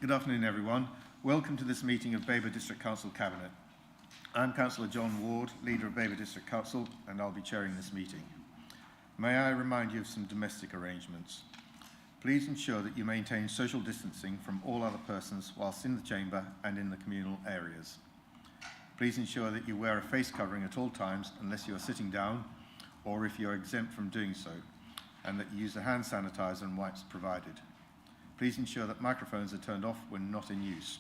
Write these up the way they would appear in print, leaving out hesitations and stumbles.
Good afternoon, everyone. Welcome to this meeting of Babergh District Council Cabinet. I'm Councillor John Ward, leader of Babergh District Council, and I'll be chairing this meeting. May I remind you of some domestic arrangements. Please ensure that you maintain social distancing from all other persons whilst in the chamber and in the communal areas. Please ensure that you wear a face covering at all times unless you are sitting down or if you are exempt from doing so, and that you use the hand sanitizer and wipes provided. Please ensure that microphones are turned off when not in use.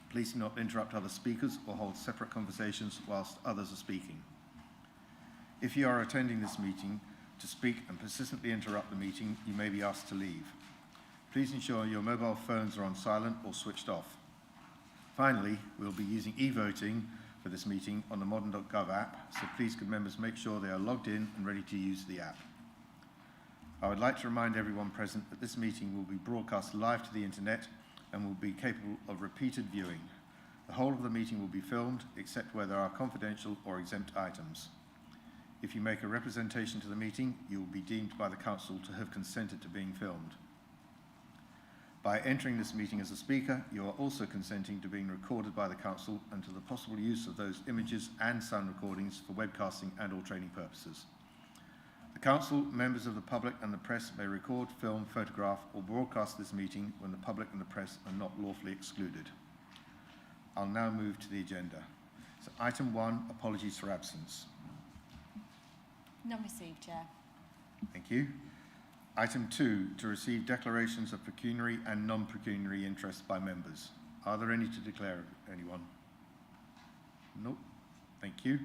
Please do not interrupt other speakers or hold separate conversations whilst others are speaking. If you are attending this meeting to speak and persistently interrupt the meeting, you may be asked to leave. Please ensure your mobile phones are on silent or switched off. Finally, we'll be using e-voting for this meeting on the modern.gov app, so please could members make sure they are logged in and ready to use the app. I would like to remind everyone present that this meeting will be broadcast live to the internet and will be capable of repeated viewing. The whole of the meeting will be filmed, except where there are confidential or exempt items. If you make a representation to the meeting, you will be deemed by the Council to have consented to being filmed. By entering this meeting as a speaker, you are also consenting to being recorded by the Council and to the possible use of those images and sound recordings for webcasting and or training purposes. The Council, members of the public and the press may record, film, photograph or broadcast this meeting when the public and the press are not lawfully excluded. I'll now move to the agenda. So item 1, apologies for absence. None received, Chair. Thank you. Item 2, to receive declarations of pecuniary and non-pecuniary interest by members. Are there any to declare, anyone? Nope. Thank you.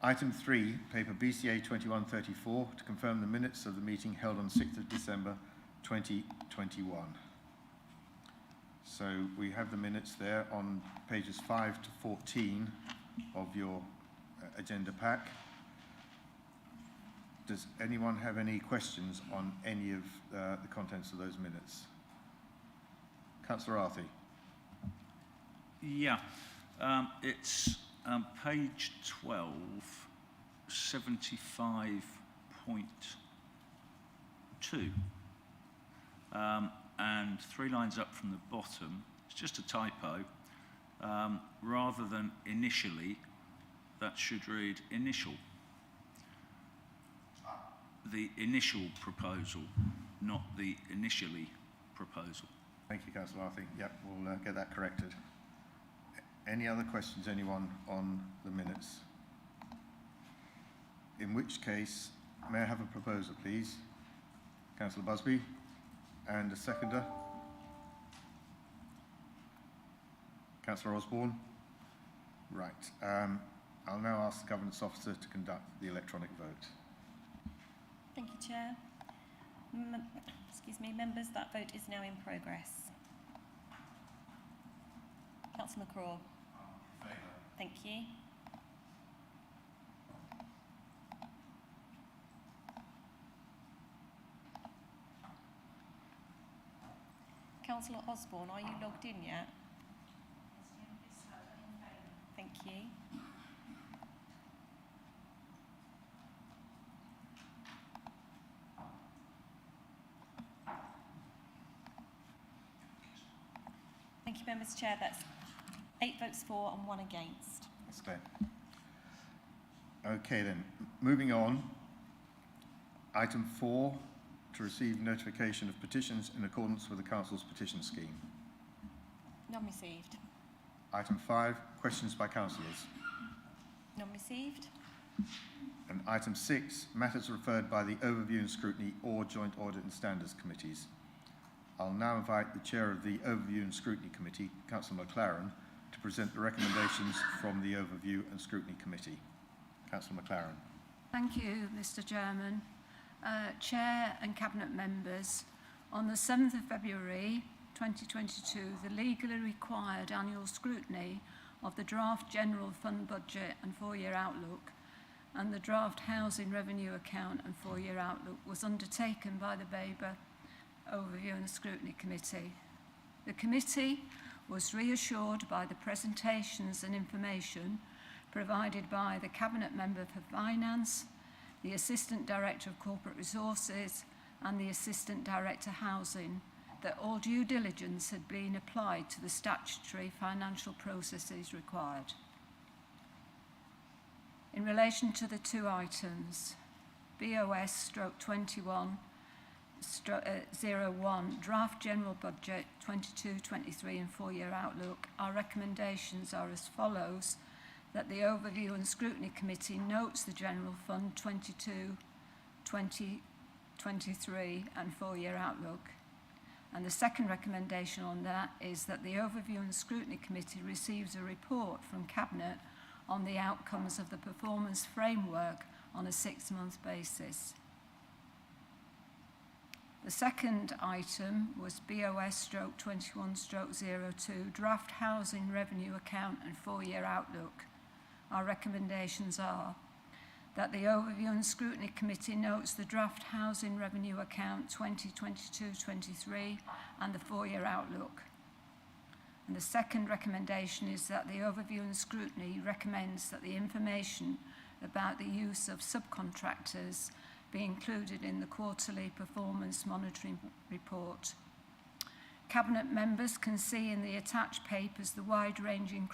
Item 3, paper BCA 2134, to confirm the minutes of the meeting held on 6th of December 2021. So we have the minutes there on pages 5 to 14 of your agenda pack. Does anyone have any questions on any of the contents of those minutes? Councillor Arthey. Yeah, it's page 12, 75.2, and 3 lines up from the bottom, it's just a typo. Rather than initially, that should read initial. The initial proposal, not the initially proposal. Thank you, Councillor Arthey. Yep, we'll get that corrected. Any other questions, anyone, on the minutes? In which case, may I have a proposer, please? Councillor Busby, and a seconder? Councillor Osborne? Right. I'll now ask the Governance Officer to conduct the electronic vote. Thank you, Chair. Members, that vote is now in progress. Councillor McCraw. Thank you. Councillor Osborne, are you logged in yet? Thank you. Thank you, Members. Chair, that's 8 votes for and 1 against. That's clear. Okay then, moving on. Item 4, to receive notification of petitions in accordance with the Council's petition scheme. None received. Item 5, questions by councillors. None received. And item 6, matters referred by the Overview and Scrutiny or Joint Audit and Standards Committees. I'll now invite the Chair of the Overview and Scrutiny Committee, Councillor McLaren, to present the recommendations from the Overview and Scrutiny Committee. Councillor McLaren. Thank you, Mr. Chairman. Chair and Cabinet members, on the 7th of February 2022, the legally required annual scrutiny of the draft General Fund Budget and 4-year outlook and the draft Housing Revenue Account and 4-year outlook was undertaken by the Babergh Overview and Scrutiny Committee. The committee was reassured by the presentations and information provided by the Cabinet Member for Finance, the Assistant Director of Corporate Resources and the Assistant Director Housing that all due diligence had been applied to the statutory financial processes required. In relation to the two items, BOS/21/01, Draft General Budget 22-23 and 4-year outlook, our recommendations are as follows: that the Overview and Scrutiny Committee notes the General Fund 22-23 and 4-year outlook. And the second recommendation on that is that the Overview and Scrutiny Committee receives a report from Cabinet on the outcomes of the performance framework on a 6-month basis. The second item was BOS/21/02, Draft Housing Revenue Account and 4-year outlook. Our recommendations are that the Overview and Scrutiny Committee notes the Draft Housing Revenue Account 2022-23 and the 4-year outlook. And the second recommendation is that the Overview and Scrutiny recommends that the information about the use of subcontractors be included in the quarterly performance monitoring report. Cabinet members can see in the attached papers the wide-ranging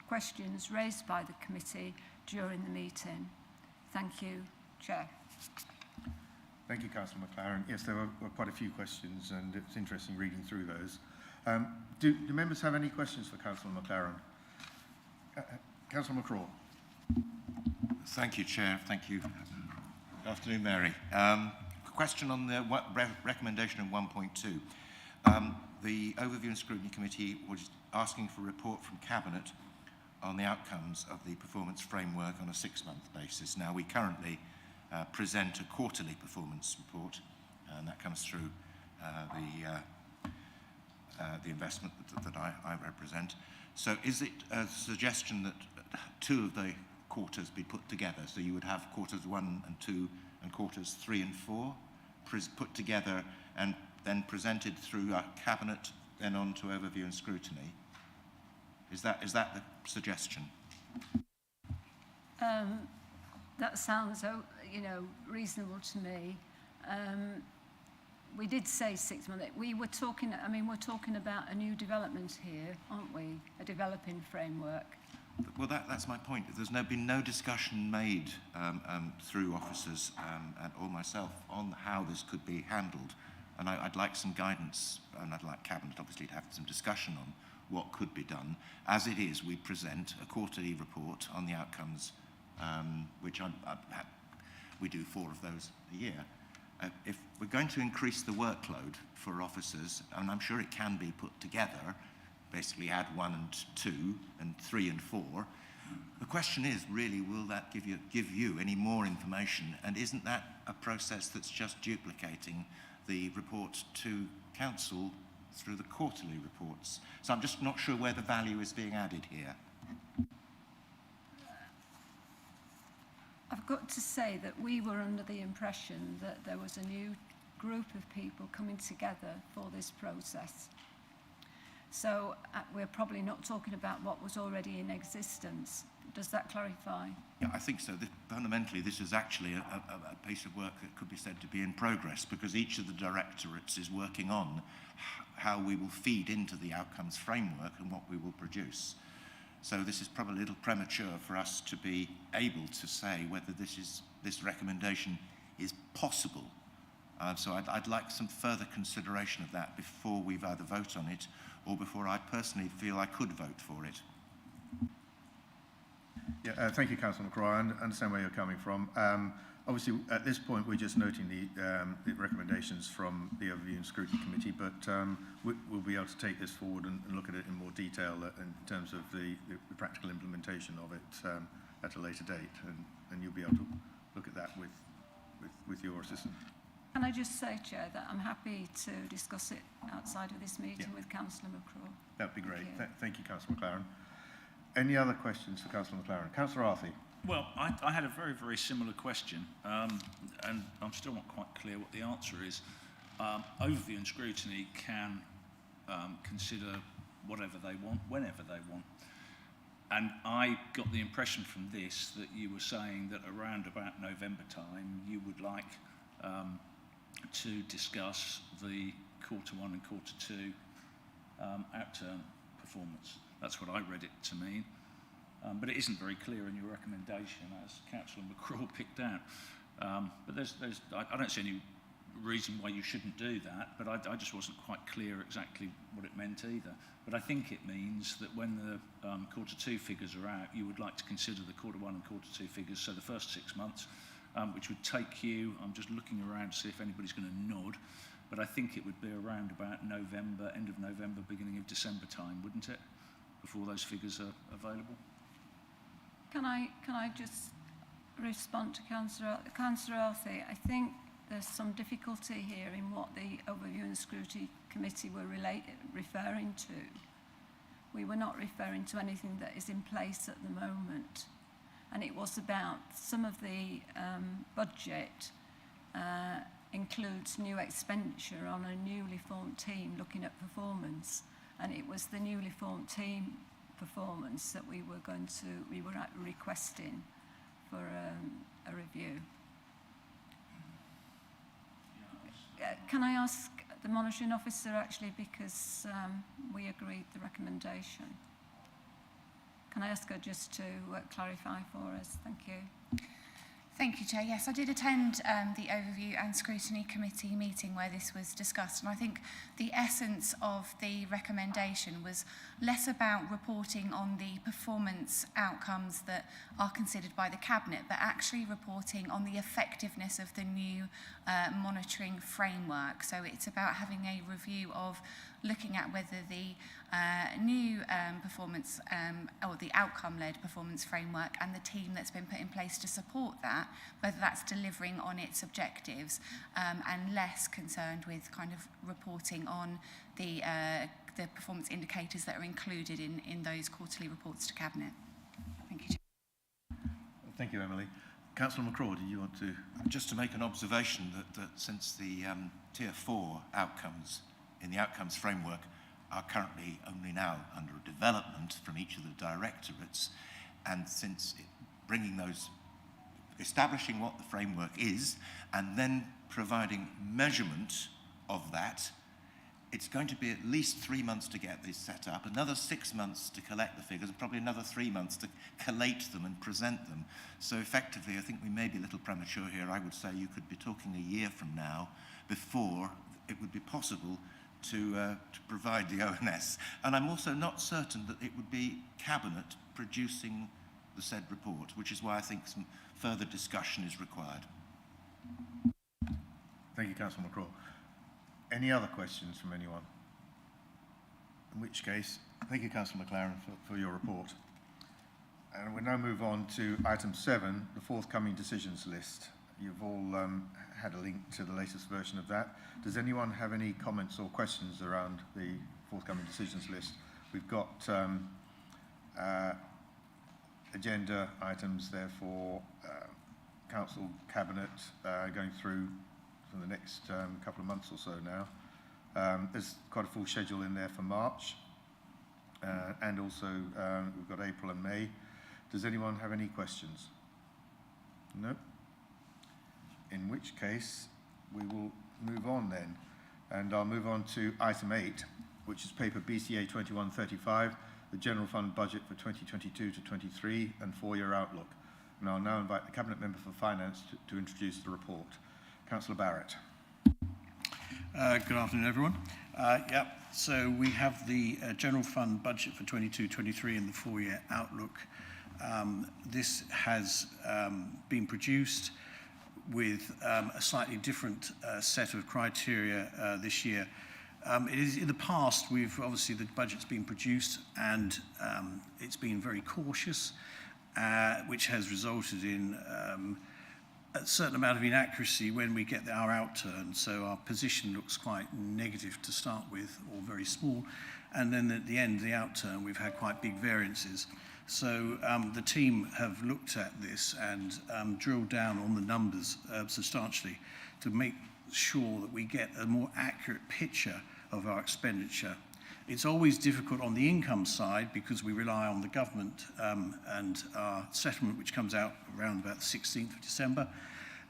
questions raised by the committee during the meeting. Thank you, Chair. Thank you, Councillor McLaren. Yes, there were quite a few questions, and it's interesting reading through those. Do members have any questions for Councillor McLaren? Councillor McCraw. Thank you, Chair. Thank you. Good afternoon, Mary. Question on the recommendation of 1.2. The Overview and Scrutiny Committee was asking for a report from Cabinet on the outcomes of the performance framework on a 6-month basis. Now, we currently present a quarterly performance report, and that comes through the investment that I represent. So is it a suggestion that 2 of the quarters be put together? So you would have quarters 1 and 2 and quarters 3 and 4 put together and then presented through our Cabinet, then on to Overview and Scrutiny? Is that the suggestion? That sounds, reasonable to me. We did say 6 months. We're talking about a new development here, aren't we? A developing framework. Well, that's my point. There's been no discussion made through officers or myself on how this could be handled. And I'd like some guidance, and I'd like Cabinet, obviously, to have some discussion on what could be done. As it is, we present a quarterly report on the outcomes, which we do 4 of those a year. If we're going to increase the workload for officers, and I'm sure it can be put together, basically add 1 and 2 and 3 and 4, the question is really, will that give you any more information? And isn't that a process that's just duplicating the report to Council through the quarterly reports? So I'm just not sure where the value is being added here. I've got to say that we were under the impression that there was a new group of people coming together for this process. So we're probably not talking about what was already in existence. Does that clarify? Yeah, I think so. Fundamentally, this is actually a piece of work that could be said to be in progress, because each of the directorates is working on how we will feed into the outcomes framework and what we will produce. So this is probably a little premature for us to be able to say whether this recommendation is possible. So I'd like some further consideration of that before we either vote on it or before I personally feel I could vote for it. Yeah, thank you, Councillor McCraw. I understand where you're coming from. Obviously, at this point, we're just noting the recommendations from the Overview and Scrutiny Committee, but we'll be able to take this forward and look at it in more detail in terms of the practical implementation of it at a later date, and you'll be able to look at that with your assistant. Can I just say, Chair, that I'm happy to discuss it outside of this meeting with Councillor McCraw. That'd be great. Thank you, Councillor McLaren. Any other questions for Councillor McLaren? Councillor Arthey. Well, I had a very, very similar question, and I'm still not quite clear what the answer is. Overview and Scrutiny can consider whatever they want, whenever they want. And I got the impression from this that you were saying that around about November time, you would like to discuss the quarter one and quarter two outturn performance. That's what I read it to mean. But it isn't very clear in your recommendation, as Councillor McCraw picked out. But I don't see any reason why you shouldn't do that, but I just wasn't quite clear exactly what it meant either. But I think it means that when the quarter two figures are out, you would like to consider the quarter one and quarter two figures, so the first 6 months, which would take you, I'm just looking around to see if anybody's going to nod, but I think it would be around about November, end of November, beginning of December time, wouldn't it, before those figures are available? Can I just respond to Councillor Arthey? I think there's some difficulty here in what the Overview and Scrutiny Committee were referring to. We were not referring to anything that is in place at the moment. And it was about some of the budget includes new expenditure on a newly formed team looking at performance. And it was the newly formed team performance that we were requesting for a review. Can I ask the monitoring officer, actually, because we agreed the recommendation? Can I ask her just to clarify for us? Thank you. Thank you, Chair. Yes, I did attend the Overview and Scrutiny Committee meeting where this was discussed, and I think the essence of the recommendation was less about reporting on the performance outcomes that are considered by the Cabinet, but actually reporting on the effectiveness of the new monitoring framework. So it's about having a review of looking at whether the new performance or the outcome-led performance framework and the team that's been put in place to support that, whether that's delivering on its objectives, and less concerned with kind of reporting on the performance indicators that are included in those quarterly reports to Cabinet. Thank you, Chair. Thank you, Emily. Councillor McCraw, did you want to? Just to make an observation that since the Tier 4 outcomes in the outcomes framework are currently only now under development from each of the directorates, and since establishing what the framework is and then providing measurement of that, it's going to be at least 3 months to get this set up, another 6 months to collect the figures, and probably another 3 months to collate them and present them. So effectively, I think we may be a little premature here. I would say you could be talking a year from now before it would be possible to provide the ONS. And I'm also not certain that it would be Cabinet producing the said report, which is why I think some further discussion is required. Thank you, Councillor McCraw. Any other questions from anyone? In which case, thank you, Councillor McLaren, for your report. And we'll now move on to item 7, the forthcoming decisions list. You've all had a link to the latest version of that. Does anyone have any comments or questions around the forthcoming decisions list? We've got agenda items there for Council, Cabinet going through for the next couple of months or so now. There's quite a full schedule in there for March, and also we've got April and May. Does anyone have any questions? No? In which case, we will move on then. And I'll move on to item 8, which is paper BCA 2135, the General Fund Budget for 2022 to 23 and 4-year outlook. And I'll now invite the Cabinet Member for Finance to introduce the report. Councillor Barrett. Good afternoon, everyone. So we have the General Fund Budget for 22-23 and the 4-year outlook. This has been produced with a slightly different set of criteria this year. It is in the past, obviously the budget's been produced and it's been very cautious, which has resulted in a certain amount of inaccuracy when we get our outturn. So our position looks quite negative to start with, or very small, and then at the end, the outturn, we've had quite big variances. So the team have looked at this and drilled down on the numbers substantially to make sure that we get a more accurate picture of our expenditure. It's always difficult on the income side because we rely on the government and our settlement, which comes out around about the 16th of December.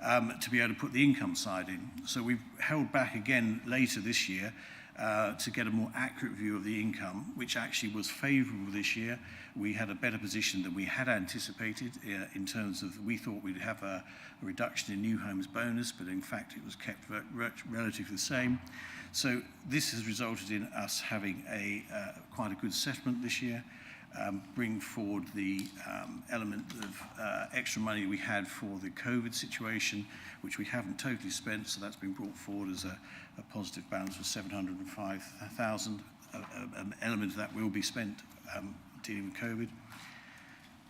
to be able to put the income side in. So we've held back again later this year to get a more accurate view of the income, which actually was favourable this year. We had a better position than we had anticipated in terms of, we thought we'd have a reduction in new homes bonus, but in fact it was kept relatively the same. So this has resulted in us having quite a good settlement this year. Bring forward the element of extra money we had for the COVID situation, which we haven't totally spent, so that's been brought forward as a positive balance of 705,000. An element of that will be spent dealing with COVID,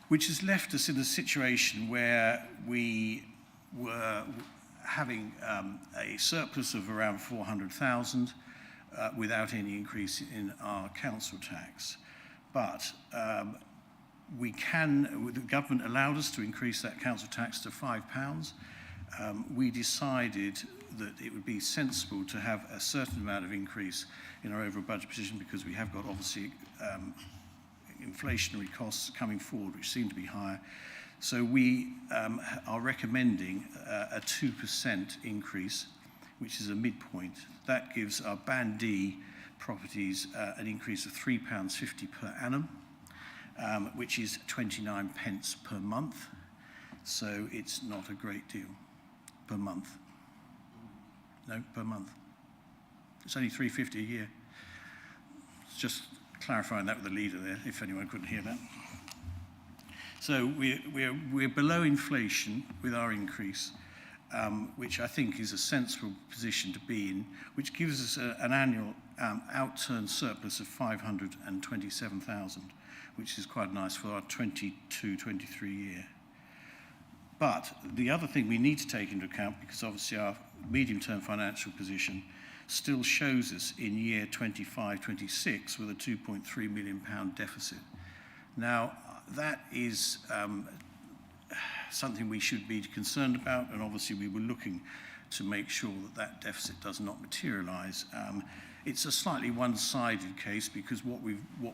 which has left us in a situation where we were having a surplus of around 400,000 without any increase in our council tax. But the government allowed us to increase that council tax to £5. We decided that it would be sensible to have a certain amount of increase in our overall budget position, because we have got obviously inflationary costs coming forward, which seem to be higher. So we are recommending a 2% increase, which is a midpoint. That gives our Band D properties an increase of £3.50 per annum, which is 29 pence per month. So it's not a great deal per month. No, per month. It's only £3.50 a year. Just clarifying that with the leader there, if anyone couldn't hear that. So we're below inflation with our increase, which I think is a sensible position to be in, which gives us an annual outturn surplus of 527,000, which is quite nice for our 22-23 year. But the other thing we need to take into account, because obviously our medium-term financial position still shows us in year 25-26 with a £2.3 million deficit. Now, that is something we should be concerned about, and obviously we were looking to make sure that that deficit does not materialise. It's a slightly one-sided case, because what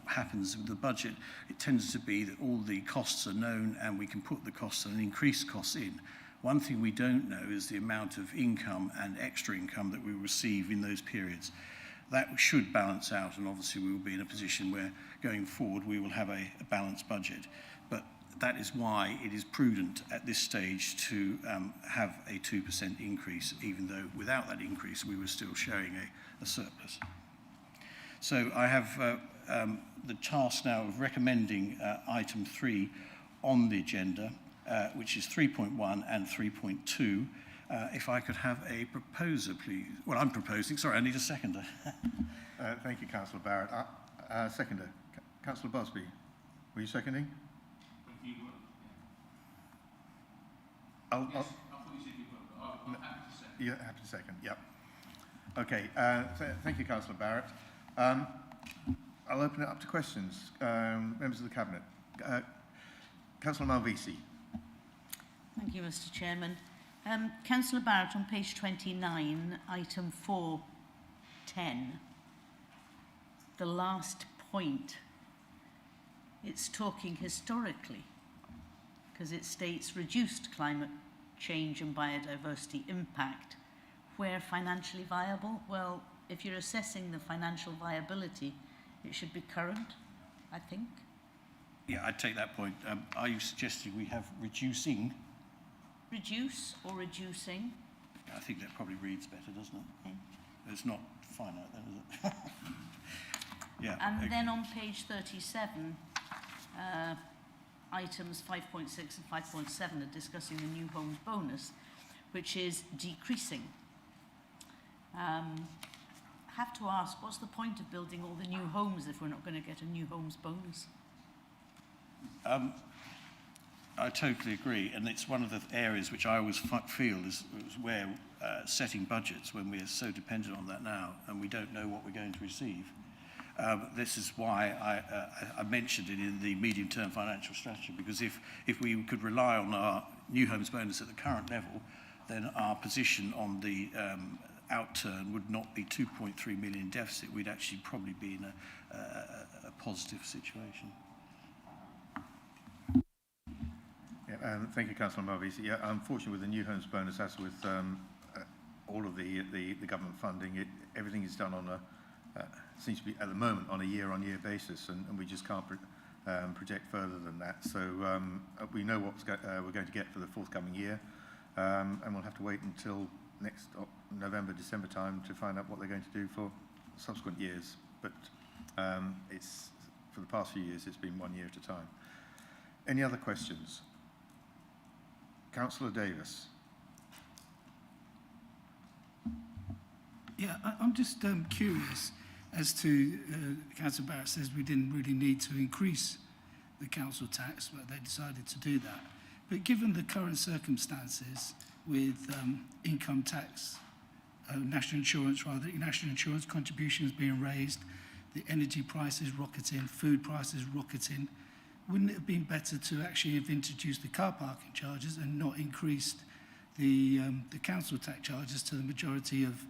happens with the budget, it tends to be that all the costs are known and we can put the costs and increased costs in. One thing we don't know is the amount of income and extra income that we receive in those periods. That should balance out, and obviously we will be in a position where going forward we will have a balanced budget. But that is why it is prudent at this stage to have a 2% increase, even though without that increase we were still showing a surplus. So I have the task now of recommending item 3 on the agenda, which is 3.1 and 3.2. If I could have a proposer, please. Well, I'm proposing. Sorry, I need a seconder. Thank you, Councillor Barrett. Seconder, Councillor Busby, were you seconding? I'll, yes, I thought you said you were. I'm happy to second. You're happy to second, yep. Okay, thank you, Councillor Barrett. I'll open it up to questions. Members of the Cabinet. Councillor Malvisi. Thank you, Mr. Chairman. Councillor Barrett, on page 29, item 4.10, the last point, it's talking historically, because it states reduced climate change and biodiversity impact where financially viable. Well, if you're assessing the financial viability, it should be current, I think. Yeah, I'd take that point. Are you suggesting we have reducing? Reduce or reducing? I think that probably reads better, doesn't it? Okay. It's not finite then, is it? Yeah. And okay. then on page 37, items 5.6 and 5.7 are discussing the new homes bonus, which is decreasing. Have to ask, what's the point of building all the new homes if we're not going to get a new homes bonus? I totally agree, and it's one of the areas which I always feel is where setting budgets, when we are so dependent on that now and we don't know what we're going to receive. This is why I mentioned it in the medium-term financial strategy, because if we could rely on our new homes bonus at the current level, then our position on the outturn would not be 2.3 million deficit. We'd actually probably be in a positive situation. Yeah, thank you, Councillor Marvies. Yeah, unfortunately, with the new homes bonus, as with all of the government funding, everything is done on seems to be at the moment on a year-on-year basis, and we just can't project further than that. So we know what we're going to get for the forthcoming year, and we'll have to wait until next November, December time to find out what they're going to do for subsequent years. But it's for the past few years, it's been 1 year at a time. Any other questions? Councillor Davis. Yeah, I'm just curious as to, Councillor Barrett says we didn't really need to increase the council tax, but they decided to do that. But given the current circumstances with income tax, national insurance contributions being raised, the energy prices rocketing, food prices rocketing, wouldn't it have been better to actually have introduced the car parking charges and not increased the council tax charges to the majority of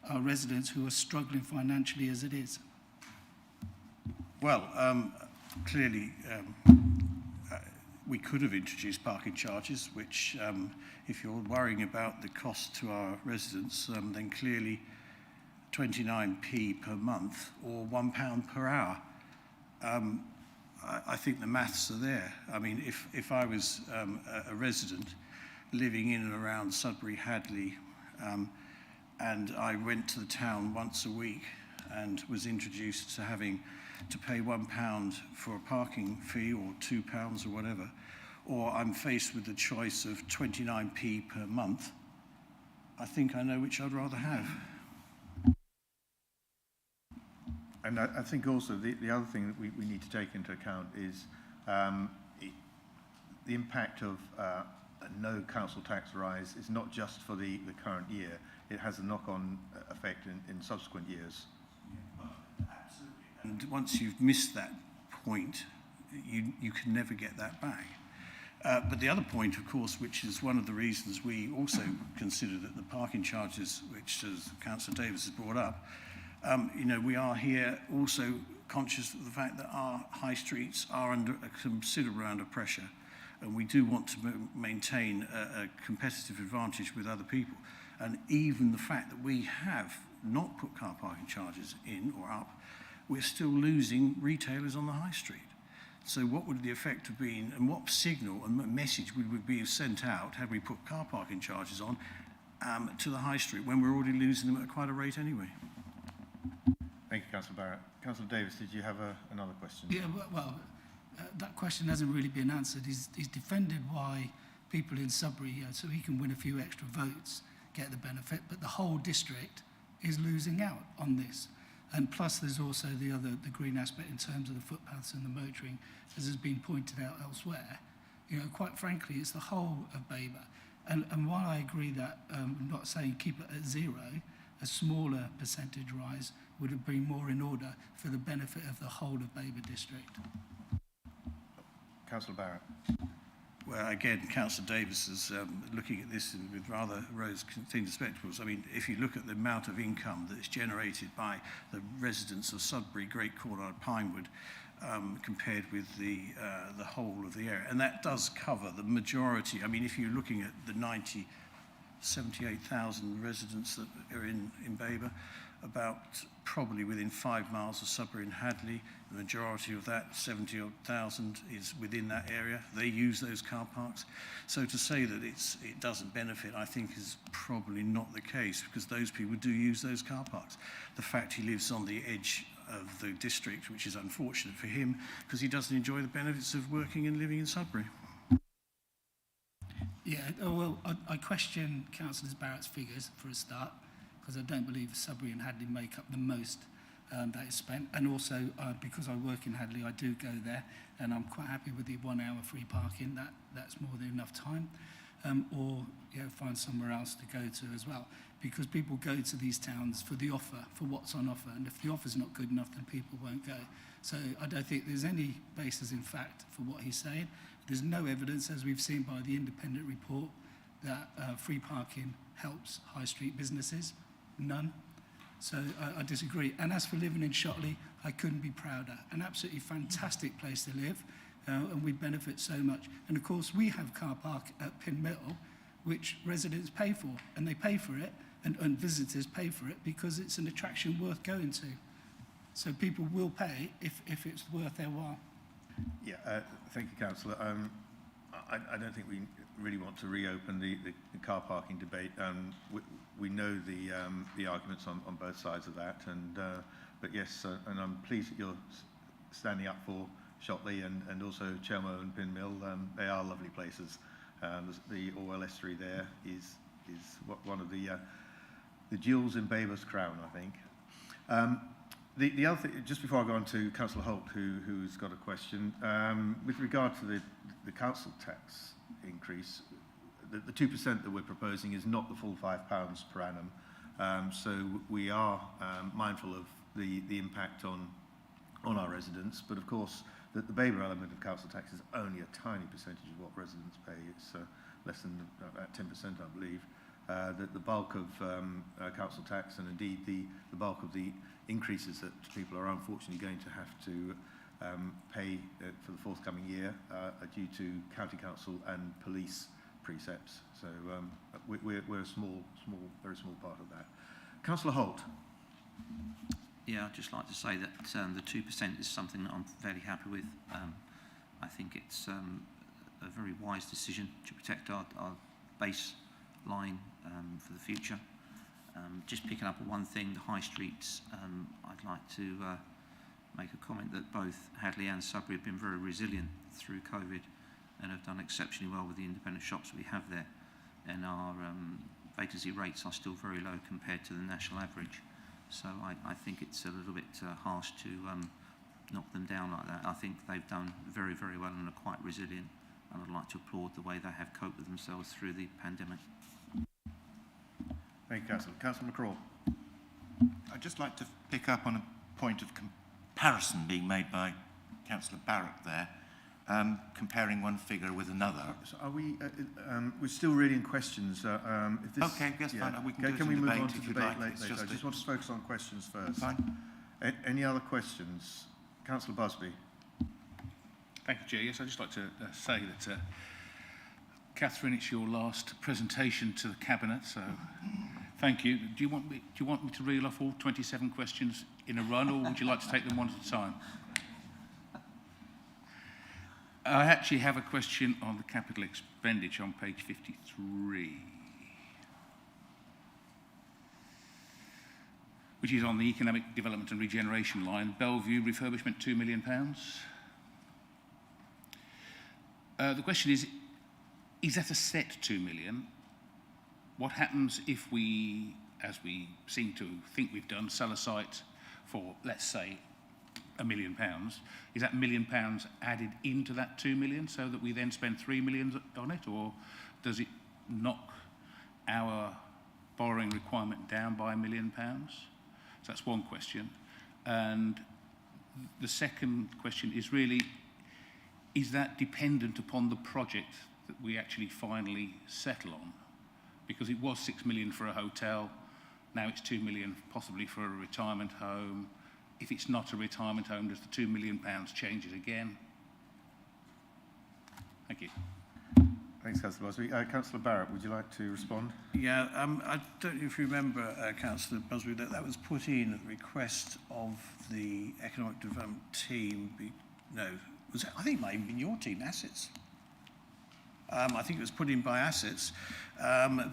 our residents who are struggling financially as it is? Well, clearly, we could have introduced parking charges, which, if you're worrying about the cost to our residents, then clearly 29p per month or £1 per hour. I think the maths are there. I mean, if I was a resident living in and around Sudbury, Hadley, and I went to the town once a week and was introduced to having to pay £1 for a parking fee or £2 or whatever, or I'm faced with the choice of 29p per month, I think I know which I'd rather have. And I think also the other thing that we need to take into account is the impact of a no council tax rise is not just for the current year. It has a knock-on effect in subsequent years. Absolutely. And once you've missed that point, you can never get that back. But the other point, of course, which is one of the reasons we also consider that the parking charges, which as Councillor Davis has brought up, we are here also conscious of the fact that our high streets are under a considerable amount of pressure, and we do want to maintain a competitive advantage with other people. And even the fact that we have not put car parking charges in or up, we're still losing retailers on the high street. So what would the effect have been, and what signal and message would we have sent out had we put car parking charges on to the high street when we're already losing them at quite a rate anyway? Thank you, Councillor Barrett. Councillor Davis, did you have another question? Yeah, well, that question hasn't really been answered. He's defended why people in Sudbury, so he can win a few extra votes, get the benefit, but the whole district is losing out on this. And plus there's also the green aspect in terms of the footpaths and the motoring, as has been pointed out elsewhere. Quite frankly, it's the whole of Babergh. And while I agree that I'm not saying keep it at zero, a smaller percentage rise would have been more in order for the benefit of the whole of Babergh district. Councillor Barrett. Well, again, Councillor Davis is looking at this with rather rose-tinted spectacles. I mean, if you look at the amount of income that is generated by the residents of Sudbury, Great Courtyard, Pinewood, compared with the whole of the area, and that does cover the majority. I mean, if you're looking at the 78,000 residents that are in Babergh, about probably within 5 miles of Sudbury and Hadley, the majority of that, 70,000, is within that area. They use those car parks. So to say that it doesn't benefit, I think, is probably not the case, because those people do use those car parks. The fact he lives on the edge of the district, which is unfortunate for him, because he doesn't enjoy the benefits of working and living in Sudbury. Yeah, well, I question Councillor Barrett's figures for a start, because I don't believe Sudbury and Hadley make up the most that is spent. And also, because I work in Hadley, I do go there, and I'm quite happy with the 1 hour free parking. That's more than enough time. Or find somewhere else to go to as well. Because people go to these towns for the offer, for what's on offer. And if the offer's not good enough, then people won't go. So I don't think there's any basis in fact for what he's saying. There's no evidence, as we've seen by the independent report, that free parking helps high street businesses. None. So I disagree. And as for living in Shotley, I couldn't be prouder. An absolutely fantastic place to live, and we benefit so much. And of course, we have car park at Pin Mill, which residents pay for, and they pay for it, and visitors pay for it because it's an attraction worth going to. So people will pay if it's worth their while. Yeah, thank you, Councillor. I don't think we really want to reopen the car parking debate. We know the arguments on both sides of that, and but yes, and I'm pleased that you're standing up for Shotley and also Chelmo and Pin Mill. They are lovely places. The Orwell Estuary there is one of the jewels in Babergh's crown, I think. The other thing, just before I go on to Councillor Holt, who's got a question, with regard to the council tax increase, the 2% that we're proposing is not the full £5 per annum. So we are mindful of the impact on our residents, but of course the Babergh element of council tax is only a tiny percentage of what residents pay. It's less than about 10%, I believe. The bulk of council tax, and indeed the bulk of the increases that people are unfortunately going to have to pay for the forthcoming year are due to county council and police precepts. So we're a very small part of that. Councillor Holt. Yeah, I'd just like to say that the 2% is something that I'm fairly happy with. I think it's a very wise decision to protect our baseline for the future. Just picking up on one thing, the high streets, I'd like to make a comment that both Hadley and Sudbury have been very resilient through COVID and have done exceptionally well with the independent shops we have there. And our vacancy rates are still very low compared to the national average. So I think it's a little bit harsh to knock them down like that. I think they've done very, very well and are quite resilient. And I'd like to applaud the way they have coped with themselves through the pandemic. Thank you, Councillor. Councillor McCraw. I'd just like to pick up on a point of comparison being made by Councillor Barrett there, comparing one figure with another. So are we? We're still reading questions. If this, okay, yes, yeah. fine. We can do Can it we in move debate on to if you'd debate like. later? I just want to focus on questions first. Fine. Any other questions? Councillor Busby. Thank you, Chair. Yes, I'd just like to say that, Catherine, it's your last presentation to the Cabinet, so thank you. Do you want me to reel off all 27 questions in a run, or would you like to take them one at a time? I actually have a question on the capital expenditure on page 53, which is on the economic development and regeneration line. Bellevue refurbishment, £2 million. The question is that a set 2 million? What happens if we, as we seem to think we've done, sell a site for, let's say, £1 million? Is that £1 million added into that 2 million so that we then spend 3 million on it, or does it knock our borrowing requirement down by £1 million? So that's one question. And the second question is really, is that dependent upon the project that we actually finally settle on? Because it was 6 million for a hotel, now it's 2 million possibly for a retirement home. If it's not a retirement home, does the £2 million change it again? Thank you. Thanks, Councillor Busby. Councillor Barrett, would you like to respond? Yeah, I don't know if you remember, Councillor Busby, that was put in at the request of the economic development team. I think it might even be your team, Assets. I think it was put in by Assets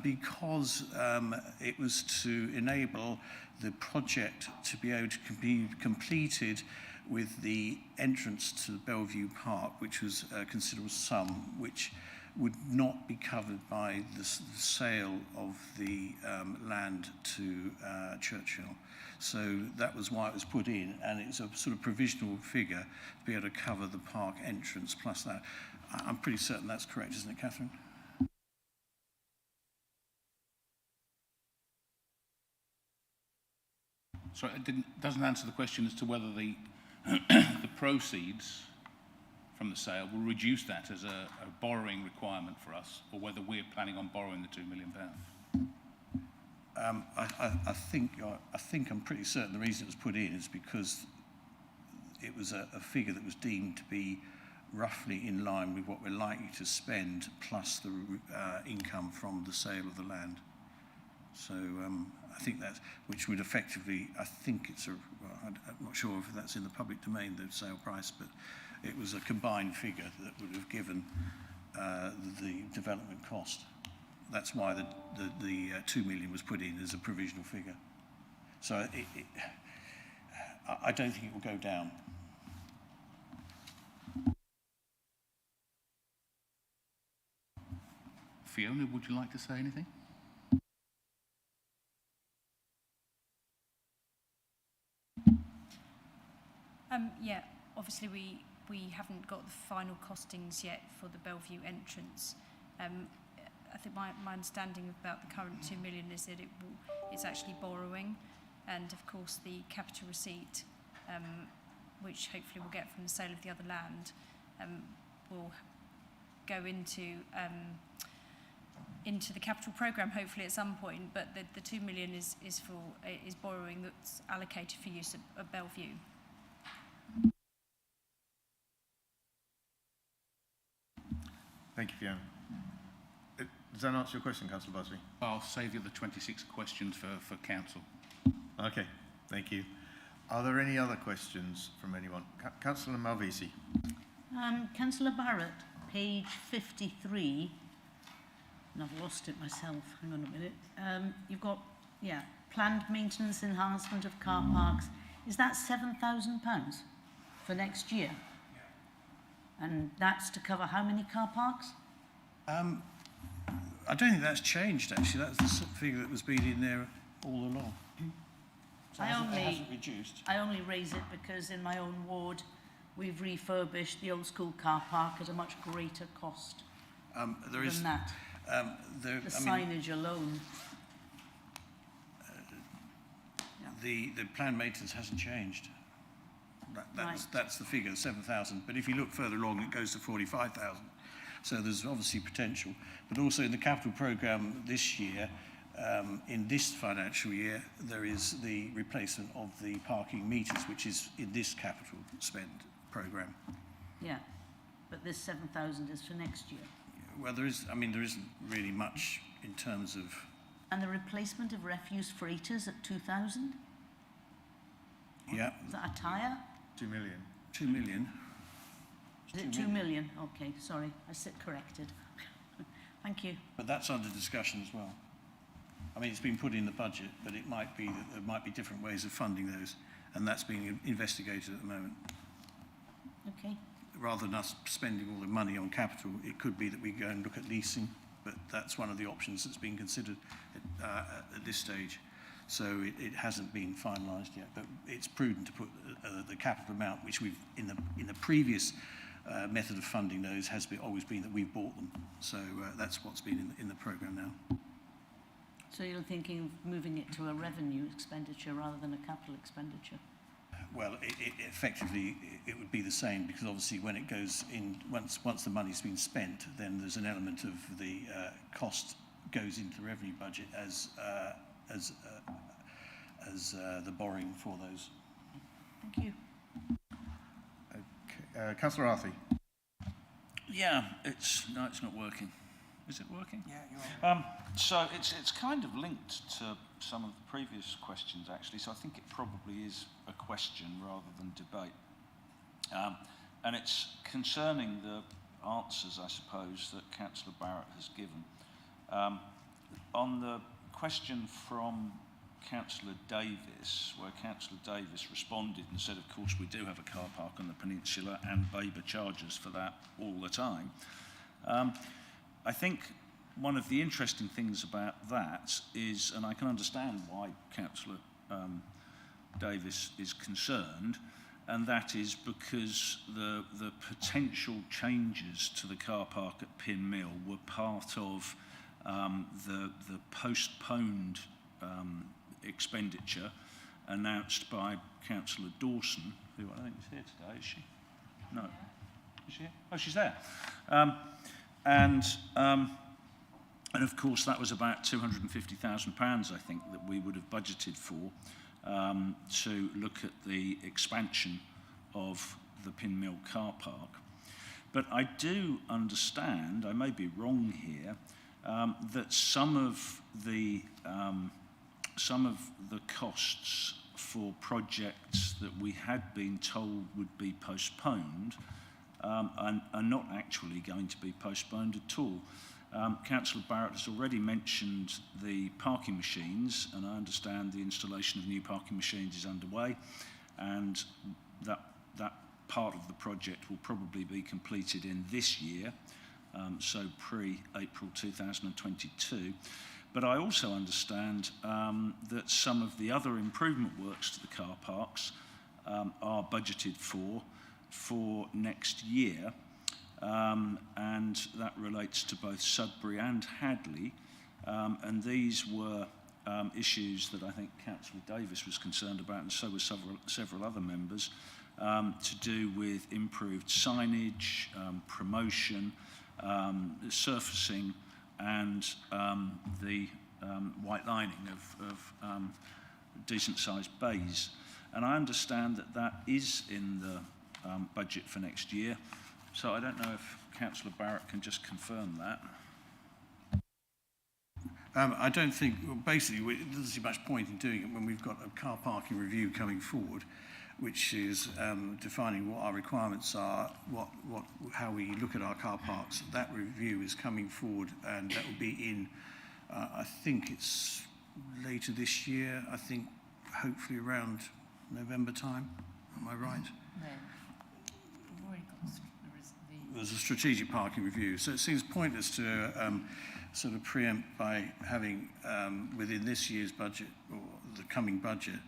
because it was to enable the project to be able to be completed with the entrance to Bellevue Park, which was a considerable sum, which would not be covered by the sale of the land to Churchill. So that was why it was put in, and it's a sort of provisional figure to be able to cover the park entrance plus that. I'm pretty certain that's correct, isn't it, Catherine? So it doesn't answer the question as to whether the the proceeds from the sale will reduce that as a borrowing requirement for us, or whether we're planning on borrowing the £2 million. I think I'm pretty certain the reason it was put in is because it was a figure that was deemed to be roughly in line with what we're likely to spend, plus the income from the sale of the land. So I think that's, which would effectively, I think it's I'm not sure if that's in the public domain, the sale price, but it was a combined figure that would have given the development cost. That's why the 2 million was put in as a provisional figure. So I don't think it will go down. Fiona, would you like to say anything? Yeah, obviously we haven't got the final costings yet for the Bellevue entrance. I think my understanding about the current 2 million is that it's actually borrowing, and of course the capital receipt, which hopefully we'll get from the sale of the other land, will go into the capital programme hopefully at some point. But the 2 million is borrowing that's allocated for use at Bellevue. Thank you, Fiona. Does that answer your question, Councillor Busby? I'll save you the 26 questions for council. Okay, thank you. Are there any other questions from anyone? Councillor Malvisi. Councillor Barrett, page 53, and I've lost it myself, hang on a minute. You've got, planned maintenance enhancement of car parks. Is that £7,000 for next year? And that's to cover how many car parks? I don't think that's changed, actually. That's the figure that was been in there all along. So it hasn't reduced. I only raise it because in my own ward, we've refurbished the old school car park at a much greater cost than that. The signage alone. The planned maintenance hasn't changed. That's the figure, 7,000. But if you look further along, it goes to 45,000. So there's obviously potential. But also in the capital programme this year, in this financial year, there is the replacement of the parking meters, which is in this capital spend programme. Yeah, but this 7,000 is for next year. Well, there isn't really much in terms of... And the replacement of refuse freighters at 2,000? Yeah. Is that a tyre? 2 million. 2 million. Is it 2 million? Okay, sorry, I sit corrected. Thank you. But that's under discussion as well. I mean, it's been put in the budget, but it might be that there might be different ways of funding those, and that's being investigated at the moment. Okay. Rather than us spending all the money on capital, it could be that we go and look at leasing, but that's one of the options that's being considered at this stage. So it hasn't been finalised yet, but it's prudent to put the capital amount, which we've in the previous method of funding those always been that we've bought them. So that's what's been in the programme now. So you're thinking of moving it to a revenue expenditure rather than a capital expenditure? Well, effectively, it would be the same, because obviously when it goes in, once the money's been spent, then there's an element of the cost goes into the revenue budget as the borrowing for those. Thank you. Okay. Councillor Arthey. Yeah, it's not working. Is it working? Yeah, you're right. So it's kind of linked to some of the previous questions, actually. So I think it probably is a question rather than debate. And it's concerning the answers, I suppose, that Councillor Barrett has given. On the question from Councillor Davis, where Councillor Davis responded and said, of course, we do have a car park on the peninsula and Babergh charges for that all the time. I think one of the interesting things about that is, and I can understand why Councillor Davis is concerned, and that is because the potential changes to the car park at Pin Mill were part of the postponed expenditure announced by Councillor Dawson, who I think is here today, is she? No. Is she here? Oh, she's there. And of course, that was about £250,000, I think, that we would have budgeted for to look at the expansion of the Pin Mill car park. But I do understand, I may be wrong here, that some of the costs for projects that we had been told would be postponed are not actually going to be postponed at all. Councillor Barrett has already mentioned the parking machines, and I understand the installation of new parking machines is underway, and that part of the project will probably be completed in this year, so pre-April 2022. But I also understand that some of the other improvement works to the car parks are budgeted for next year, and that relates to both Sudbury and Hadley, and these were issues that I think Councillor Davis was concerned about, and so were several other members, to do with improved signage, promotion, surfacing, and the white lining of decent-sized bays. And I understand that that is in the budget for next year. So I don't know if Councillor Barrett can just confirm that. I don't think, basically, there doesn't see much point in doing it when we've got a car parking review coming forward, which is defining what our requirements are, how we look at our car parks. That review is coming forward, and that will be in, I think it's later this year, I think hopefully around November time. Am I right? No. We've already got There's a strategic parking review, so it seems pointless to sort of preempt by having within this year's budget or the coming budget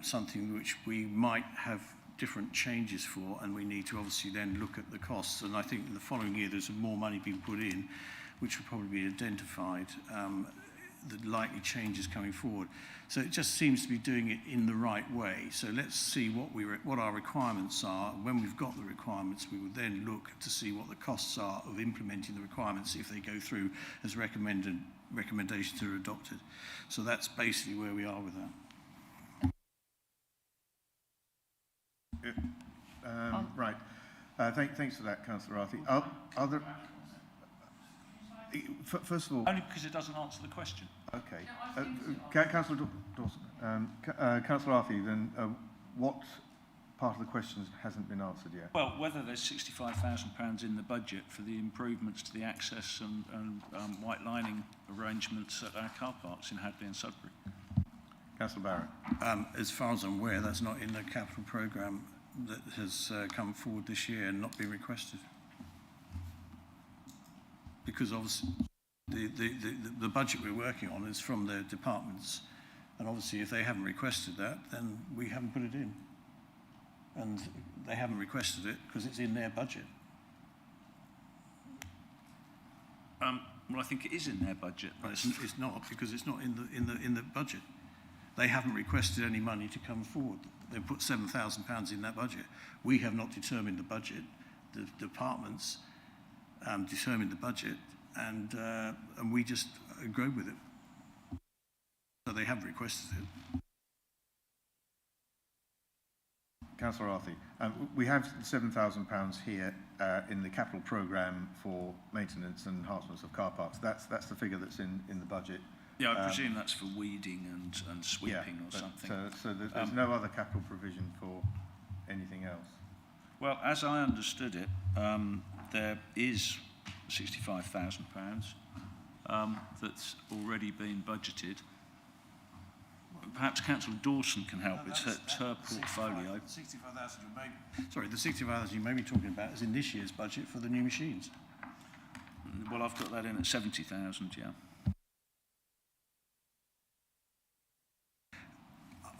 something which we might have different changes for, and we need to obviously then look at the costs. And I think in the following year there's more money being put in, which will probably be identified, the likely changes coming forward. So it just seems to be doing it in the right way. So let's see what our requirements are. When we've got the requirements, we will then look to see what the costs are of implementing the requirements if they go through as recommendations are adopted. So that's basically where we are with that. Right. Thanks for that, Councillor Arthey. Are there... First of all... Only because it doesn't answer the question. Okay. Councillor Dawson. Councillor Arthey, then what part of the question hasn't been answered yet? Well, whether there's £65,000 in the budget for the improvements to the access and white lining arrangements at our car parks in Hadley and Sudbury. Councillor Barrett. As far as I'm aware, that's not in the capital programme that has come forward this year and not been requested. Because obviously the budget we're working on is from their departments, and obviously if they haven't requested that, then we haven't put it in. And they haven't requested it because it's in their budget. Well, I think it is in their budget, but it's not, because it's not in the budget. They haven't requested any money to come forward. They've put £7,000 in that budget. We have not determined the budget. The departments determined the budget, and we just agree with it. So they have requested it. Councillor Arthey, we have £7,000 here in the capital programme for maintenance and enhancements of car parks. That's the figure that's in the budget. Yeah, I presume that's for weeding and sweeping or something. So there's no other capital provision for anything else? Well, as I understood it, there is £65,000 that's already been budgeted. Perhaps Councillor Dawson can help. It's her portfolio. The 65,000 you may be talking about is in this year's budget for the new machines. Well, I've got that in at 70,000, yeah.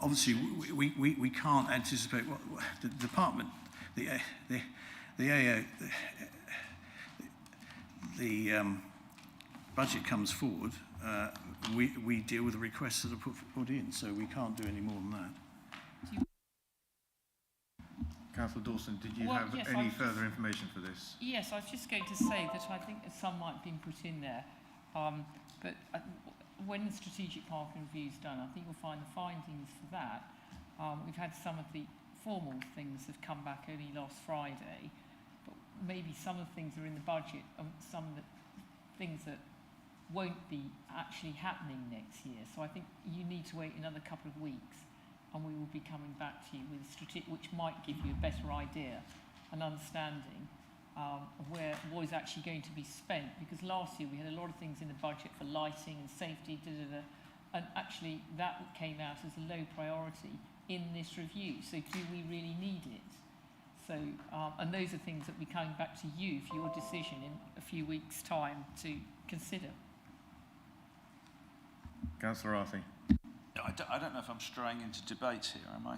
Obviously, we can't anticipate what the department, the budget comes forward. We deal with the requests that are put in, so we can't do any more than that. Councillor Dawson, did you have any further information for this? Yes, I was just going to say that I think some might have been put in there, but when the strategic parking review is done, I think you'll find the findings for that. We've had some of the formal things have come back only last Friday, but maybe some of the things that are in the budget and some of the things that won't be actually happening next year. So I think you need to wait another couple of weeks, and we will be coming back to you with which might give you a better idea and understanding of where what is actually going to be spent. Because last year we had a lot of things in the budget for lighting and safety, and actually that came out as a low priority in this review. So do we really need it? So, and those are things that we're coming back to you for your decision in a few weeks' time to consider. Councillor Arthey. I don't know if I'm straying into debate here, am I?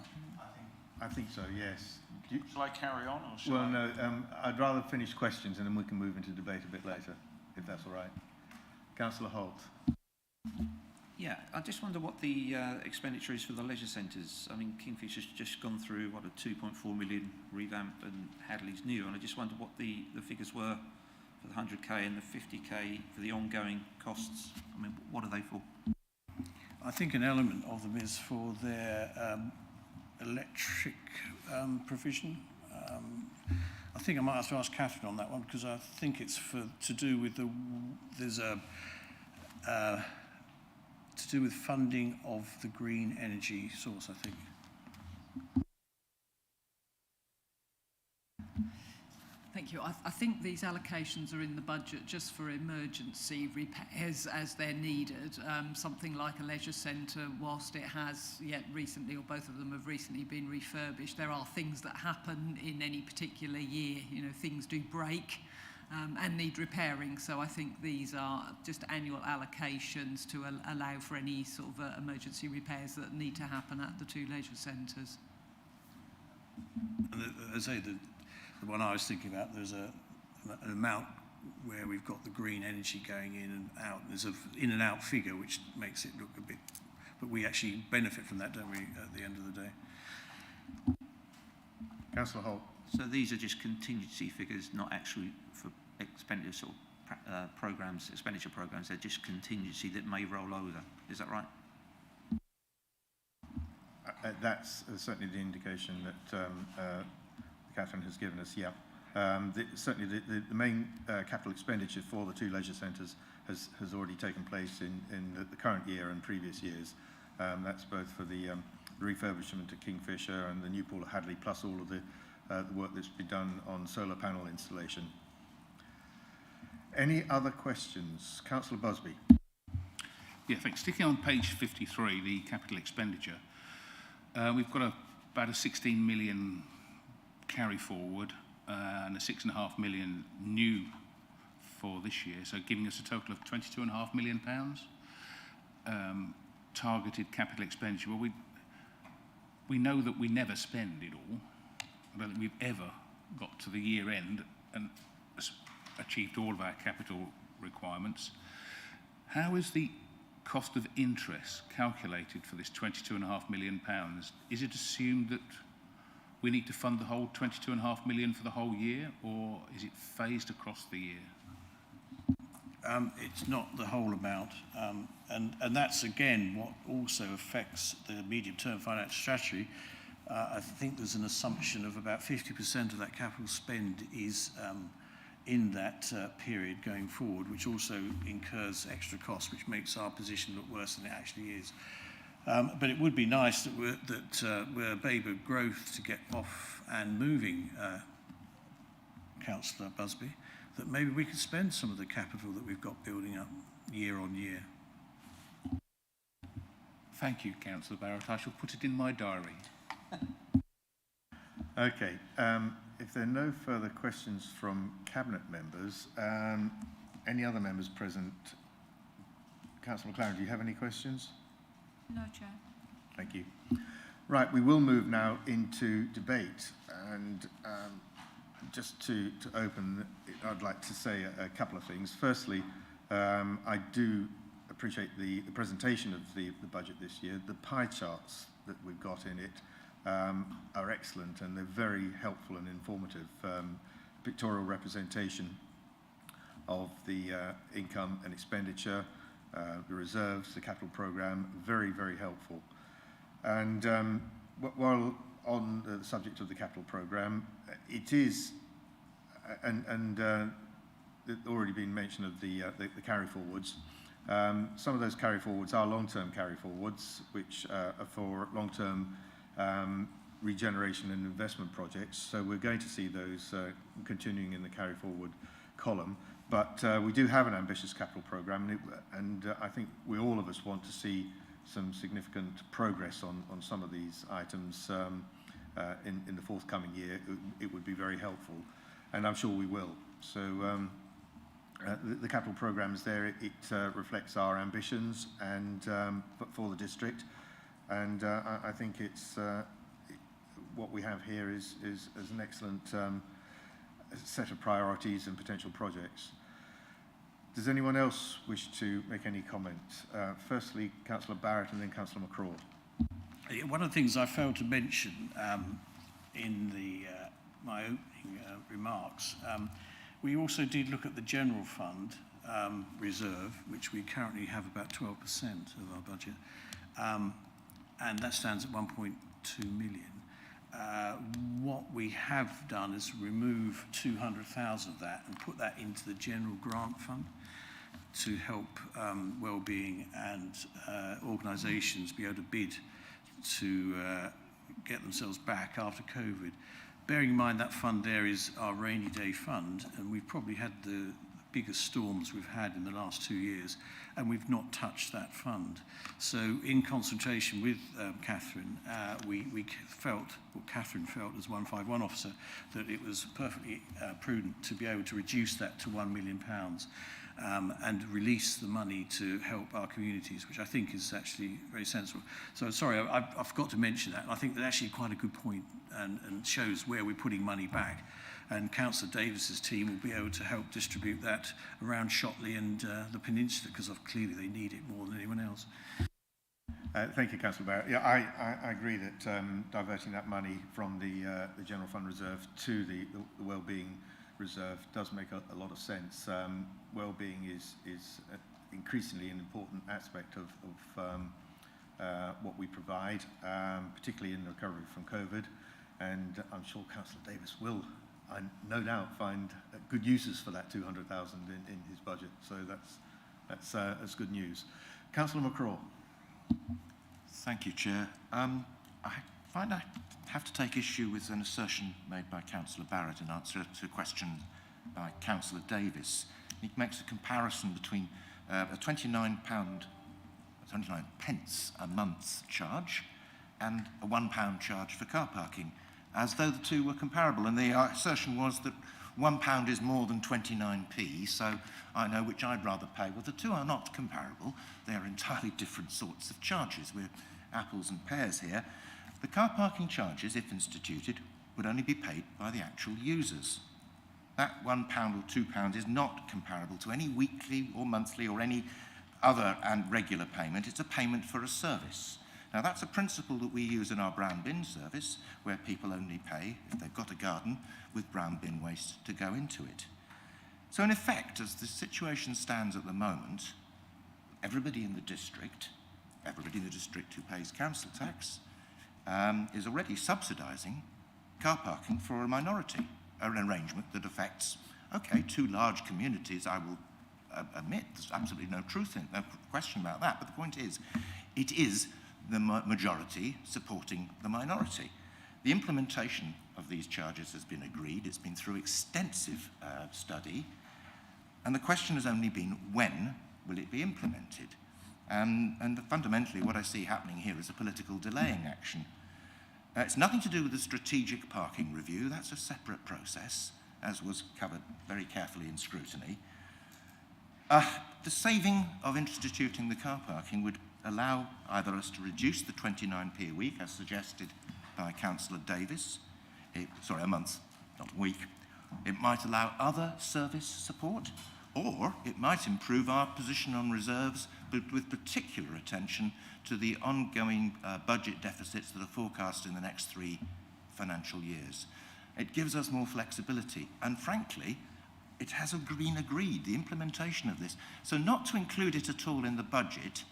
I think so, yes. Shall I carry on, or shall Well, I? no, I'd rather finish questions and then we can move into debate a bit later, if that's all right. Councillor Holt. Yeah, I just wonder what the expenditure is for the leisure centres. I mean, Kingfisher's just gone through, what, a 2.4 million revamp, and Hadley's new, and I just wonder what the figures were for the 100k and the 50k for the ongoing costs. I mean, what are they for? I think an element of them is for their electric provision. I think I might have to ask Catherine on that one, because I think it's to do with funding of the green energy source, I think. Thank you. I think these allocations are in the budget just for emergency repairs as they're needed. Something like a leisure centre, whilst it has yet recently, or both of them have recently been refurbished, there are things that happen in any particular year. You know, things do break and need repairing. So I think these are just annual allocations to allow for any sort of emergency repairs that need to happen at the two leisure centres. As I say, the one I was thinking about, there's an amount where we've got the green energy going in and out. There's an in and out figure which makes it look a bit, but we actually benefit from that, don't we, at the end of the day? Councillor Holt. So these are just contingency figures, not actually for expenditure sort of programs, expenditure programs. They're just contingency that may roll over. Is that right? That's certainly the indication that Catherine has given us, yeah. Certainly the main capital expenditure for the two leisure centres has already taken place in the current year and previous years. That's both for the refurbishment of Kingfisher and the new pool at Hadley, plus all of the work that's been done on solar panel installation. Any other questions? Councillor Busby. Yeah, thanks. Sticking on page 53, the capital expenditure, we've got about a 16 million carry forward and a 6.5 million new for this year, so giving us a total of £22.5 million targeted capital expenditure. Well, we know that we never spend it all. I don't think we've ever got to the year end and achieved all of our capital requirements. How is the cost of interest calculated for this £22.5 million? Is it assumed that we need to fund the whole 22.5 million for the whole year, or is it phased across the year? It's not the whole amount, and that's again what also affects the medium-term financial strategy. I think there's an assumption of about 50% of that capital spend is in that period going forward, which also incurs extra costs, which makes our position look worse than it actually is. But it would be nice that we're Babergh growth to get off and moving, Councillor Busby, that maybe we could spend some of the capital that we've got building up year on year. Thank you, Councillor Barrett. I shall put it in my diary. Okay. If there are no further questions from Cabinet members, any other members present? Councillor McLaren, do you have any questions? No, Chair. Thank you. Right, we will move now into debate, and just to open, I'd like to say a couple of things. Firstly, I do appreciate the presentation of the budget this year. The pie charts that we've got in it are excellent, and they're very helpful and informative. Pictorial representation of the income and expenditure, the reserves, the capital programme, very, very helpful. And while on the subject of the capital programme, it is there's already been mention of the carry forwards. Some of those carry forwards are long-term carry forwards, which are for long-term regeneration and investment projects. So we're going to see those continuing in the carry forward column. But we do have an ambitious capital programme, and I think all of us want to see some significant progress on some of these items in the forthcoming year. It would be very helpful, and I'm sure we will. So the capital programme is there. It reflects our ambitions and for the district, and I think it's what we have here is an excellent set of priorities and potential projects. Does anyone else wish to make any comment? Firstly, Councillor Barrett and then Councillor McCraw. One of the things I failed to mention in my opening remarks, we also did look at the general fund reserve, which we currently have about 12% of our budget, and that stands at 1.2 million. What we have done is remove 200,000 of that and put that into the general grant fund to help wellbeing and organisations be able to bid to get themselves back after COVID. Bearing in mind that fund there is our rainy day fund, and we've probably had the biggest storms we've had in the last 2 years, and we've not touched that fund. So in consultation with Catherine, we felt, or Catherine felt as 151 officer, that it was perfectly prudent to be able to reduce that to £1 million and release the money to help our communities, which I think is actually very sensible. So sorry, I forgot to mention that. I think that's actually quite a good point and shows where we're putting money back. And Councillor Davis's team will be able to help distribute that around Shotley and the Peninsula, because clearly they need it more than anyone else. Thank you, Councillor Barrett. Yeah, I agree that diverting that money from the General Fund Reserve to the Wellbeing Reserve does make a lot of sense. Wellbeing is increasingly an important aspect of what we provide, particularly in the recovery from COVID. And I'm sure Councillor Davis will, no doubt, find good uses for that 200,000 in his budget. So that's good news. Councillor McCraw. Thank you, Chair. I find I have to take issue with an assertion made by Councillor Barrett in answer to a question by Councillor Davis. He makes a comparison between a £29 a month charge and a £1 charge for car parking, as though the two were comparable. And the assertion was that £1 is more than 29p, so I know which I'd rather pay. Well, the two are not comparable. They are entirely different sorts of charges. We're apples and pears here. The car parking charges, if instituted, would only be paid by the actual users. That £1 or £2 is not comparable to any weekly or monthly or any other and regular payment. It's a payment for a service. Now, that's a principle that we use in our brown bin service, where people only pay, if they've got a garden, with brown bin waste to go into it. So, in effect, as the situation stands at the moment, everybody in the district who pays council tax, is already subsidising car parking for a minority, an arrangement that affects, okay, two large communities, I will admit, there's absolutely no truth in it, no question about that, but the point is, it is the majority supporting the minority. The implementation of these charges has been agreed. It's been through extensive study, and the question has only been, when will it be implemented? And fundamentally, what I see happening here is a political delaying action. It's nothing to do with the strategic parking review. That's a separate process, as was covered very carefully in scrutiny. The saving of instituting the car parking would allow either us to reduce the 29p a week, as suggested by Councillor Davis, a month, not a week. It might allow other service support, or it might improve our position on reserves, but with particular attention to the ongoing budget deficits that are forecast in the next 3 financial years. It gives us more flexibility, and frankly, it has been agreed, the implementation of this. So not to include it at all in the budget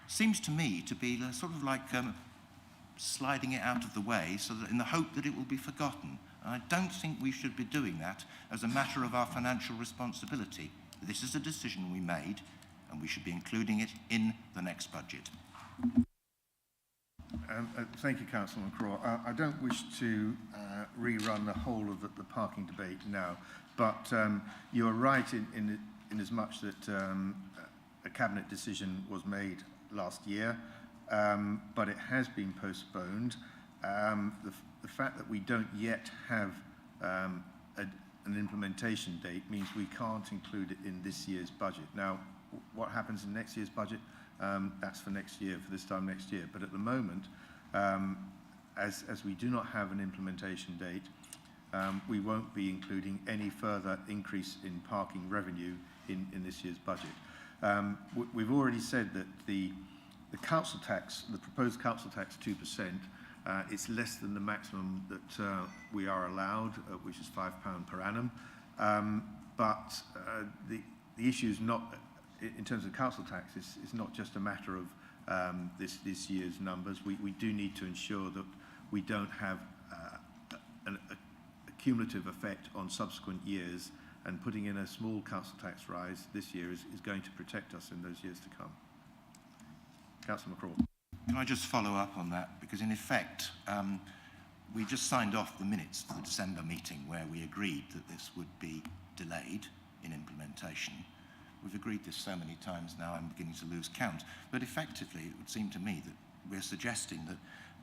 seems to me to be sort of like sliding it out of the way, so that in the hope that it will be forgotten. And I don't think we should be doing that as a matter of our financial responsibility. This is a decision we made, and we should be including it in the next budget. Thank you, Councillor McCraw. I don't wish to rerun the whole of the parking debate now, but you are right in as much that a cabinet decision was made last year, but it has been postponed. The fact that we don't yet have an implementation date means we can't include it in this year's budget. Now, what happens in next year's budget? That's for next year, for this time next year. But at the moment, as we do not have an implementation date, we won't be including any further increase in parking revenue in this year's budget. We've already said that the council tax, the proposed council tax 2%, it's less than the maximum that we are allowed, which is £5 per annum. But the issue is not, in terms of council tax, it's not just a matter of this year's numbers. We do need to ensure that we don't have a cumulative effect on subsequent years, and putting in a small council tax rise this year is going to protect us in those years to come. Councillor McCraw. Can I just follow up on that? Because in effect, we just signed off the minutes for the December meeting where we agreed that this would be delayed in implementation. We've agreed this so many times now, I'm beginning to lose count. But effectively, it would seem to me that we're suggesting that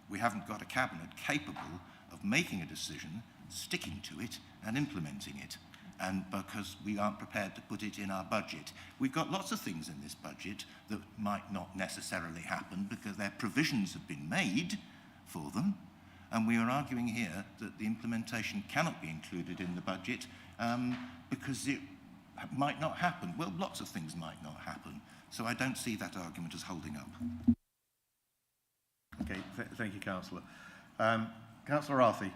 we haven't got a cabinet capable of making a decision, sticking to it, and implementing it. And because we aren't prepared to put it in our budget. We've got lots of things in this budget that might not necessarily happen because their provisions have been made for them. And we are arguing here that the implementation cannot be included in the budget because it might not happen. Well, lots of things might not happen. So I don't see that argument as holding up. Okay, thank you, Councillor. Councillor Arthey.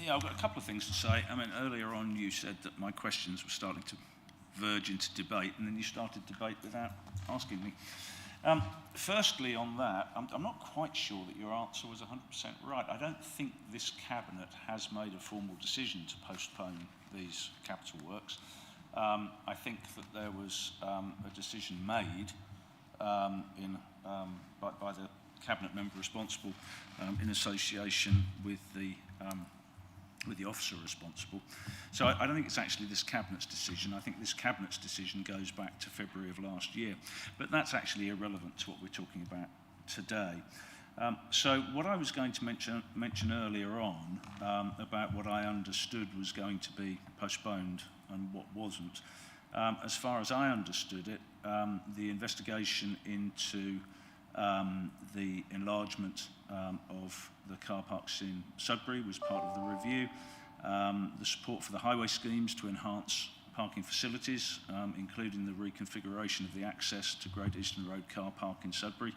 Yeah, I've got a couple of things to say. I mean, earlier on you said that my questions were starting to verge into debate, and then you started debate without asking me. Firstly, on that, I'm not quite sure that your answer was 100% right. I don't think this Cabinet has made a formal decision to postpone these capital works. I think that there was a decision made by the Cabinet member responsible in association with the officer responsible. So I don't think it's actually this Cabinet's decision. I think this Cabinet's decision goes back to February of last year. But that's actually irrelevant to what we're talking about today. So what I was going to mention earlier on about what I understood was going to be postponed and what wasn't, as far as I understood it, the investigation into the enlargement of the car parks in Sudbury was part of the review. The support for the highway schemes to enhance parking facilities, including the reconfiguration of the access to Great Eastern Road car park in Sudbury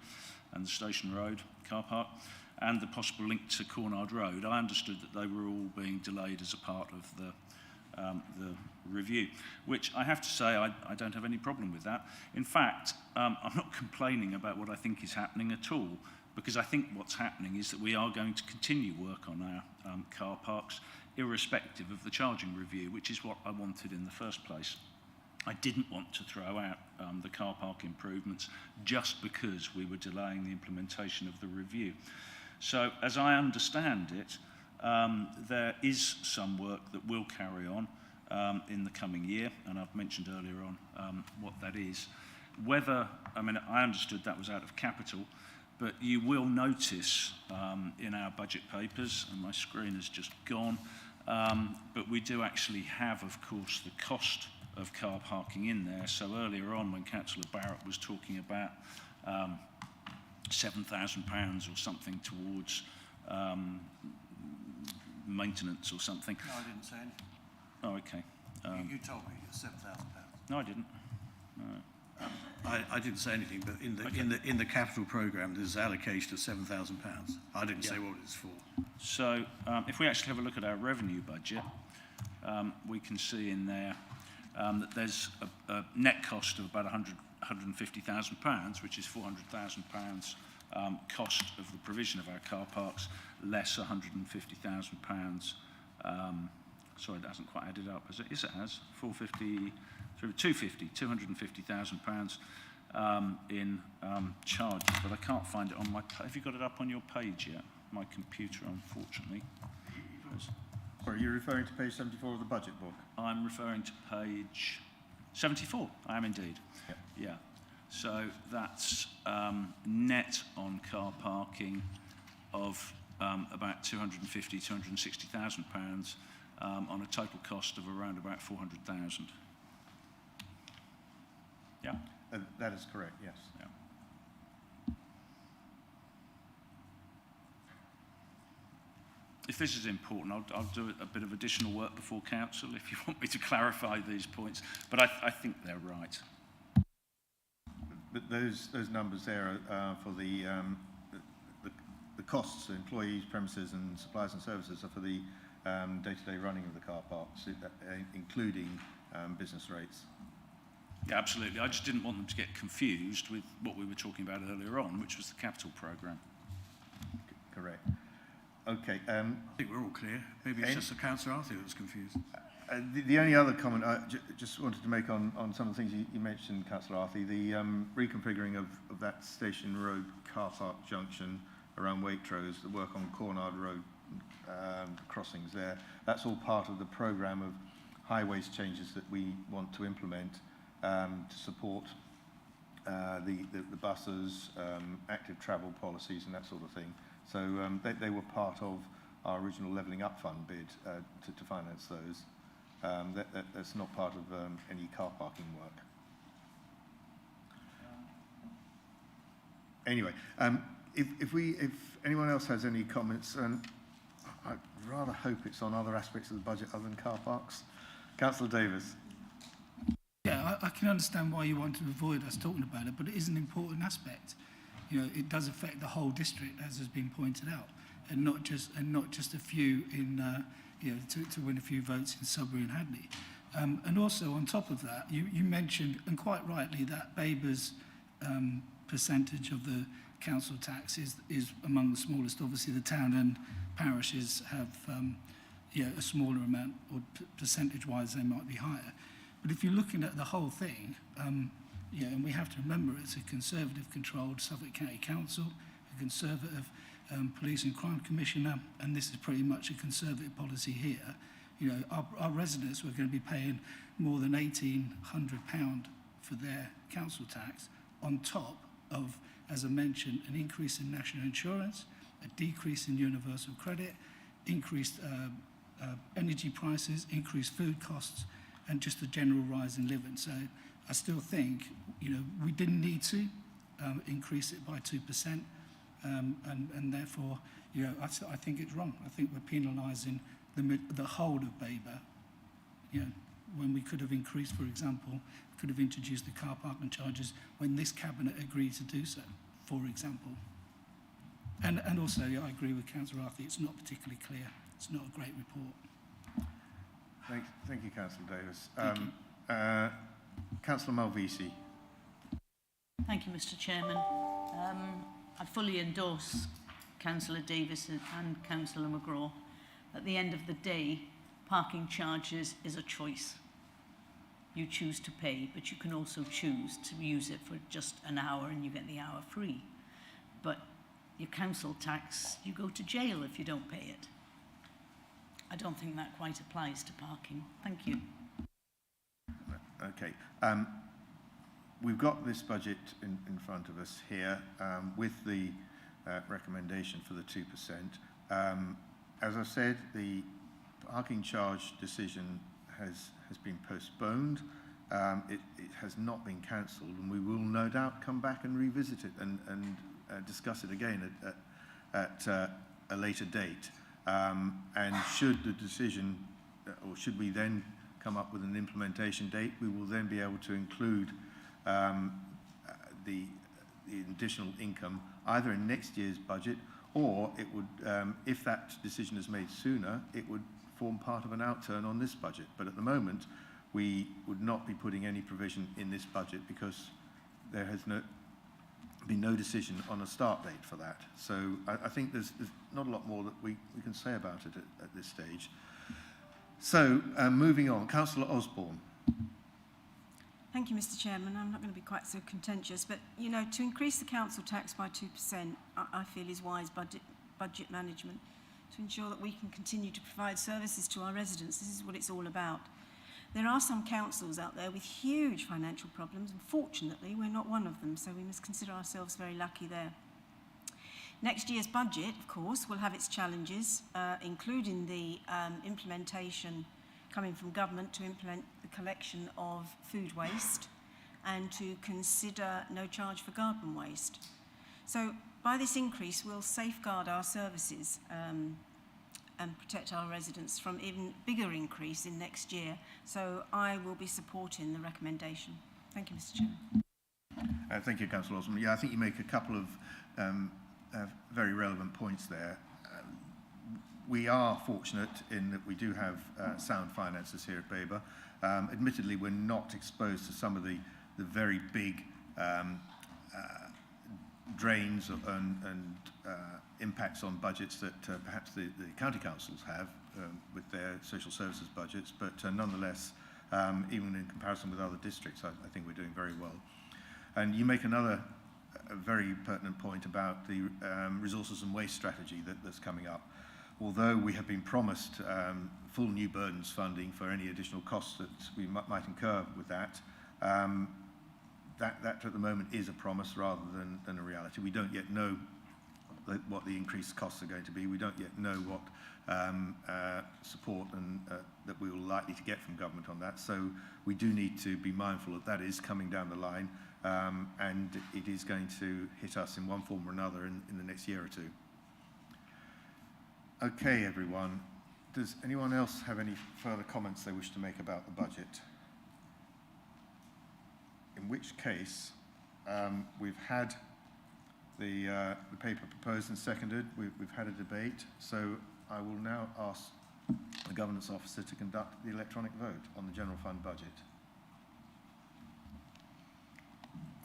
and the Station Road car park, and the possible link to Cornard Road. I understood that they were all being delayed as a part of the review, which I have to say I don't have any problem with that. In fact, I'm not complaining about what I think is happening at all, because I think what's happening is that we are going to continue work on our car parks, irrespective of the charging review, which is what I wanted in the first place. I didn't want to throw out the car park improvements just because we were delaying the implementation of the review. So, as I understand it, there is some work that will carry on in the coming year, and I've mentioned earlier on what that is. Whether, I mean, I understood that was out of capital, but you will notice in our budget papers, and my screen has just gone, but we do actually have, of course, the cost of car parking in there. So earlier on, when Councillor Barrett was talking about £7,000 or something towards maintenance or something. No, I didn't say anything. Oh, okay. You told me it's £7,000. No, I didn't. I didn't say anything, but in the capital programme, there's allocation of £7,000. I didn't say what it's for. So if we actually have a look at our revenue budget, we can see in there that there's a net cost of about £150,000, which is £400,000 cost of the provision of our car parks, less £150,000. Sorry, that hasn't quite added up, has it? Yes, it has. 250,000 pounds in charges, but I can't find it on my. Have you got it up on your page yet? My computer, unfortunately. Sorry, you're referring to page 74 of the budget book? I'm referring to page 74. I am indeed. Yep. Yeah. So that's net on car parking of about £260,000 on a total cost of around about 400,000. Yeah. That is correct, yes. Yeah. If this is important, I'll do a bit of additional work before council if you want me to clarify these points, but I think they're right. But those numbers there are for the costs, employees, premises and supplies and services are for the day-to-day running of the car parks, including business rates. Yeah, absolutely. I just didn't want them to get confused with what we were talking about earlier on, which was the capital programme. Correct. Okay. I think we're all clear. Maybe it's just Councillor Arthur that was confused. The only other comment I just wanted to make on some of the things you mentioned, Councillor Arthur, the reconfiguring of that Station Road car park junction around Waitrose, the work on Cornard Road crossings there, that's all part of the programme of highways changes that we want to implement to support the buses, active travel policies and that sort of thing. So they were part of our original Levelling Up Fund bid to finance those. That's not part of any car parking work. Anyway, if anyone else has any comments, I'd rather hope it's on other aspects of the budget other than car parks. Councillor Davis. Yeah, I can understand why you want to avoid us talking about it, but it is an important aspect. You know, it does affect the whole district, as has been pointed out, and not just a few in to win a few votes in Sudbury and Hadley. And also on top of that, you mentioned, and quite rightly, that Babergh's percentage of the council tax is among the smallest. Obviously, the town and parishes have a smaller amount, or percentage-wise they might be higher. But if you're looking at the whole thing, and we have to remember it's a Conservative-controlled Suffolk County Council, a Conservative Police and Crime Commissioner, and this is pretty much a Conservative policy here. You know, our residents were going to be paying more than £1,800 for their council tax, on top of, as I mentioned, an increase in national insurance, a decrease in universal credit, increased energy prices, increased food costs, and just a general rise in living. So I still think, we didn't need to increase it by 2%, and therefore, I think it's wrong. I think we're penalising the whole of Babergh, when we could have increased, for example, could have introduced the car parking charges when this cabinet agreed to do so, for example. And also, I agree with Councillor Arthur, it's not particularly clear. It's not a great report. Thank you, Councillor Davis. Councillor Malvisi. Thank you, Mr. Chairman. I fully endorse Councillor Davis and Councillor McGraw. At the end of the day, parking charges is a choice. You choose to pay, but you can also choose to use it for just an hour and you get the hour free. But your council tax, you go to jail if you don't pay it. I don't think that quite applies to parking. Thank you. Okay. We've got this budget in front of us here with the recommendation for the 2%. As I said, the parking charge decision has been postponed. It has not been cancelled, and we will no doubt come back and revisit it and discuss it again at a later date. And should the decision, or should we then come up with an implementation date, we will then be able to include the additional income either in next year's budget, or it would, if that decision is made sooner, it would form part of an outturn on this budget. But at the moment, we would not be putting any provision in this budget because there has been no decision on a start date for that. So I think there's not a lot more that we can say about it at this stage. So moving on, Councillor Osborne. Thank you, Mr. Chairman. I'm not going to be quite so contentious, but, you know, to increase the council tax by 2%, I feel is wise budget management to ensure that we can continue to provide services to our residents. This is what it's all about. There are some councils out there with huge financial problems, and fortunately we're not one of them, so we must consider ourselves very lucky there. Next year's budget, of course, will have its challenges, including the implementation coming from government to implement the collection of food waste and to consider no charge for garden waste. So by this increase, we'll safeguard our services and protect our residents from even bigger increase in next year. So I will be supporting the recommendation. Thank you, Mr. Chairman. Thank you, Councillor Osborne. Yeah, I think you make a couple of very relevant points there. We are fortunate in that we do have sound finances here at Babergh. Admittedly, we're not exposed to some of the very big drains and impacts on budgets that perhaps the county councils have with their social services budgets, but nonetheless, even in comparison with other districts, I think we're doing very well. And you make another very pertinent point about the resources and waste strategy that's coming up. Although we have been promised full new burdens funding for any additional costs that we might incur with that, that at the moment is a promise rather than a reality. We don't yet know what the increased costs are going to be. We don't yet know what support that we will likely to get from government on that. So we do need to be mindful that is coming down the line, and it is going to hit us in one form or another in the next year or two. Okay, everyone. Does anyone else have any further comments they wish to make about the budget? In which case, we've had the paper proposed and seconded. We've had a debate. So I will now ask the Governance Officer to conduct the electronic vote on the General Fund budget.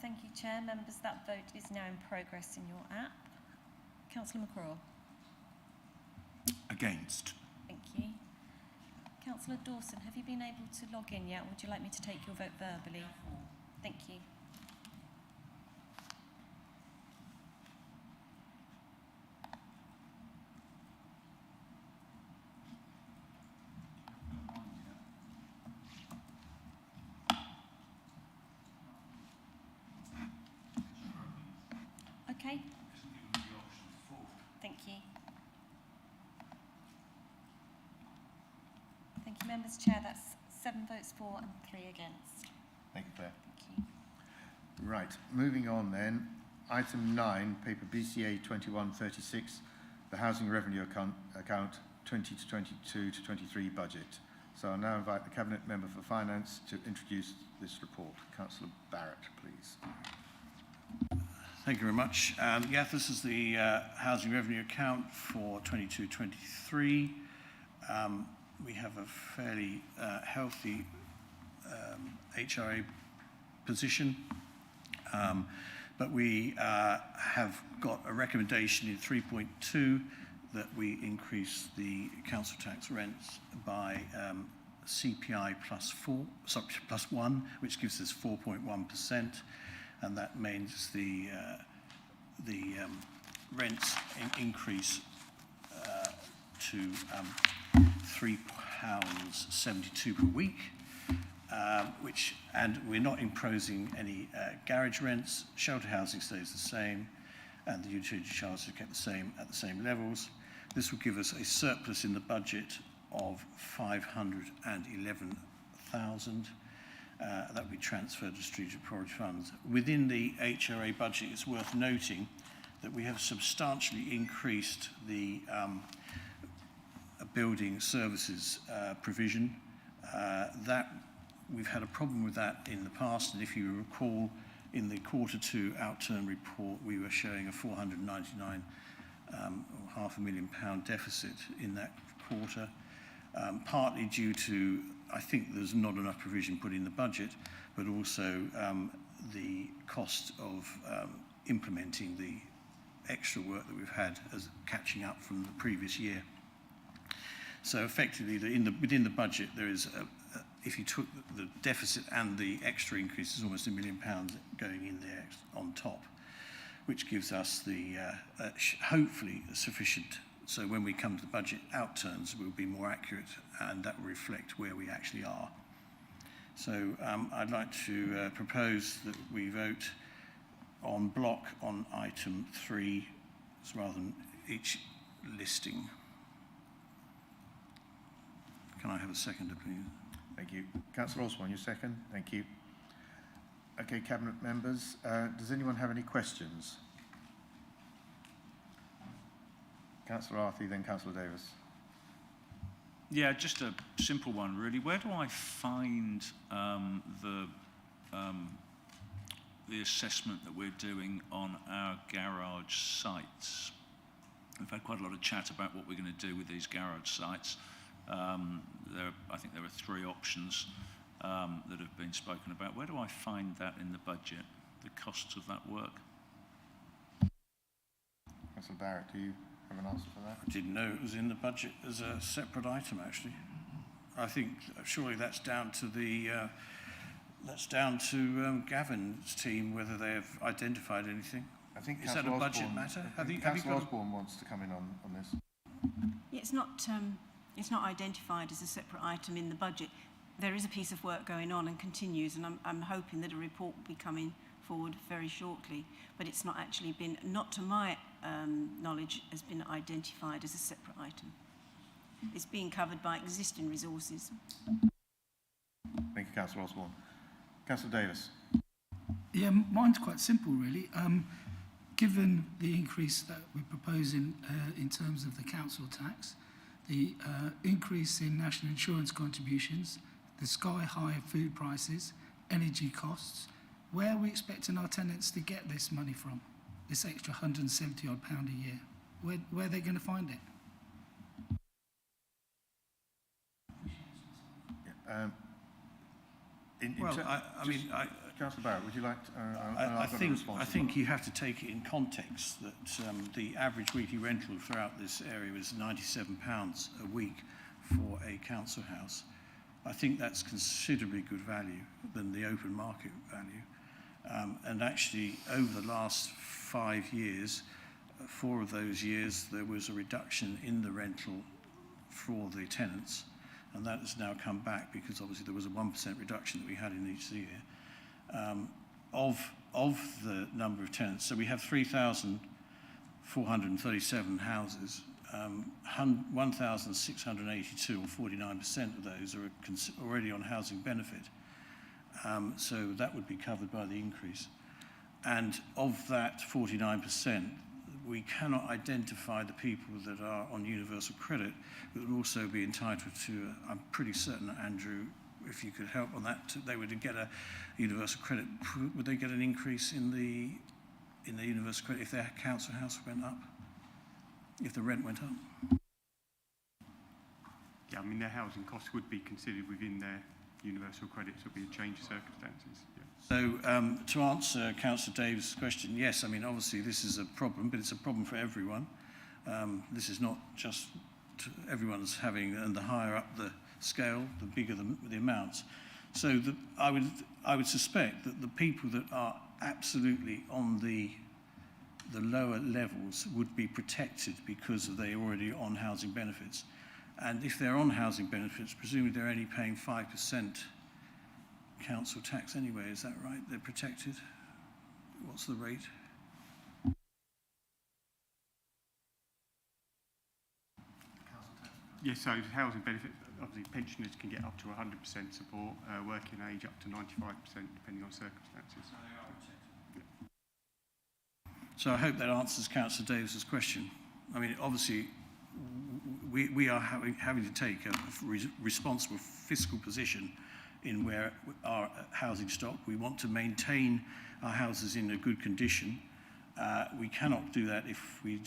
Thank you, Chair. Members, that vote is now in progress in your app. Councillor McCraw. Against. Thank you. Councillor Dawson, have you been able to log in yet? Or would you like me to take your vote verbally? Thank you. Okay. Thank you. Thank you, members. Chair, that's 7 votes for and 3 against. Thank you, Claire. Thank you. Right, moving on then. Item 9, paper BCA 2136, the Housing Revenue Account 20 to 22 to 23 budget. So I'll now invite the Cabinet Member for Finance to introduce this report. Councillor Barrett, please. Thank you very much. Yeah, this is the Housing Revenue Account for 22-23. We have a fairly healthy HRA position, but we have got a recommendation in 3.2 that we increase the council tax rents by CPI plus 1, which gives us 4.1%, and that means the rents increase to £3.72 per week, and we're not imposing any garage rents. Shelter housing stays the same, and the utility charges are kept the same at the same levels. This will give us a surplus in the budget of 511,000 that we transferred to strategic priority funds. Within the HRA budget, it's worth noting that we have substantially increased the building services provision. That we've had a problem with that in the past, and if you recall, in the Q2 outturn report, we were showing a £499 or £500,000 deficit in that quarter, partly due to, I think there's not enough provision put in the budget, but also the cost of implementing the extra work that we've had as catching up from the previous year. So effectively, within the budget, there is, if you took the deficit and the extra increase, is almost £1 million going in there on top, which gives us the, hopefully, sufficient. So when we come to the budget outturns, we'll be more accurate, and that will reflect where we actually are. So I'd like to propose that we vote on block on item 3, rather than each listing. Can I have a seconder, please? Thank you. Councillor Osborne, your second. Thank you. Okay, Cabinet members, does anyone have any questions? Councillor Arthey, then Councillor Davis. Yeah, just a simple one, really. Where do I find the assessment that we're doing on our garage sites? We've had quite a lot of chat about what we're going to do with these garage sites. I think there are 3 options that have been spoken about. Where do I find that in the budget, the costs of that work? Councillor Barrett, do you have an answer for that? I didn't know it was in the budget as a separate item, actually. I think surely that's down to the Gavin's team, whether they have identified anything. I think is that a budget matter? Councillor Osborne wants to come in on this. Yeah, it's not identified as a separate item in the budget. There is a piece of work going on and continues, and I'm hoping that a report will be coming forward very shortly, but it's not actually been, not to my knowledge, has been identified as a separate item. It's being covered by existing resources. Thank you, Councillor Osborne. Councillor Davis. Yeah, mine's quite simple, really. Given the increase that we're proposing in terms of the council tax, the increase in national insurance contributions, the sky-high food prices, energy costs, where are we expecting our tenants to get this money from, this extra £170 odd a year? Where are they going to find it? Yeah, Councillor Barrett, would you like to... I think you have to take it in context that the average weekly rental throughout this area is £97 a week for a council house. I think that's considerably good value than the open market value. And actually, over the last 5 years, 4 of those years, there was a reduction in the rental for the tenants, and that has now come back because obviously there was a 1% reduction that we had in each year. Of the number of tenants, so we have 3,437 houses, 1,682 or 49% of those are already on housing benefit. So that would be covered by the increase. And of that 49%, we cannot identify the people that are on universal credit that would also be entitled to, I'm pretty certain that Andrew, if you could help on that, they would get a universal credit. Would they get an increase in the universal credit if their council house went up? If the rent went up? Yeah, I mean, their housing costs would be considered within their universal credit, so it would be a change of circumstances. Yeah. So to answer Councillor Davis' question, yes, I mean, obviously this is a problem, but it's a problem for everyone. This is not just everyone's having, and the higher up the scale, the bigger the amounts. So I would suspect that the people that are absolutely on the lower levels would be protected because they're already on housing benefits. And if they're on housing benefits, presumably they're only paying 5% council tax anyway, is that right? They're protected? What's the rate? Yes, so housing benefit, obviously pensioners can get up to 100% support, working age up to 95% depending on circumstances. So I hope that answers Councillor Davis's question. I mean, obviously, we are having to take a responsible fiscal position in where our housing stock. We want to maintain our houses in a good condition. We cannot do that if we're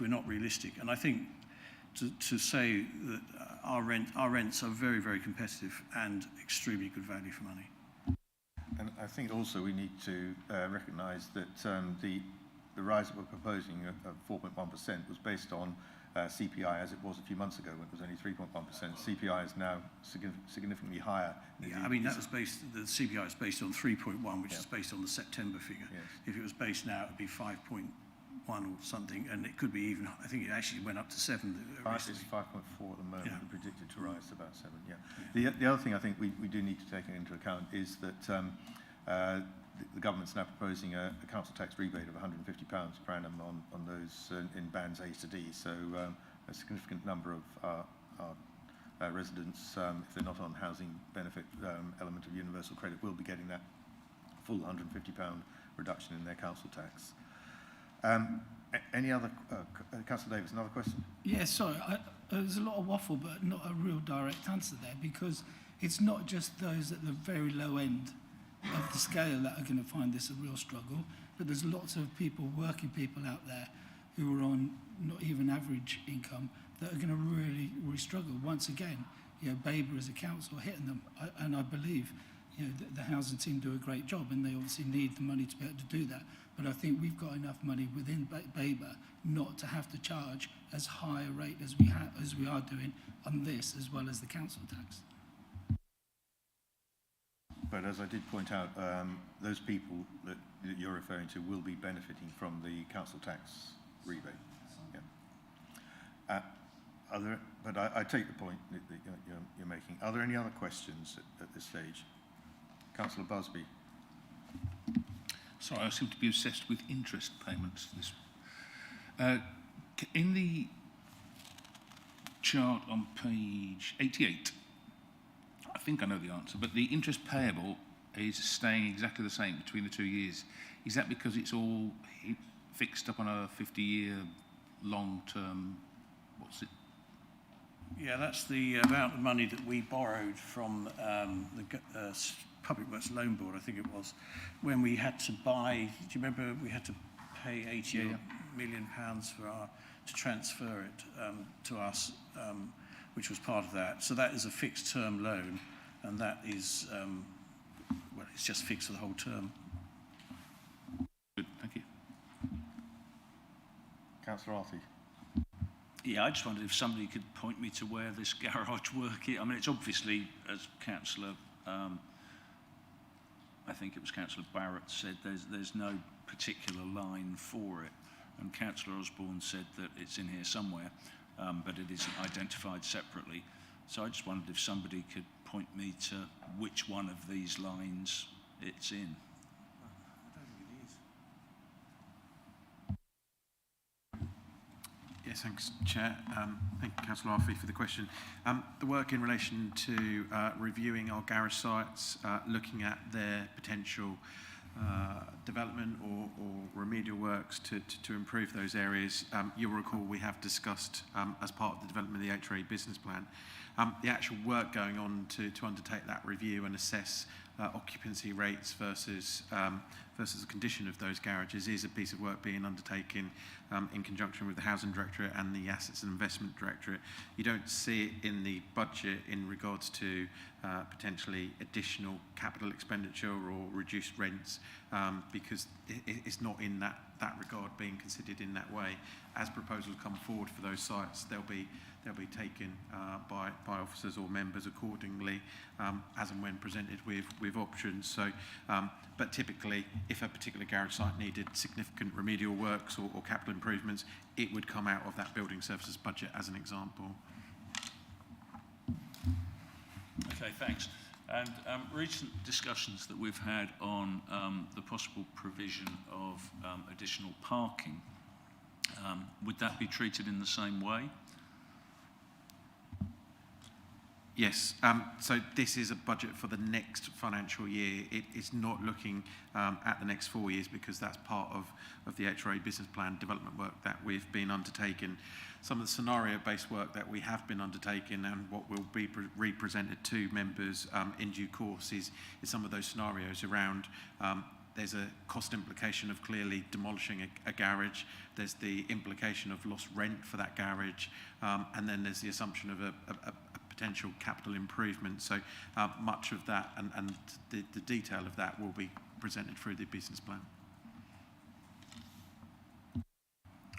not realistic. And I think to say that our rents are very, very competitive and extremely good value for money. And I think also we need to recognise that the rise that we're proposing of 4.1% was based on CPI as it was a few months ago when it was only 3.1%. CPI is now significantly higher. Yeah, I mean, that was based, the CPI is based on 3.1, which is based on the September figure. Yes. If it was based now, it would be 5.1 or something, and it could be even, I think it actually went up to 7. It's 5.4 at the moment, Yeah. and predicted to rise to about 7, yeah. The other thing I think we do need to take into account is that the government's now proposing a council tax rebate of £150 per annum on those in bands A to D, so a significant number of our residents, if they're not on housing benefit element of universal credit, will be getting that full £150 reduction in their council tax. Any other, Councillor Davis, another question? Yeah, sorry, there's a lot of waffle, but not a real direct answer there, because it's not just those at the very low end of the scale that are going to find this a real struggle, but there's lots of people, working people out there, who are on not even average income that are going to really, really struggle. Once again, Babergh as a council are hitting them, and I believe the housing team do a great job, and they obviously need the money to be able to do that. But I think we've got enough money within Babergh not to have to charge as high a rate as we are doing on this, as well as the council tax. But as I did point out, those people that you're referring to will be benefiting from the council tax rebate. Yeah. But I take the point that you're making. Are there any other questions at this stage? Councillor Busby. Sorry, I seem to be obsessed with interest payments. In the chart on page 88, I think I know the answer, but the interest payable is staying exactly the same between the 2 years. Is that because it's all fixed up on a 50-year long-term, what's it? Yeah, that's the amount of money that we borrowed from the Public Works Loan Board, I think it was, when we had to buy, do you remember we had to pay £80 million to transfer it to us, which was part of that. So that is a fixed term loan, and that is, well, it's just fixed for the whole term. Good, thank you. Councillor Arthey. Yeah, I just wondered if somebody could point me to where this garage work is. I mean, it's obviously, as Councillor, I think it was Councillor Barrett said, there's no particular line for it. And Councillor Osborne said that it's in here somewhere, but it isn't identified separately. So I just wondered if somebody could point me to which one of these lines it's in. Yes, thanks, Chair. Thank you, Councillor Arthey, for the question. The work in relation to reviewing our garage sites, looking at their potential development or remedial works to improve those areas, you'll recall we have discussed as part of the development of the HRA business plan. The actual work going on to undertake that review and assess occupancy rates versus the condition of those garages is a piece of work being undertaken in conjunction with the Housing Directorate and the Assets and Investment Directorate. You don't see it in the budget in regards to potentially additional capital expenditure or reduced rents because it's not in that regard being considered in that way. As proposals come forward for those sites, they'll be taken by officers or members accordingly as and when presented with options. So, but typically, if a particular garage site needed significant remedial works or capital improvements, it would come out of that building services budget as an example. Okay, thanks. And recent discussions that we've had on the possible provision of additional parking, would that be treated in the same way? Yes, so this is a budget for the next financial year. It is not looking at the next 4 years because that's part of the HRA business plan development work that we've been undertaking. Some of the scenario-based work that we have been undertaking and what will be represented to members in due course is some of those scenarios around there's a cost implication of clearly demolishing a garage. There's the implication of lost rent for that garage. And then there's the assumption of a potential capital improvement. So much of that and the detail of that will be presented through the business plan.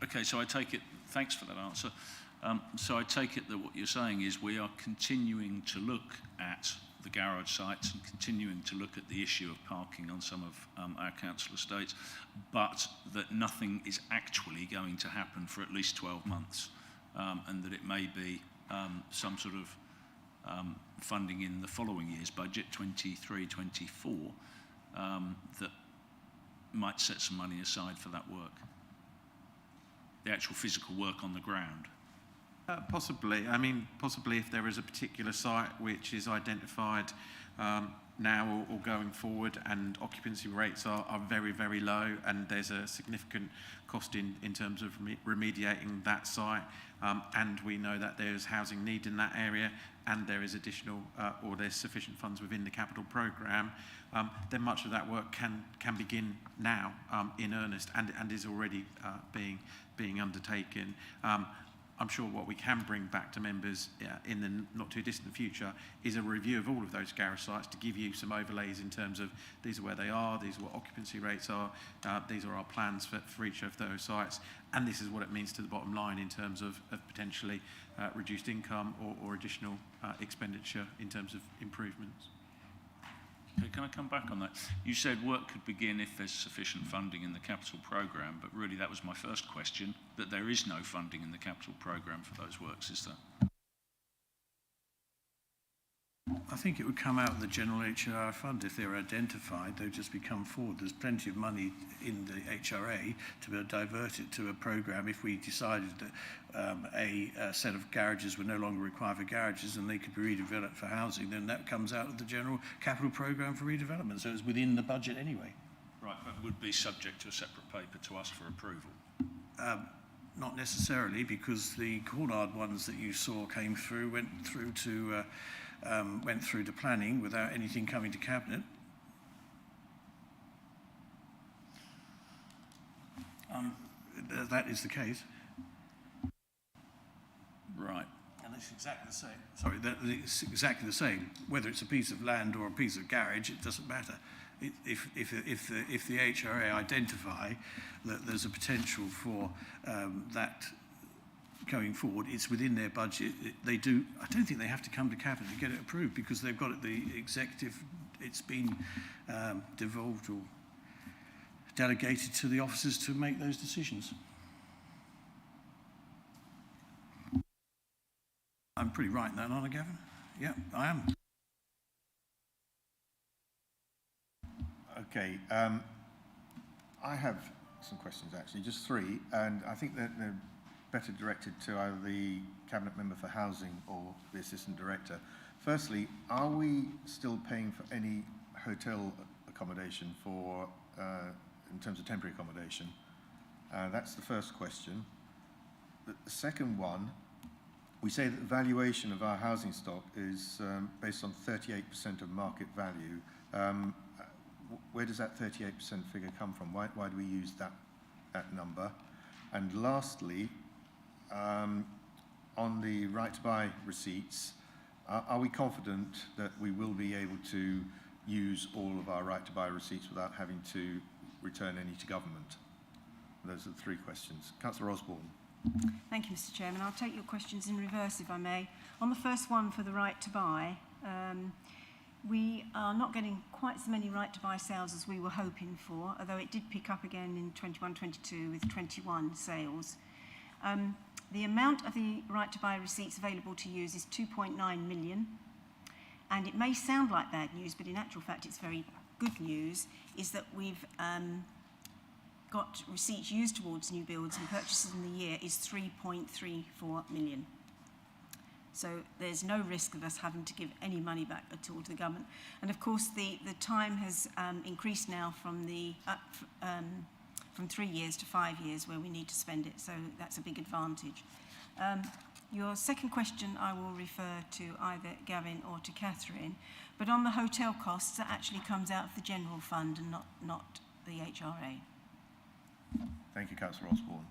Okay, so I take it, thanks for that answer. So I take it that what you're saying is we are continuing to look at the garage sites and continuing to look at the issue of parking on some of our council estates, but that nothing is actually going to happen for at least 12 months, and that it may be some sort of funding in the following year's budget, 23-24, that might set some money aside for that work, the actual physical work on the ground. Possibly. I mean, possibly if there is a particular site which is identified now or going forward and occupancy rates are very, very low, and there's a significant cost in terms of remediating that site, and we know that there's housing need in that area, and there is additional or there's sufficient funds within the capital programme, then much of that work can begin now in earnest and is already being undertaken. I'm sure what we can bring back to members in the not too distant future is a review of all of those garage sites to give you some overlays in terms of these are where they are, these are what occupancy rates are, these are our plans for each of those sites, and this is what it means to the bottom line in terms of potentially reduced income or additional expenditure in terms of improvements. Okay, can I come back on that? You said work could begin if there's sufficient funding in the capital programme, but really that was my first question, that there is no funding in the capital programme for those works, is there? I think it would come out of the general HRA fund. If they're identified, they'll just become forward. There's plenty of money in the HRA to divert it to a programme if we decided that a set of garages were no longer required for garages and they could be redeveloped for housing, then that comes out of the general capital programme for redevelopment. So it's within the budget anyway. Right, but would be subject to a separate paper to us for approval? Not necessarily, because the Cornard ones that you saw came through, went through to planning without anything coming to cabinet. That is the case. Right. And it's exactly the same. Sorry, it's exactly the same. Whether it's a piece of land or a piece of garage, it doesn't matter. If the HRA identify that there's a potential for that going forward, it's within their budget. They do. I don't think they have to come to cabinet to get it approved because they've got it. The executive, it's been devolved or delegated to the officers to make those decisions. I'm pretty right in that, aren't I, Gavin? Yeah, I am. Okay, I have some questions actually, just three, and I think that they're better directed to either the Cabinet Member for Housing or the Assistant Director. Firstly, are we still paying for any hotel accommodation for, in terms of temporary accommodation? That's the first question. The second one, we say that the valuation of our housing stock is based on 38% of market value. Where does that 38% figure come from? Why do we use that number? And lastly, on the right to buy receipts, are we confident that we will be able to use all of our right to buy receipts without having to return any to government? Those are the three questions. Councillor Osborne. Thank you, Mr. Chairman. I'll take your questions in reverse, if I may. On the first one for the right to buy, we are not getting quite so many right to buy sales as we were hoping for, although it did pick up again in 21-22 with 21 sales. The amount of the right to buy receipts available to use is 2.9 million, and it may sound like bad news, but in actual fact it's very good news, is that we've got receipts used towards new builds and purchases in the year is 3.34 million. So there's no risk of us having to give any money back at all to the government. And of course the time has increased now from 3 years to 5 years where we need to spend it, so that's a big advantage. Your second question I will refer to either Gavin or to Catherine, but on the hotel costs, that actually comes out of the general fund and not the HRA. Thank you, Councillor Osborne.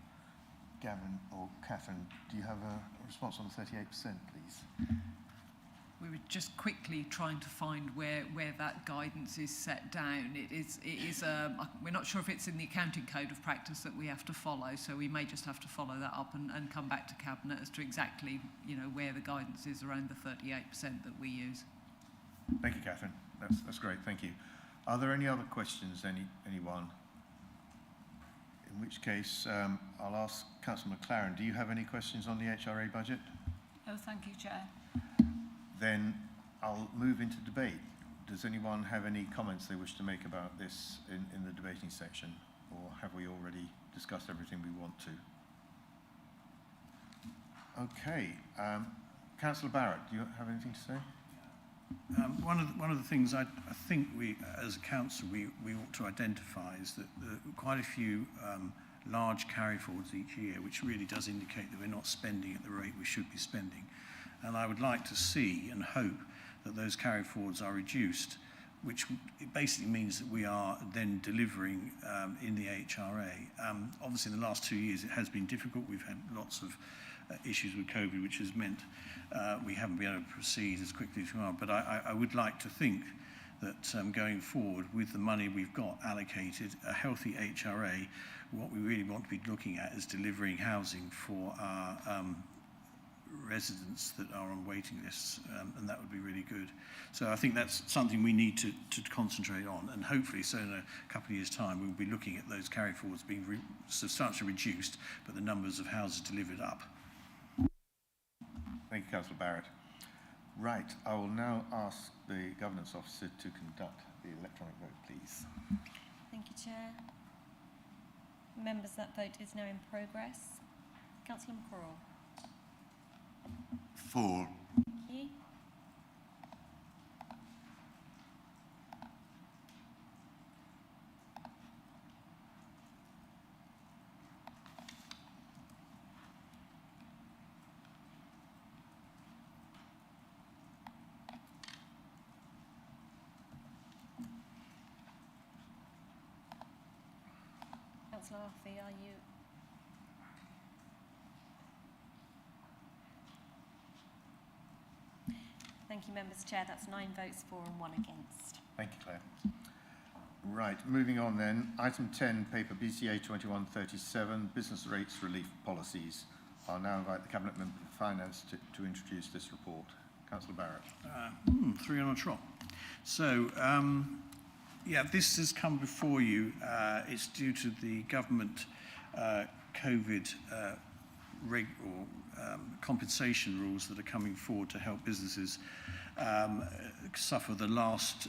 Gavin or Catherine, do you have a response on the 38%, please? we were just quickly trying to find where that guidance is set down. It is we're not sure if it's in the accounting code of practice that we have to follow, so we may just have to follow that up and come back to Cabinet as to exactly, you know, where the guidance is around the 38% that we use. Thank you, Catherine. That's great. Thank you. Are there any other questions? Anyone? In which case, I'll ask Councillor McLaren. Do you have any questions on the HRA budget? Oh, thank you, Chair. Then I'll move into debate. Does anyone have any comments they wish to make about this in the debating section, or have we already discussed everything we want to? Okay. Councillor Barrett, do you have anything to say? One of the things I think we, as a council, we ought to identify is that quite a few large carry forwards each year, which really does indicate that we're not spending at the rate we should be spending. And I would like to see and hope that those carry forwards are reduced, which it basically means that we are then delivering in the HRA. Obviously, in the last 2 years, it has been difficult. We've had lots of issues with COVID, which has meant we haven't been able to proceed as quickly as we are. But I would like to think that going forward, with the money we've got allocated, a healthy HRA, what we really want to be looking at is delivering housing for our residents that are on waiting lists, and that would be really good. So I think that's something we need to concentrate on, and hopefully, so in a couple of years' time, we'll be looking at those carry forwards being substantially reduced, but the numbers of houses delivered up. Thank you, Councillor Barrett. Right, I will now ask the Governance Officer to conduct the electronic vote, please. Thank you, Chair. Members, that vote is now in progress. Councillor McCraw. 4. Thank you. Councillor Arfi, are you? Thank you, Members. Chair, that's 9 votes for and 1 against. Thank you, Claire. Right, moving on then. Item 10, paper BCA 2137, business rates relief policies. I'll now invite the Cabinet Member for Finance to introduce this report. Councillor Barrett. 3 on a trot. So, yeah, this has come before you. It's due to the government COVID compensation rules that are coming forward to help businesses suffer the last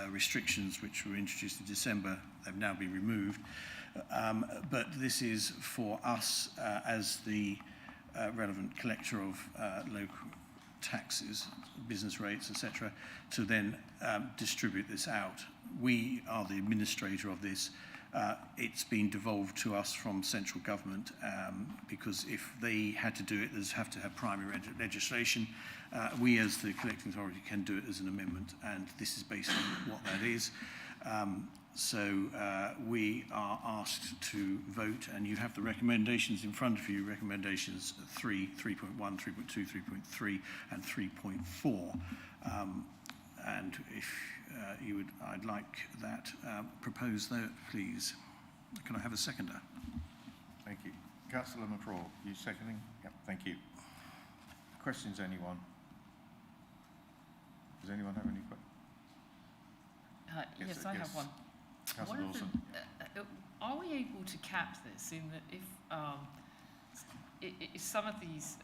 restrictions which were introduced in December. They've now been removed. But this is for us as the relevant collector of local taxes, business rates, etc., to then distribute this out. We are the administrator of this. It's been devolved to us from central government because if they had to do it, there's have to have primary legislation. We as the collecting authority can do it as an amendment, and this is based on what that is. So we are asked to vote, and you have the recommendations in front of you, recommendations 3, 3.1, 3.2, 3.3 and 3.4. And if you would, I'd like that proposed there, please. Can I have a seconder? Thank you. Councillor McCraw, you seconding? Yep, thank you. Questions, anyone? Does anyone have any questions? Yes, I have one. Councillor Dawson. Are we able to cap this in that if some of these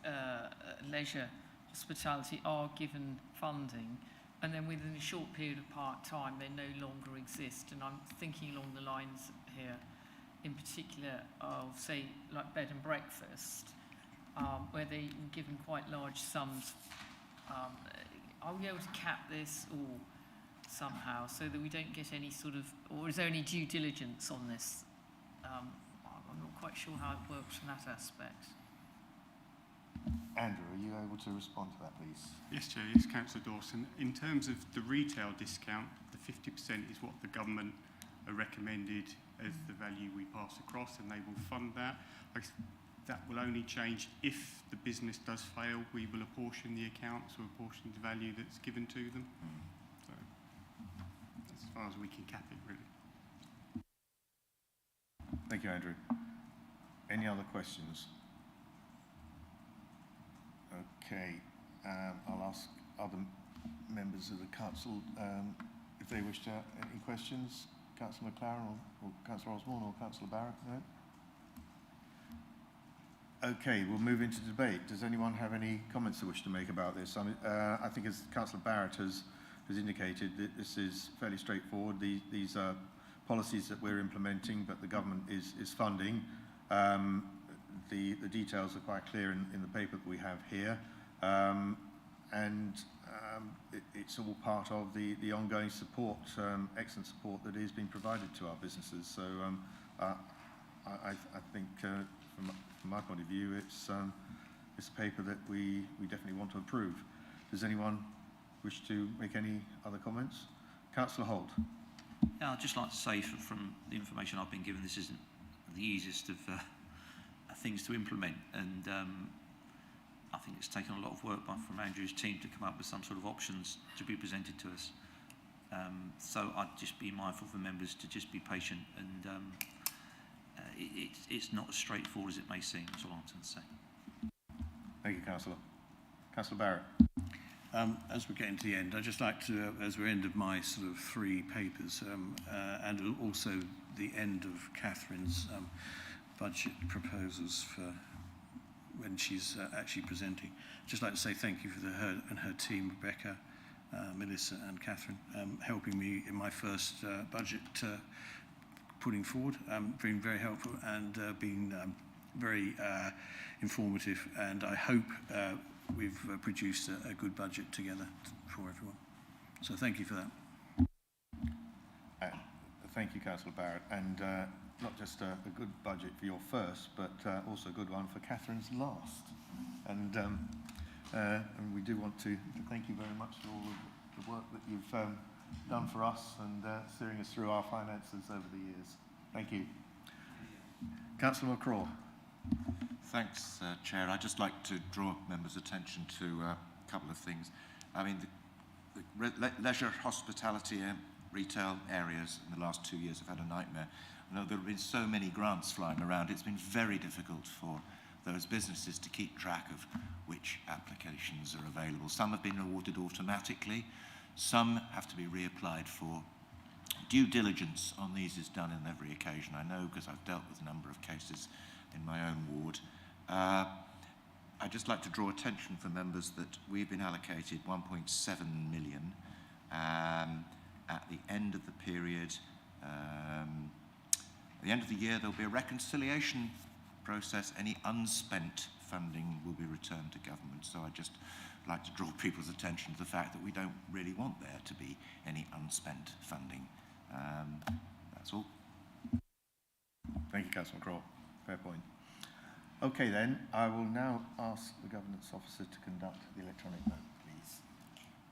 leisure hospitality are given funding and then within a short period of time they no longer exist, and I'm thinking along the lines here in particular of, say, like bed and breakfast, where they were given quite large sums, are we able to cap this or somehow so that we don't get any sort of, or is there any due diligence on this? I'm not quite sure how it works from that aspect. Andrew, are you able to respond to that, please? Yes, Chair. Yes, Councillor Dawson. In terms of the retail discount, the 50% is what the government are recommended as the value we pass across, and they will fund that. that will only change if the business does fail. We will apportion the accounts or apportion the value that's given to them. So that's as far as we can cap it, really. Thank you, Andrew. Any other questions? Okay, I'll ask other members of the council if they wish to have any questions. Councillor McLaren or Councillor Osborne or Councillor Barrett? No? Okay, we'll move into debate. Does anyone have any comments they wish to make about this? I think, as Councillor Barrett has indicated, that this is fairly straightforward. These are policies that we're implementing, but the government is funding. The details are quite clear in the paper that we have here, it's all part of the ongoing support, excellent support that is being provided to our businesses. So I think from my point of view, it's a paper that we definitely want to approve. Does anyone wish to make any other comments? Councillor Holt. Yeah, I'd just like to say from the information I've been given, this isn't the easiest of things to implement, and I think it's taken a lot of work from Andrew's team to come up with some sort of options to be presented to us. So I'd just be mindful for members to just be patient, and it's not as straightforward as it may seem. That's all I'm trying to say. Thank you, Councillor. Councillor Barrett. As we're getting to the end, I'd just like to, as we're end of my sort of 3 papers, and also the end of Catherine's budget proposals for when she's actually presenting, just like to say thank you for her and her team, Rebecca, Melissa and Catherine, helping me in my first budget putting forward, being very helpful and being very informative, and I hope we've produced a good budget together for everyone. So thank you for that. Thank you, Councillor Barrett, and not just a good budget for your first, but also a good one for Catherine's last. And we do want to thank you very much for all of the work that you've done for us and steering us through our finances over the years. Thank you. Councillor McCraw. Thanks, Chair. I'd just like to draw members' attention to a couple of things. I mean, the leisure, hospitality and retail areas in the last 2 years have had a nightmare. I know there have been so many grants flying around. It's been very difficult for those businesses to keep track of which applications are available. Some have been awarded automatically. Some have to be reapplied for. Due diligence on these is done in every occasion. I know because I've dealt with a number of cases in my own ward. I'd just like to draw attention for members that we've been allocated 1.7 million at the end of the period. At the end of the year, there'll be a reconciliation process. Any unspent funding will be returned to government. So I'd just like to draw people's attention to the fact that we don't really want there to be any unspent funding. That's all. Thank you, Councillor McCraw. Fair point. Okay, then, I will now ask the Governance Officer to conduct the electronic vote, please.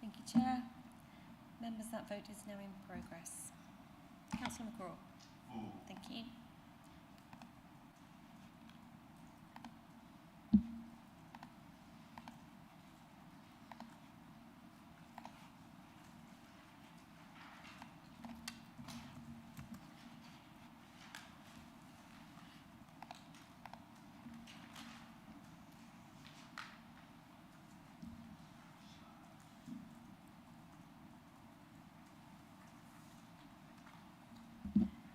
Thank you, Chair. Members, that vote is now in progress. Councillor McCraw. Thank you.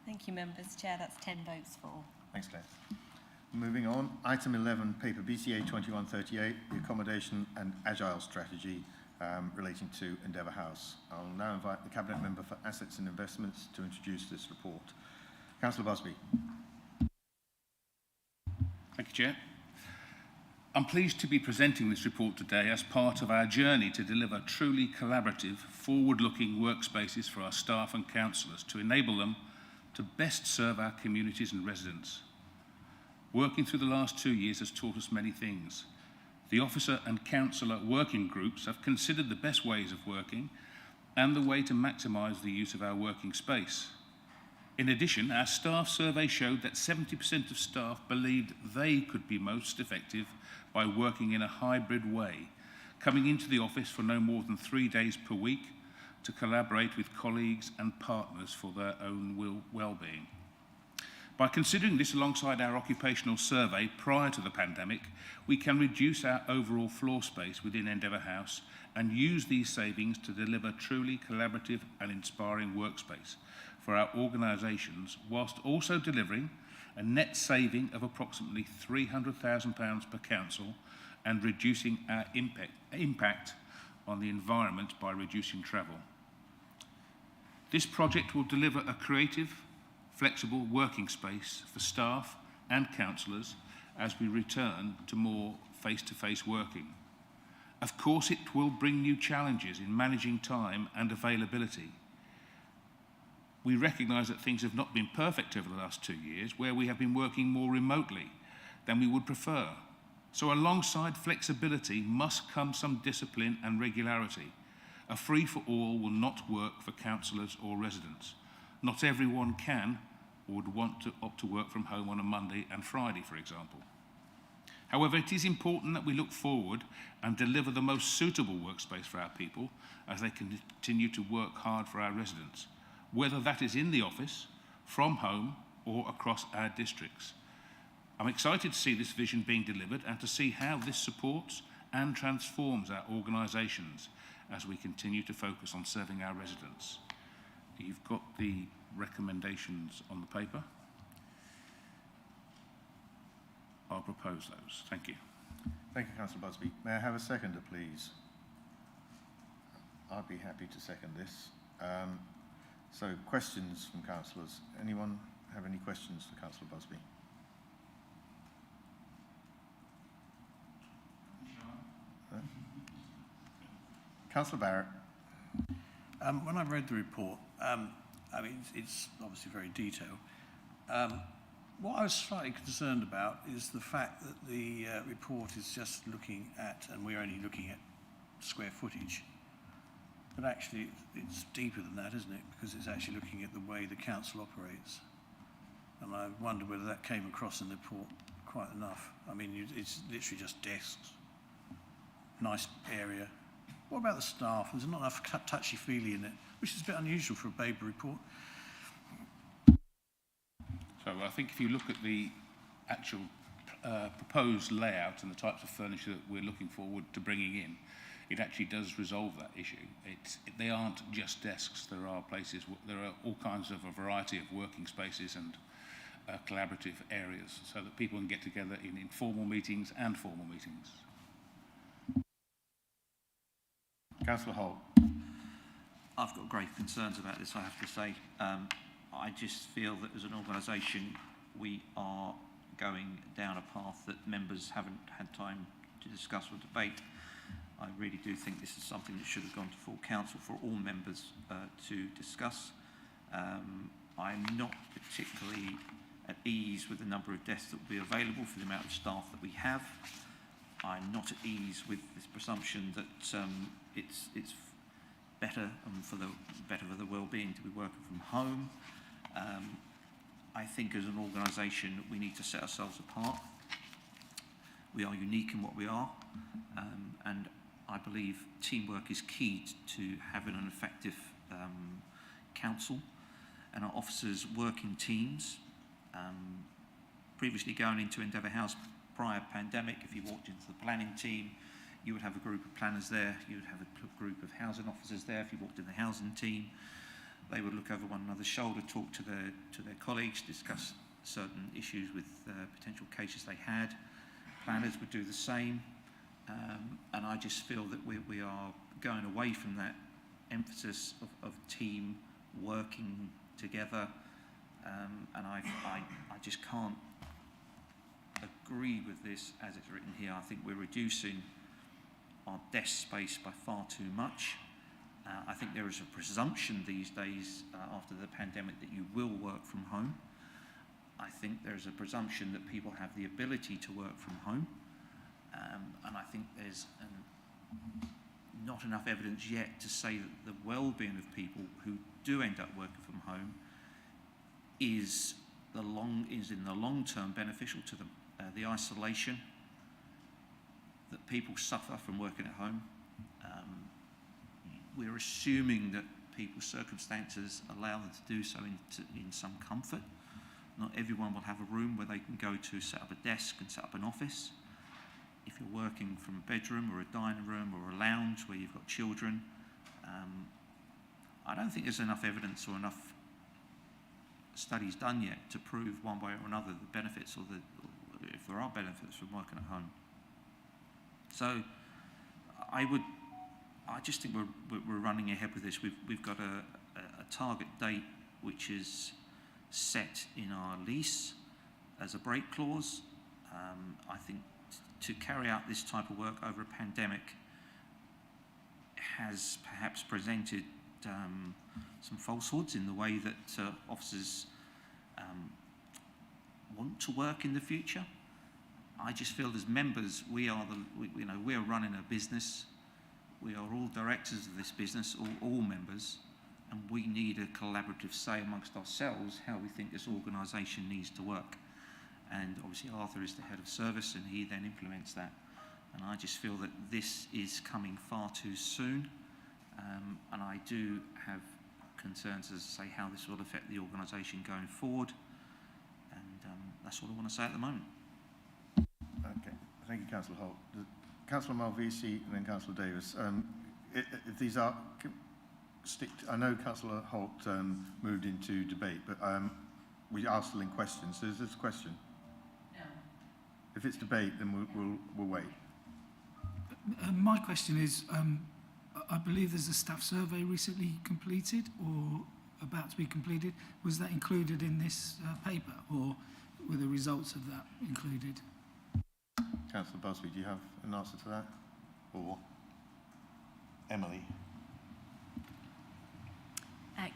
Thank you, members. Chair, that's 10 votes for. Thanks, Claire. Moving on, item 11, paper BCA 2138, the accommodation and agile strategy relating to Endeavour House. I'll now invite the Cabinet Member for Assets and Investments to introduce this report. Councillor Busby. Thank you, Chair. I'm pleased to be presenting this report today as part of our journey to deliver truly collaborative, forward-looking workspaces for our staff and councillors to enable them to best serve our communities and residents. Working through the last 2 years has taught us many things. The officer and councillor working groups have considered the best ways of working and the way to maximise the use of our working space. In addition, our staff survey showed that 70% of staff believed they could be most effective by working in a hybrid way, coming into the office for no more than 3 days per week to collaborate with colleagues and partners for their own well-being. By considering this alongside our occupational survey prior to the pandemic, we can reduce our overall floor space within Endeavour House and use these savings to deliver truly collaborative and inspiring workspace for our organisations, whilst also delivering a net saving of approximately £300,000 per council and reducing our impact on the environment by reducing travel. This project will deliver a creative, flexible working space for staff and councillors as we return to more face-to-face working. Of course, it will bring new challenges in managing time and availability. We recognise that things have not been perfect over the last 2 years, where we have been working more remotely than we would prefer. So alongside flexibility must come some discipline and regularity. A free-for-all will not work for councillors or residents. Not everyone can or would want to opt to work from home on a Monday and Friday, for example. However, it is important that we look forward and deliver the most suitable workspace for our people as they continue to work hard for our residents, whether that is in the office, from home, or across our districts. I'm excited to see this vision being delivered and to see how this supports and transforms our organisations as we continue to focus on serving our residents. You've got the recommendations on the paper. I'll propose those. Thank you. Thank you, Councillor Busby. May I have a seconder, please? I'd be happy to second this. So, questions from councillors. Anyone have any questions for Councillor Busby? No? Councillor Barrett. When I read the report, I mean, it's obviously very detailed. What I was slightly concerned about is the fact that the report is just looking at, and we're only looking at square footage, but actually it's deeper than that, isn't it? Because it's actually looking at the way the council operates. And I wonder whether that came across in the report quite enough. I mean, it's literally just desks, nice area. What about the staff? There's not enough touchy-feely in it, which is a bit unusual for a Babergh report. So I think if you look at the actual proposed layout and the types of furniture that we're looking forward to bringing in, it actually does resolve that issue. They aren't just desks. There are places, there are all kinds of a variety of working spaces and collaborative areas so that people can get together in informal meetings and formal meetings. Councillor Holt. I've got grave concerns about this, I have to say. I just feel that as an organisation we are going down a path that members haven't had time to discuss or debate. I really do think this is something that should have gone to full council for all members to discuss. I'm not particularly at ease with the number of desks that will be available for the amount of staff that we have. I'm not at ease with this presumption that it's better for the well-being to be working from home. I think as an organisation we need to set ourselves apart. We are unique in what we are, and I believe teamwork is key to having an effective council, and our officers work in teams. Previously going into Endeavour House prior pandemic, if you walked into the planning team, you would have a group of planners there, you would have a group of housing officers there. If you walked in the housing team, they would look over one another's shoulder, talk to their colleagues, discuss certain issues with potential cases they had. Planners would do the same, and I just feel that we are going away from that emphasis of team working together, and I just can't agree with this as it's written here. I think we're reducing our desk space by far too much. I think there is a presumption these days after the pandemic that you will work from home. I think there is a presumption that people have the ability to work from home, and I think there's not enough evidence yet to say that the well-being of people who do end up working from home is in the long term beneficial to them. The isolation that people suffer from working at home. We're assuming that people's circumstances allow them to do so in some comfort. Not everyone will have a room where they can go to set up a desk and set up an office. If you're working from a bedroom or a dining room or a lounge where you've got children, I don't think there's enough evidence or enough studies done yet to prove one way or another the benefits or if there are benefits from working at home. So I just think we're running ahead with this. We've got a target date which is set in our lease as a break clause. I think to carry out this type of work over a pandemic has perhaps presented some falsehoods in the way that officers want to work in the future. I just feel as members, we are running a business. We are all directors of this business, all members, and we need a collaborative say amongst ourselves how we think this organisation needs to work. And obviously Arthur is the head of service and he then implements that. And I just feel that this is coming far too soon. And I do have concerns as to say how this will affect the organisation going forward. And that's all I want to say at the moment. Okay, thank you, Councillor Holt. Councillor Malvisi and then Councillor Davis. If these are, I know Councillor Holt moved into debate, but we are still in questions. So is this a question? No. If it's debate, then we'll wait. My question is, I believe there's a staff survey recently completed or about to be completed. Was that included in this paper, or were the results of that included? Councillor Busby, do you have an answer to that? Or Emily?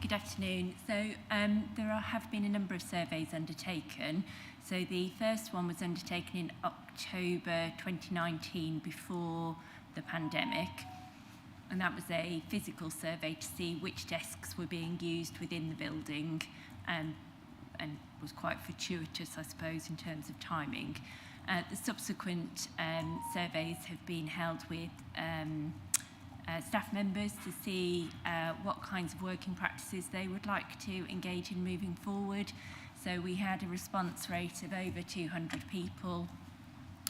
Good afternoon. So there have been a number of surveys undertaken. So the first one was undertaken in October 2019 before the pandemic. And that was a physical survey to see which desks were being used within the building, and was quite fortuitous, I suppose, in terms of timing. The subsequent surveys have been held with staff members to see what kinds of working practices they would like to engage in moving forward. So we had a response rate of over 200 people,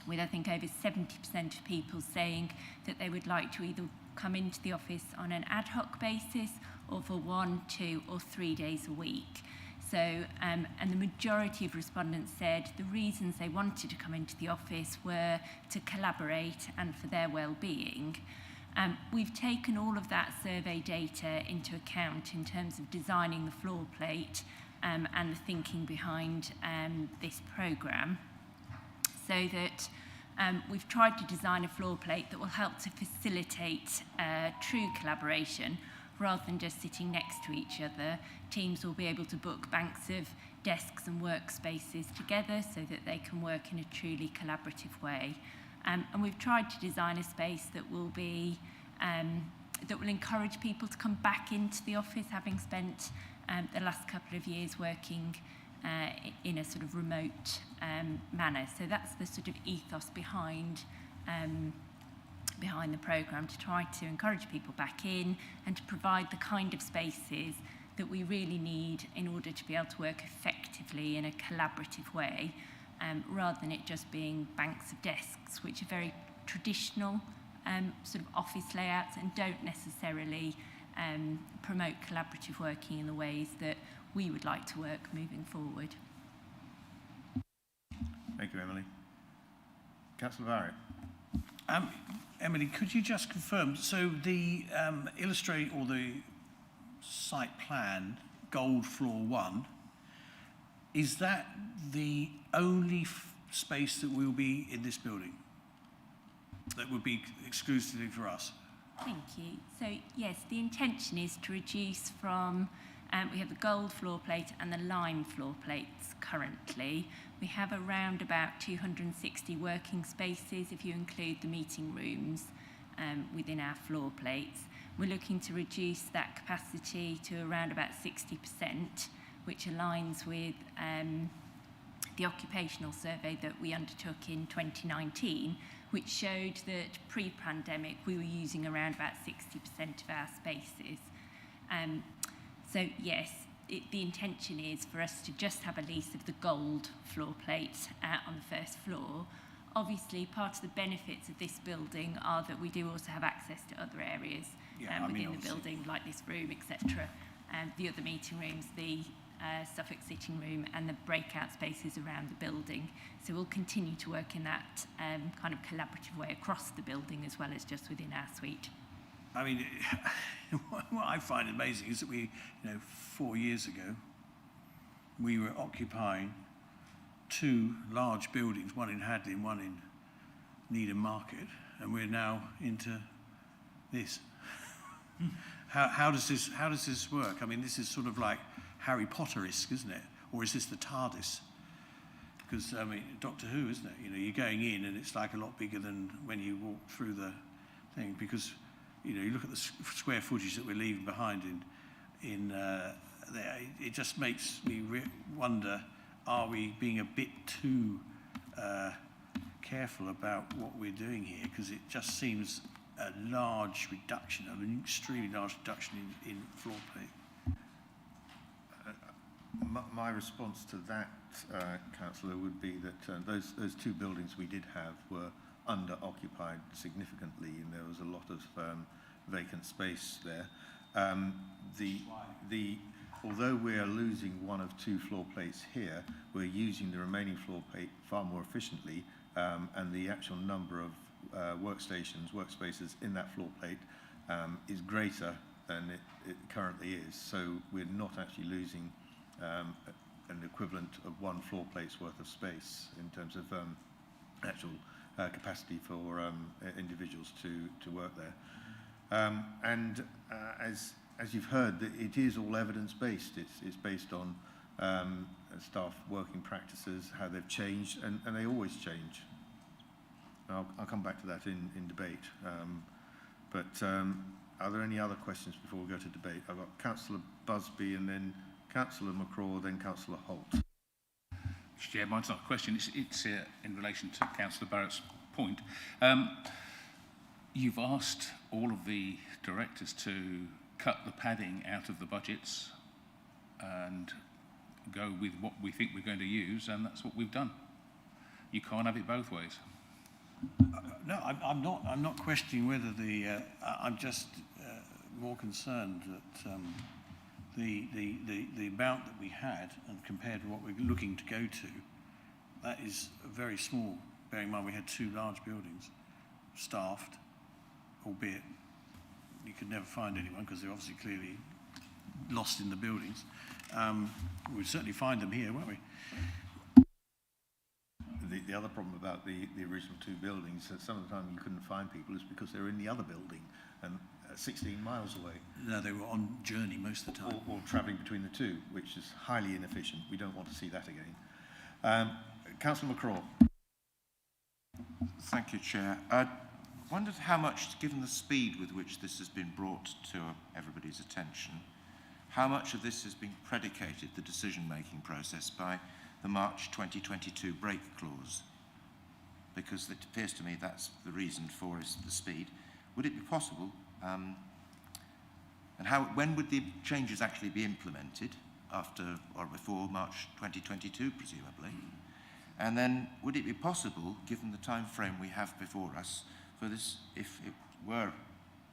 with I think over 70% of people saying that they would like to either come into the office on an ad hoc basis or for 1, 2 or 3 days a week. So, and the majority of respondents said the reasons they wanted to come into the office were to collaborate and for their well-being. We've taken all of that survey data into account in terms of designing the floor plate and the thinking behind this programme, so that we've tried to design a floor plate that will help to facilitate true collaboration rather than just sitting next to each other. Teams will be able to book banks of desks and workspaces together so that they can work in a truly collaborative way. And we've tried to design a space that will be that will encourage people to come back into the office, having spent the last couple of years working in a sort of remote manner. So that's the sort of ethos behind the programme, to try to encourage people back in and to provide the kind of spaces that we really need in order to be able to work effectively in a collaborative way, rather than it just being banks of desks, which are very traditional sort of office layouts and don't necessarily promote collaborative working in the ways that we would like to work moving forward. Thank you, Emily. Councillor Barrett. Emily, could you just confirm, so the illustrate or the site plan, gold floor 1, is that the only space that will be in this building that would be exclusively for us? Thank you. So yes, the intention is to reduce from, we have the gold floor plate and the lime floor plates currently. We have around about 260 working spaces if you include the meeting rooms within our floor plates. We're looking to reduce that capacity to around about 60%, which aligns with the occupational survey that we undertook in 2019, which showed that pre-pandemic we were using around about 60% of our spaces. So yes, the intention is for us to just have a lease of the gold floor plate on the first floor. Obviously, part of the benefits of this building are that we do also have access to other areas within the building, like this room, etc. The other meeting rooms, the Suffolk sitting room, and the breakout spaces around the building. So we'll continue to work in that kind of collaborative way across the building as well as just within our suite. I mean, what I find amazing is that we, 4 years ago, we were occupying 2 large buildings, one in Hadley and one in Needham Market, and we're now into this. How does this work? I mean, this is sort of like Harry Potter-esque, isn't it? Or is this the TARDIS? Because, I mean, Doctor Who, isn't it? You're going in and it's like a lot bigger than when you walk through the thing, because, you look at the square footage that we're leaving behind in there, it just makes me wonder, are we being a bit too careful about what we're doing here? Because it just seems a large reduction, an extremely large reduction in floor plate. My response to that, Councillor, would be that those 2 buildings we did have were under-occupied significantly, and there was a lot of vacant space there. Although we are losing 1 of 2 floor plates here, we're using the remaining floor plate far more efficiently, and the actual number of workspaces in that floor plate is greater than it currently is. So we're not actually losing an equivalent of 1 floor plate's worth of space in terms of actual capacity for individuals to work there. As you've heard, it is all evidence-based. It's based on staff working practices, how they've changed, and they always change. I'll come back to that in debate. Are there any other questions before we go to debate? I've got Councillor Busby, and then Councillor McCraw, then Councillor Holt. Chair, mine's not a question. It's in relation to Councillor Barrett's point. You've asked all of the directors to cut the padding out of the budgets and go with what we think we're going to use, and that's what we've done. You can't have it both ways. No, I'm not questioning whether I'm just more concerned that the amount that we had, and compared to what we're looking to go to, that is very small. Bearing in mind we had 2 large buildings, staffed, albeit you could never find anyone because they're obviously clearly lost in the buildings. We'd certainly find them here, won't we? The other problem about the original 2 buildings, that some of the time you couldn't find people, is because they were in the other building and 16 miles away. No, they were on journey most of the time. Or travelling between the 2, which is highly inefficient. We don't want to see that again. Councillor McCraw. Thank you, Chair. I wondered how much, given the speed with which this has been brought to everybody's attention, how much of this has been predicated, the decision-making process, by the March 2022 break clause? Because it appears to me that's the reason for is the speed. Would it be possible, and when would the changes actually be implemented? After or before March 2022, presumably? And then would it be possible, given the time frame we have before us, for this, if it were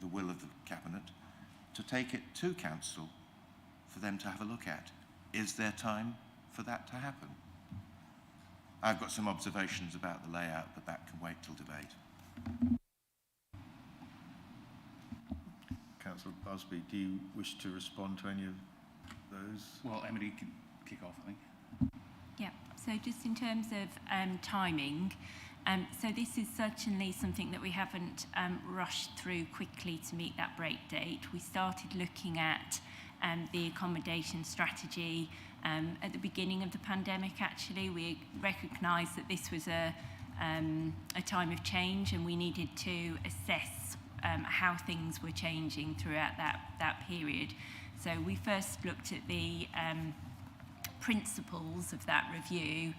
the will of the Cabinet, to take it to Council for them to have a look at? Is there time for that to happen? I've got some observations about the layout, but that can wait till debate. Councillor Busby, do you wish to respond to any of those? Well, Emily can kick off, I think. Yeah, so just in terms of timing, so this is certainly something that we haven't rushed through quickly to meet that break date. We started looking at the accommodation strategy at the beginning of the pandemic, actually. We recognised that this was a time of change, and we needed to assess how things were changing throughout that period. So we first looked at the principles of that review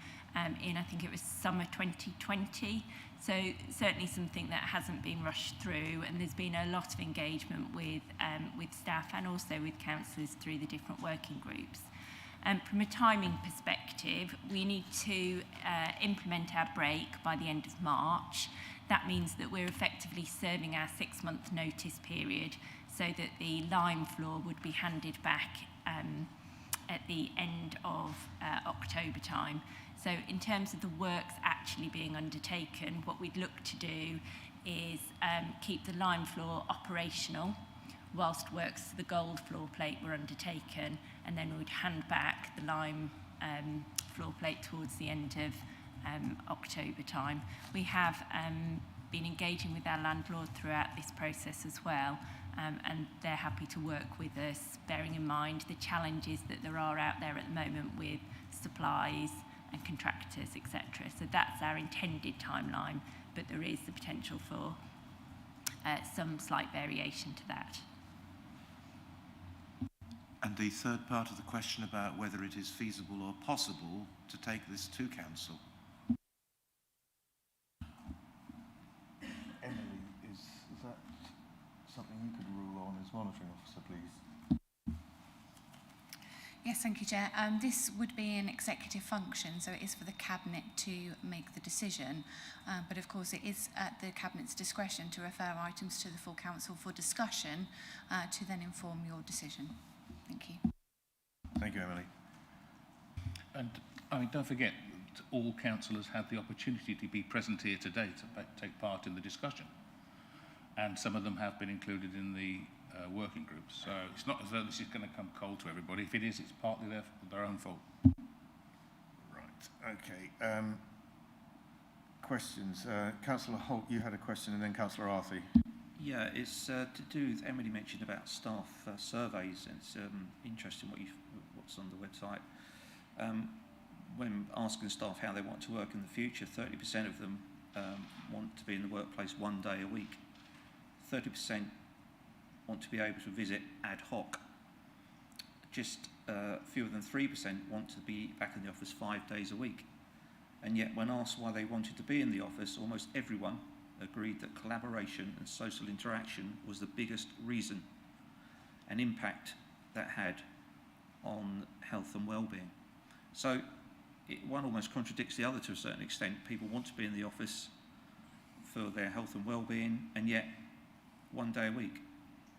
in, I think it was summer 2020. So certainly something that hasn't been rushed through, and there's been a lot of engagement with staff and also with councillors through the different working groups. From a timing perspective, we need to implement our break by the end of March. That means that we're effectively serving our 6-month notice period so that the lime floor would be handed back at the end of October time. So in terms of the works actually being undertaken, what we'd look to do is keep the lime floor operational whilst works to the gold floor plate were undertaken, and then we'd hand back the lime floor plate towards the end of October time. We have been engaging with our landlord throughout this process as well, and they're happy to work with us, bearing in mind the challenges that there are out there at the moment with supplies and contractors, etc. So that's our intended timeline, but there is the potential for some slight variation to that. And the third part of the question about whether it is feasible or possible to take this to council. Emily, is that something you could rule on as monitoring officer, please? Yes, thank you, Chair. This would be an executive function, so it is for the Cabinet to make the decision. But of course, it is at the Cabinet's discretion to refer items to the full Council for discussion to then inform your decision. Thank you. Thank you, Emily. And I mean, don't forget, that all councillors had the opportunity to be present here today to take part in the discussion. And some of them have been included in the working groups. So it's not as though this is going to come cold to everybody. If it is, it's partly their own fault. Right, okay. Questions? Councillor Holt, you had a question, and then Councillor Arthey. Yeah, it's to do with, Emily mentioned about staff surveys. It's interesting what's on the website. When asking staff how they want to work in the future, 30% of them want to be in the workplace 1 day a week. 30% want to be able to visit ad hoc. Just fewer than 3% want to be back in the office 5 days a week. And yet when asked why they wanted to be in the office, almost everyone agreed that collaboration and social interaction was the biggest reason and impact that had on health and well-being. So one almost contradicts the other to a certain extent. People want to be in the office for their health and well-being, and yet 1 day a week,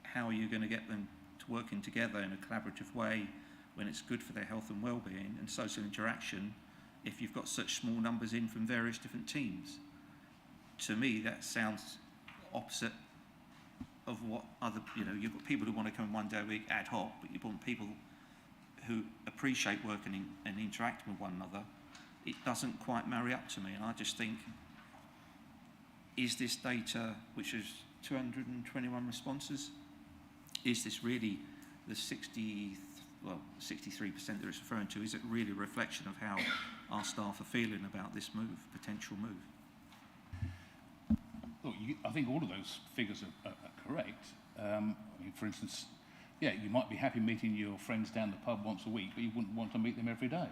how are you going to get them to working together in a collaborative way when it's good for their health and well-being and social interaction if you've got such small numbers in from various different teams? To me, that sounds opposite of what other, you've got people who want to come 1 day a week ad hoc, but you want people who appreciate working and interacting with one another. It doesn't quite marry up to me, and I just think, is this data, which is 221 responses, is this really the 63% that it's referring to? Is it really a reflection of how our staff are feeling about this move, potential move? Look, I think all of those figures are correct. I mean, for instance, yeah, you might be happy meeting your friends down the pub once a week, but you wouldn't want to meet them every day.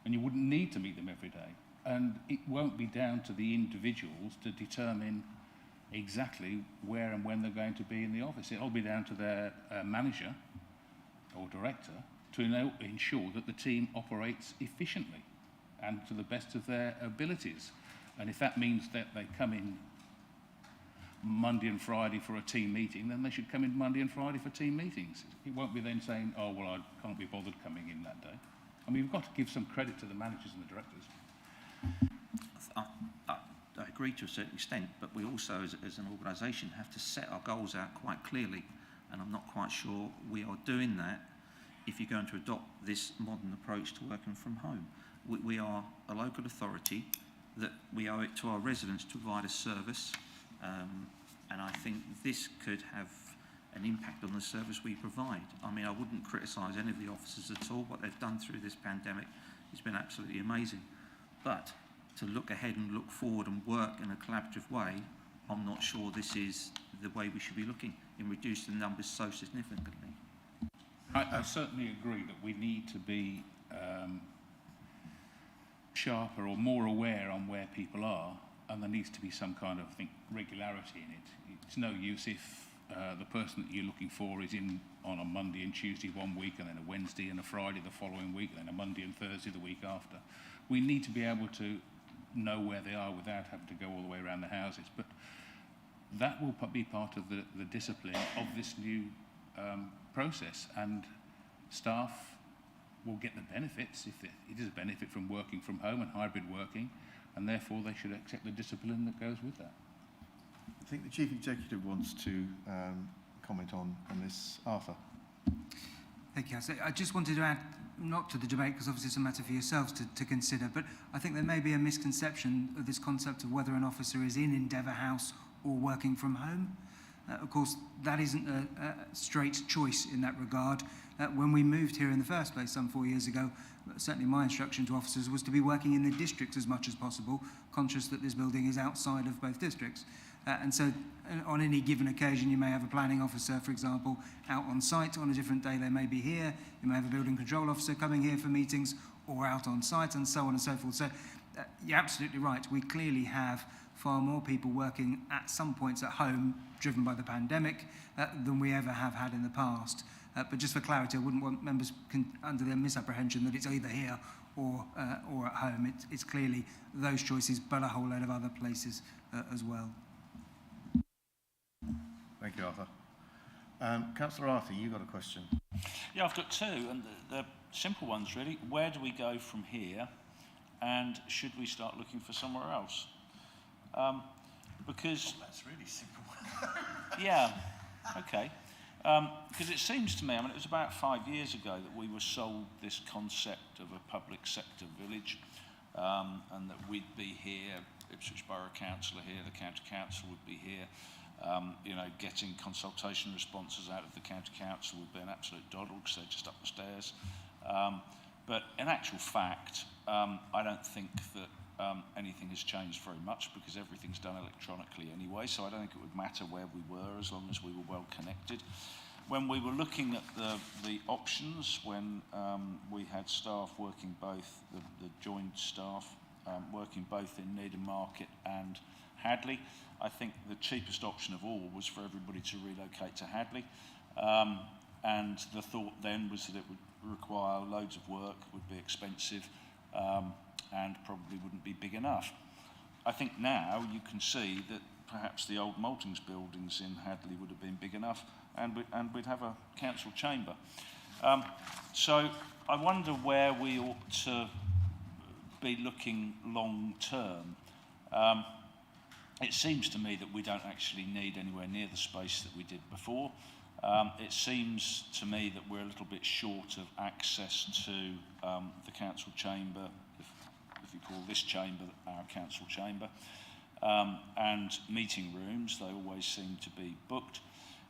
And you wouldn't need to meet them every day. And it won't be down to the individuals to determine exactly where and when they're going to be in the office. It'll be down to their manager or director to ensure that the team operates efficiently and to the best of their abilities. And if that means that they come in Monday and Friday for a team meeting, then they should come in Monday and Friday for team meetings. It won't be then saying, oh, well, I can't be bothered coming in that day. I mean, we've got to give some credit to the managers and the directors. I agree to a certain extent, but we also, as an organisation, have to set our goals out quite clearly, and I'm not quite sure we are doing that if you're going to adopt this modern approach to working from home. We are a local authority, that we owe it to our residents to provide a service, and I think this could have an impact on the service we provide. I mean, I wouldn't criticise any of the officers at all. What they've done through this pandemic has been absolutely amazing. But to look ahead and look forward and work in a collaborative way, I'm not sure this is the way we should be looking in reducing the numbers so significantly. I certainly agree that we need to be sharper or more aware on where people are, and there needs to be some kind of, I think, regularity in it. It's no use if the person that you're looking for is in on a Monday and Tuesday one week, and then a Wednesday and a Friday the following week, and then a Monday and Thursday the week after. We need to be able to know where they are without having to go all the way around the houses. But that will be part of the discipline of this new process, and staff will get the benefits if it is a benefit from working from home and hybrid working, and therefore they should accept the discipline that goes with that. I think the Chief Executive wants to comment on this. Arthur. Thank you. I just wanted to add, not to the debate, because obviously it's a matter for yourselves to consider, but I think there may be a misconception of this concept of whether an officer is in Endeavour House or working from home. Of course, that isn't a straight choice in that regard. When we moved here in the first place some 4 years ago, certainly my instruction to officers was to be working in the districts as much as possible, conscious that this building is outside of both districts. And so on any given occasion, you may have a planning officer, for example, out on site. On a different day, they may be here. You may have a building control officer coming here for meetings or out on site, and so on and so forth. So you're absolutely right. We clearly have far more people working at some points at home, driven by the pandemic, than we ever have had in the past. But just for clarity, I wouldn't want members under the misapprehension that it's either here or at home. It's clearly those choices, but a whole load of other places as well. Thank you, Arthur. Councillor Arthur, you got a question. Yeah, I've got two, and they're simple ones really. Where do we go from here, and should we start looking for somewhere else? Because that's really simple. Yeah, okay. Because it seems to me, I mean, it was about 5 years ago that we were sold this concept of a public sector village, and that we'd be here, Ipswich Borough Council are here, the County Council would be here. You know, getting consultation responses out of the County Council would be an absolute doddle because they're just up the stairs. But in actual fact, I don't think that anything has changed very much because everything's done electronically anyway, so I don't think it would matter where we were as long as we were well connected. When we were looking at the options, when we had staff working both, the joint staff working both in Needham Market and Hadley, I think the cheapest option of all was for everybody to relocate to Hadley. And the thought then was that it would require loads of work, would be expensive, and probably wouldn't be big enough. I think now you can see that perhaps the old Maltings buildings in Hadley would have been big enough, and we'd have a council chamber. So I wonder where we ought to be looking long term. It seems to me that we don't actually need anywhere near the space that we did before. It seems to me that we're a little bit short of access to the council chamber, if you call this chamber our council chamber, and meeting rooms. They always seem to be booked.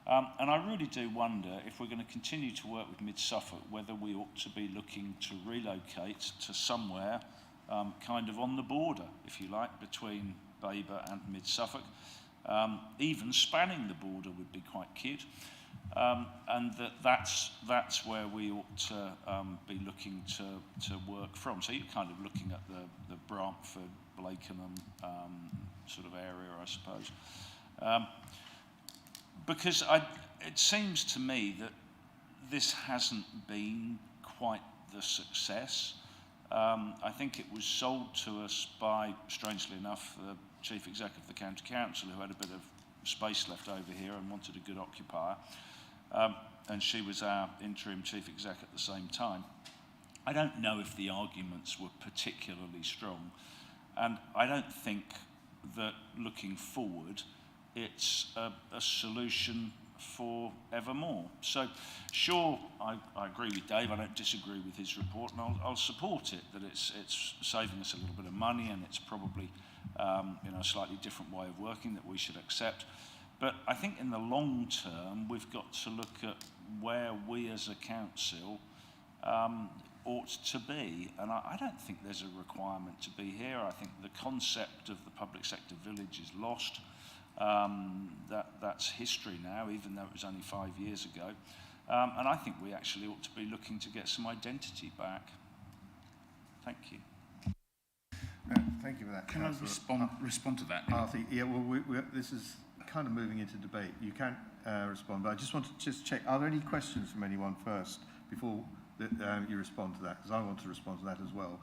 And I really do wonder if we're going to continue to work with Mid-Suffolk, whether we ought to be looking to relocate to somewhere kind of on the border, if you like, between Babergh and Mid-Suffolk. Even spanning the border would be quite cute. And that's where we ought to be looking to work from. So you're kind of looking at the Brantford, Blakenham sort of area, I suppose. Because it seems to me that this hasn't been quite the success. I think it was sold to us by, strangely enough, the Chief Executive of the County Council, who had a bit of space left over here and wanted a good occupier. And she was our interim Chief Exec at the same time. I don't know if the arguments were particularly strong, and I don't think that looking forward it's a solution for evermore. So sure, I agree with Dave, I don't disagree with his report, and I'll support it, that it's saving us a little bit of money, and it's probably a slightly different way of working that we should accept. But I think in the long term, we've got to look at where we as a council ought to be. And I don't think there's a requirement to be here. I think the concept of the public sector village is lost. That's history now, even though it was only 5 years ago. And I think we actually ought to be looking to get some identity back. Thank you. Thank you for that. Can I respond to that? Arthur, yeah, well, this is kind of moving into debate. You can respond, but I just want to check, are there any questions from anyone first before you respond to that? Because I want to respond to that as well.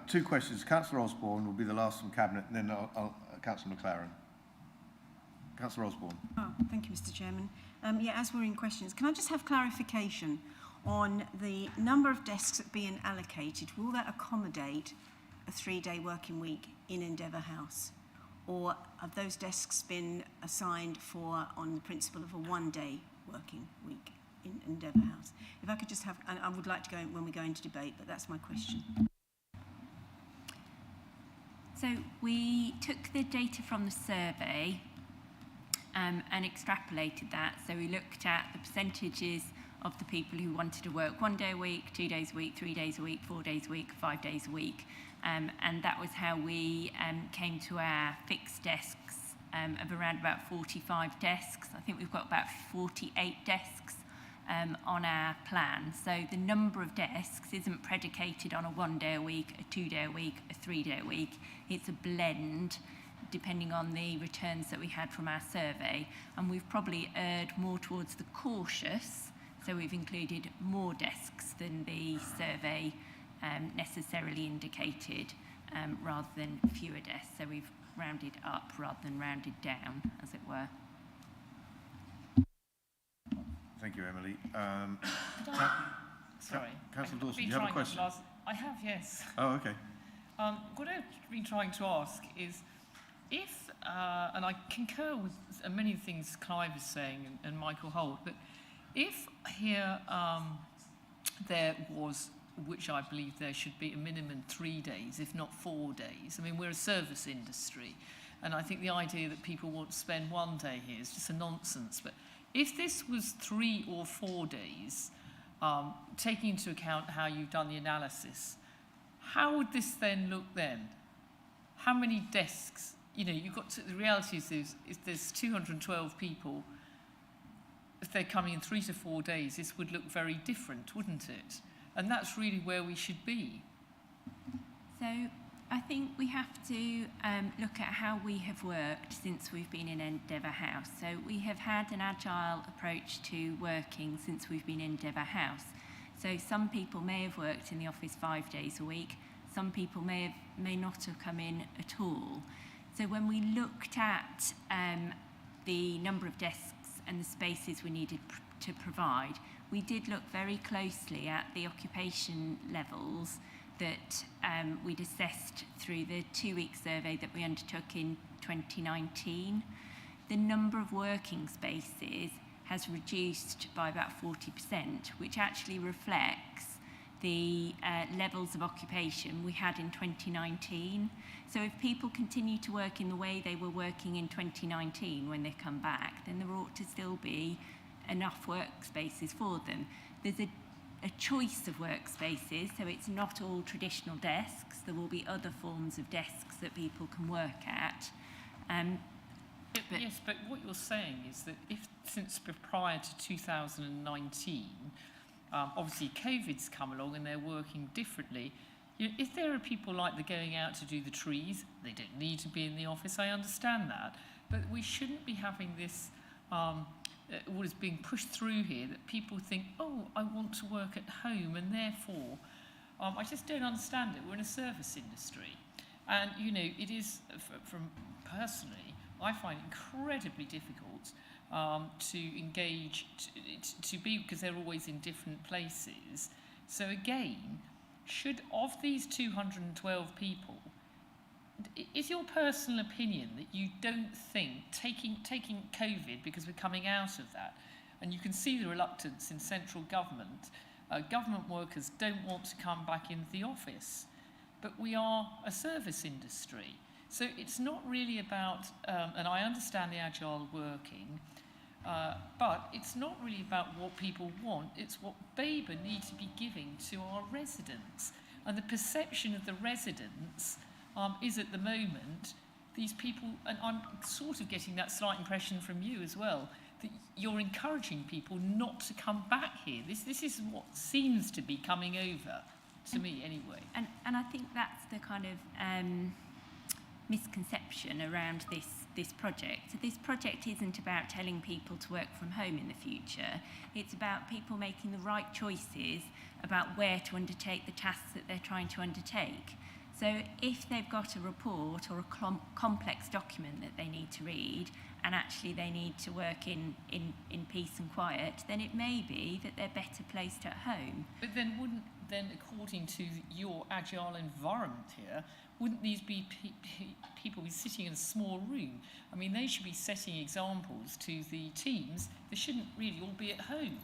Two questions. Councillor Osborne will be the last from Cabinet, and then Councillor McLaren. Councillor Osborne. Oh, thank you, Mr. Chairman. Yeah, as we're in questions, can I just have clarification on the number of desks that are being allocated? Will that accommodate a 3-day working week in Endeavour House? Or have those desks been assigned for on the principle of a 1-day working week in Endeavour House? If I could just have, and I would like to go in when we go into debate, but that's my question. So we took the data from the survey and extrapolated that. So we looked at the percentages of the people who wanted to work 1 day a week, 2 days a week, 3 days a week, 4 days a week, 5 days a week. And that was how we came to our fixed desks of around about 45 desks. I think we've got about 48 desks on our plan. So the number of desks isn't predicated on a 1 day a week, a 2 day a week, a 3 day a week. It's a blend depending on the returns that we had from our survey. And we've probably erred more towards the cautious. So we've included more desks than the survey necessarily indicated, rather than fewer desks. So we've rounded up rather than rounded down, as it were. Thank you, Emily. Sorry. Councillor Dawson, do you have a question? I have, yes. Oh, okay. What I've been trying to ask is if, and I concur with many of the things Clive is saying and Michael Holt, but if here there was, which I believe there should be a minimum 3 days, if not 4 days. I mean, we're a service industry, and I think the idea that people want to spend 1 day here is just a nonsense. But if this was 3 or 4 days, taking into account how you've done the analysis, how would this then look then? How many desks? You know, you've got to, the reality is if there's 212 people, if they're coming in 3 to 4 days, this would look very different, wouldn't it? And that's really where we should be. So I think we have to look at how we have worked since we've been in Endeavour House. So we have had an agile approach to working since we've been in Endeavour House. So some people may have worked in the office 5 days a week. Some people may not have come in at all. So when we looked at the number of desks and the spaces we needed to provide, we did look very closely at the occupation levels that we'd assessed through the 2-week survey that we undertook in 2019. The number of working spaces has reduced by about 40%, which actually reflects the levels of occupation we had in 2019. So if people continue to work in the way they were working in 2019 when they come back, then there ought to still be enough workspaces for them. There's a choice of workspaces, so it's not all traditional desks. There will be other forms of desks that people can work at. Yes, but what you're saying is that if since prior to 2019, obviously COVID's come along and they're working differently. You know, if there are people like they're going out to do the trees, they don't need to be in the office, I understand that. But we shouldn't be having this, what is being pushed through here, that people think, oh, I want to work at home, and therefore, I just don't understand it. We're in a service industry. And, you know, it is, from personally, I find it incredibly difficult to engage, to be, because they're always in different places. So again, should, of these 212 people, is your personal opinion that you don't think, taking COVID, because we're coming out of that, and you can see the reluctance in central government, government workers don't want to come back into the office, but we are a service industry. So it's not really about, and I understand the agile working, but it's not really about what people want, it's what Babergh needs to be giving to our residents. And the perception of the residents is at the moment, these people, and I'm sort of getting that slight impression from you as well, that you're encouraging people not to come back here. This is what seems to be coming over. to me anyway. And I think that's the kind of misconception around this project. So this project isn't about telling people to work from home in the future. It's about people making the right choices about where to undertake the tasks that they're trying to undertake. So if they've got a report or a complex document that they need to read, and actually they need to work in peace and quiet, then it may be that they're better placed at home. But then according to your agile environment here, wouldn't these be people be sitting in a small room? I mean, they should be setting examples to the teams. They shouldn't really all be at home.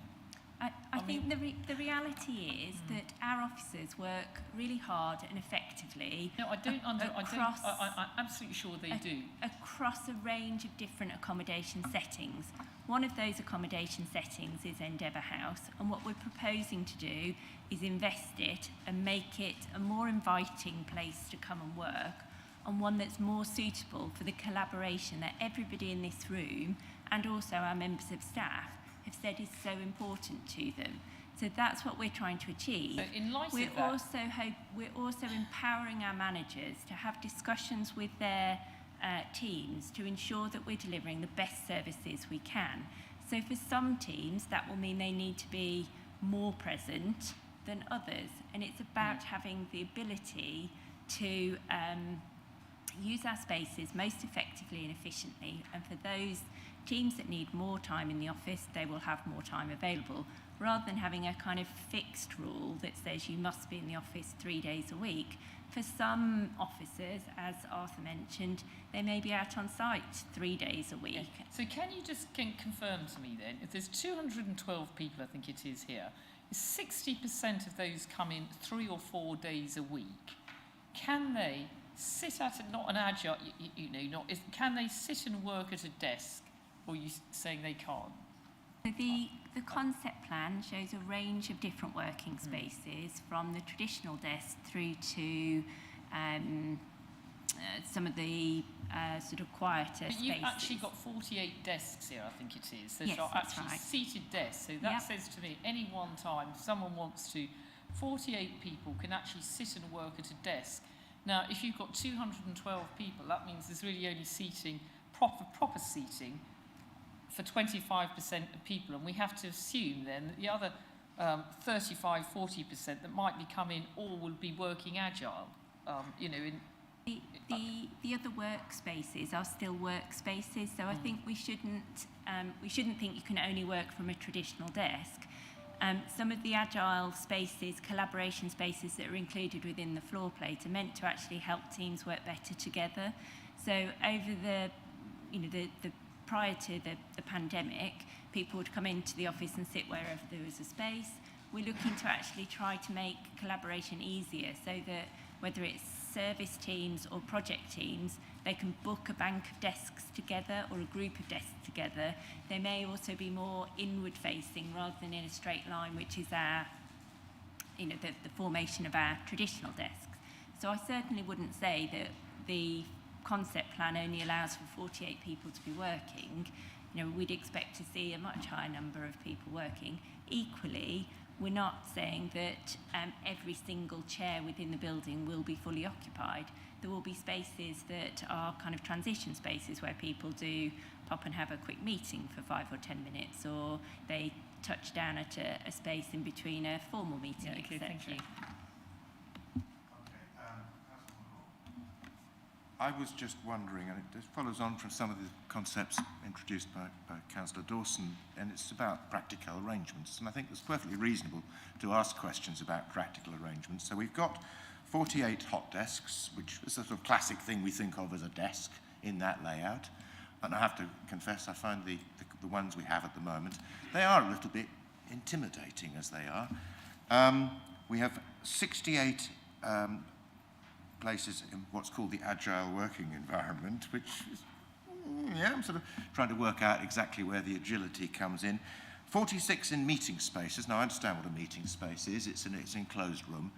I think the reality is that our officers work really hard and effectively. No, I'm absolutely sure they do. Across a range of different accommodation settings. One of those accommodation settings is Endeavour House, and what we're proposing to do is invest it and make it a more inviting place to come and work, and one that's more suitable for the collaboration that everybody in this room and also our members of staff have said is so important to them. So that's what we're trying to achieve. So in light of that, we're also empowering our managers to have discussions with their teams to ensure that we're delivering the best services we can. So for some teams, that will mean they need to be more present than others. And it's about having the ability to use our spaces most effectively and efficiently. And for those teams that need more time in the office, they will have more time available, rather than having a kind of fixed rule that says you must be in the office 3 days a week. For some officers, as Arthur mentioned, they may be out on site 3 days a week. Yeah. So can you just confirm to me then, if there's 212 people, I think it is here, 60% of those come in 3 or 4 days a week, can they sit at not an agile, can they sit and work at a desk, or are you saying they can't? The concept plan shows a range of different working spaces, from the traditional desk through to some of the sort of quieter spaces. But you've actually got 48 desks here, I think it is. Those yes, are that's actually right. seated desks. So that says to me, any one time, if someone wants to, 48 people can actually sit and work at a desk. Now, if you've got 212 people, that means there's really only seating, proper seating, for 25% of people, and we have to assume then that the other 35, 40% that might be coming all will be working agile. The other workspaces are still workspaces, so I think we shouldn't think you can only work from a traditional desk. Some of the agile spaces, collaboration spaces that are included within the floor plate are meant to actually help teams work better together. So over the prior to the pandemic, people would come into the office and sit wherever there was a space. We're looking to actually try to make collaboration easier, so that whether it's service teams or project teams, they can book a bank of desks together or a group of desks together. They may also be more inward facing rather than in a straight line, which is our, the formation of our traditional desks. So I certainly wouldn't say that the concept plan only allows for 48 people to be working. We'd expect to see a much higher number of people working. Equally, we're not saying that every single chair within the building will be fully occupied. There will be spaces that are kind of transition spaces where people do pop and have a quick meeting for 5 or 10 minutes, or they touch down at a space in between a formal meeting, okay, etc. thank you. I was just wondering, and it just follows on from some of the concepts introduced by Councillor Dawson, and it's about practical arrangements. And I think it's perfectly reasonable to ask questions about practical arrangements. So we've got 48 hot desks, which is a sort of classic thing we think of as a desk in that layout. And I have to confess, I find the ones we have at the moment, they are a little bit intimidating as they are. We have 68 places in what's called the agile working environment, which is, I'm sort of trying to work out exactly where the agility comes in. 46 in meeting spaces. Now, I understand what a meeting space is. It's an enclosed room,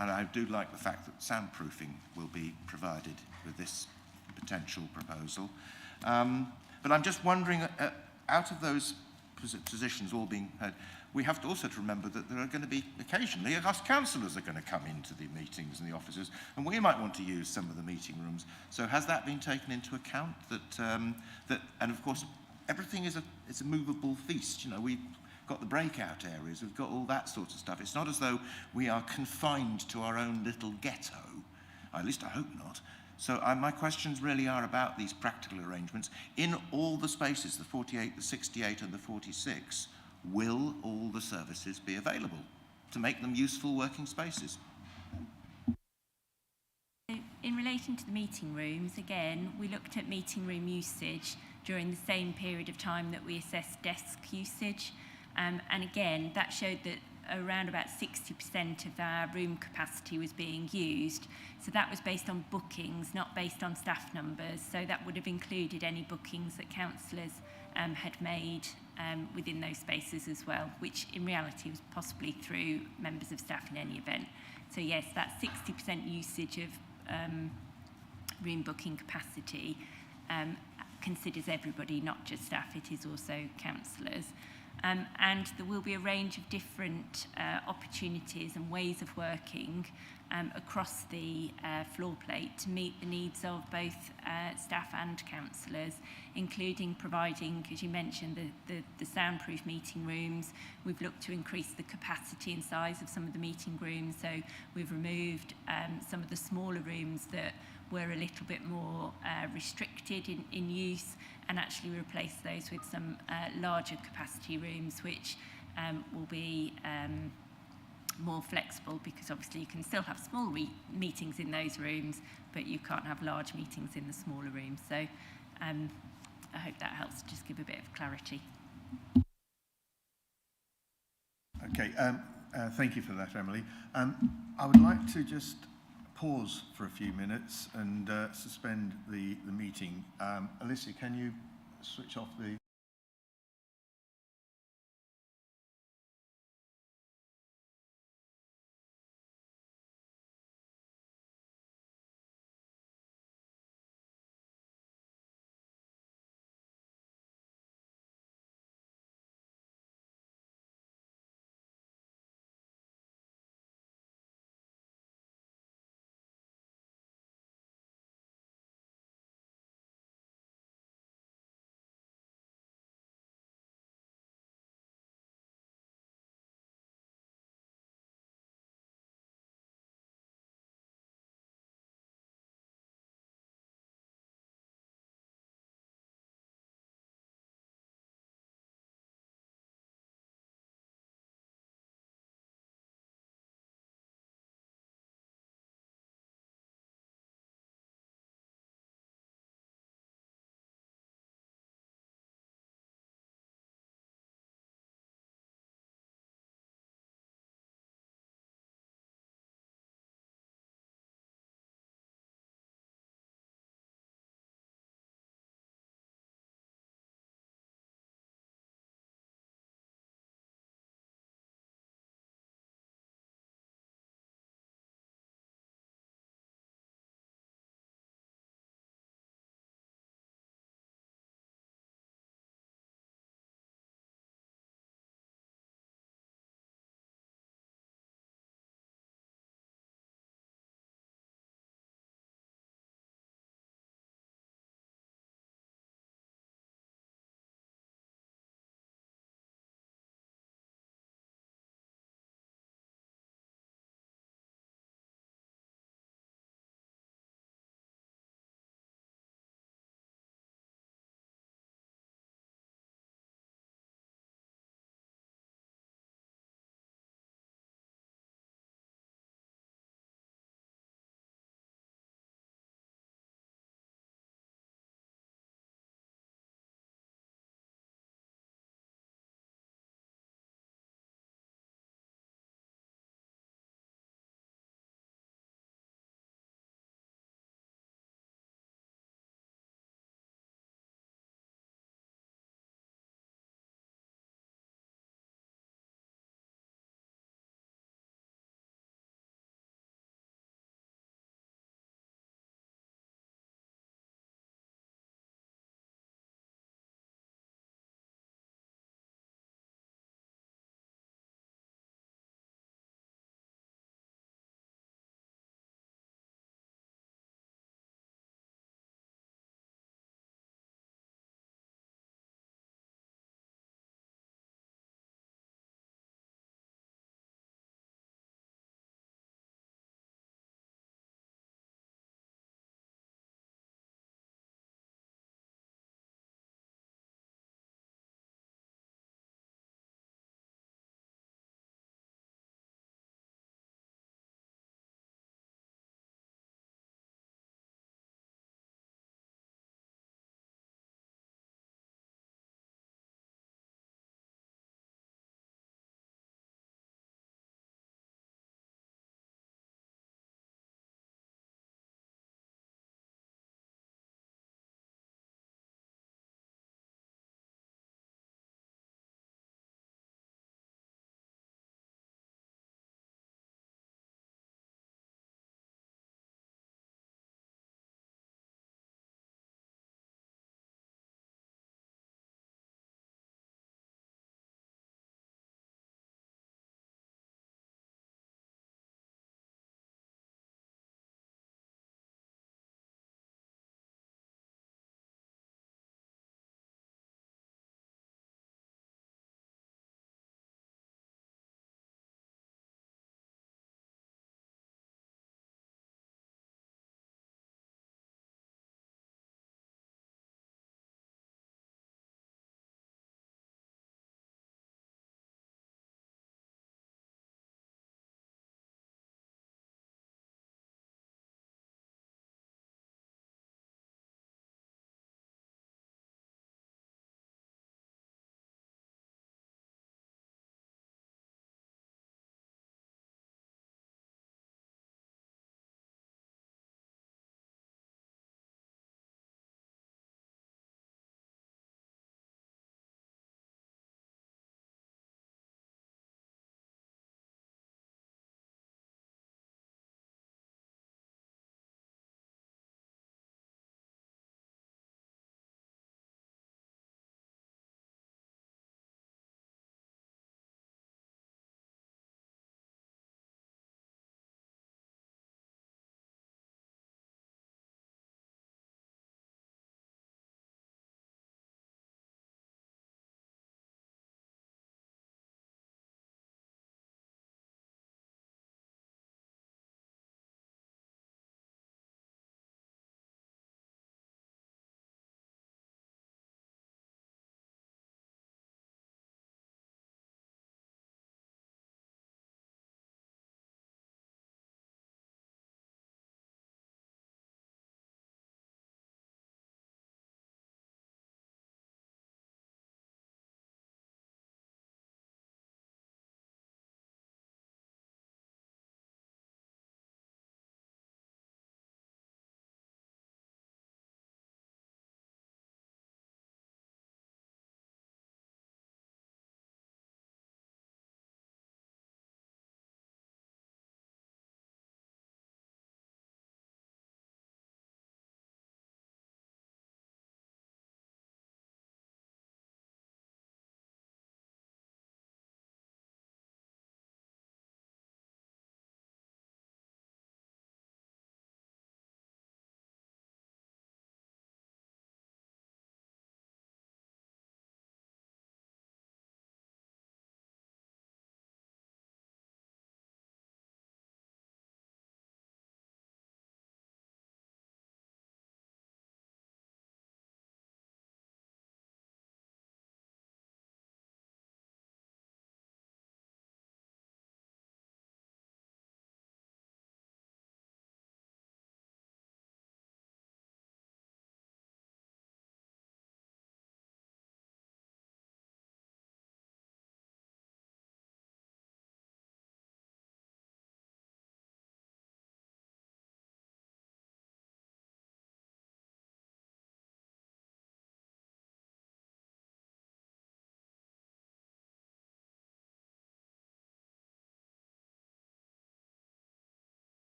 and I do like the fact that soundproofing will be provided with this potential proposal. But I'm just wondering, out of those positions all being heard, we have to also to remember that there are going to be occasionally us councillors are going to come into the meetings and the offices, and we might want to use some of the meeting rooms. So has that been taken into account? And of course, everything is a movable feast. You know, we've got the breakout areas, we've got all that sort of stuff. It's not as though we are confined to our own little ghetto. At least I hope not. So my questions really are about these practical arrangements. In all the spaces, the 48, the 68 and the 46, will all the services be available to make them useful working spaces? In relation to the meeting rooms, again, we looked at meeting room usage during the same period of time that we assessed desk usage. And again, that showed that around about 60% of our room capacity was being used. So that was based on bookings, not based on staff numbers. So that would have included any bookings that councillors had made within those spaces as well, which in reality was possibly through members of staff in any event. So yes, that 60% usage of room booking capacity considers everybody, not just staff, it is also councillors. And there will be a range of different opportunities and ways of working across the floor plate to meet the needs of both staff and councillors, including providing, as you mentioned, the soundproof meeting rooms. We've looked to increase the capacity and size of some of the meeting rooms, so we've removed some of the smaller rooms that were a little bit more restricted in use, and actually replace those with some larger capacity rooms, which will be more flexible, because obviously you can still have small meetings in those rooms, but you can't have large meetings in the smaller rooms. So I hope that helps just give a bit of clarity. Okay, thank you for that, Emily. I would like to just pause for a few minutes and suspend the meeting. Alicia, can you switch off the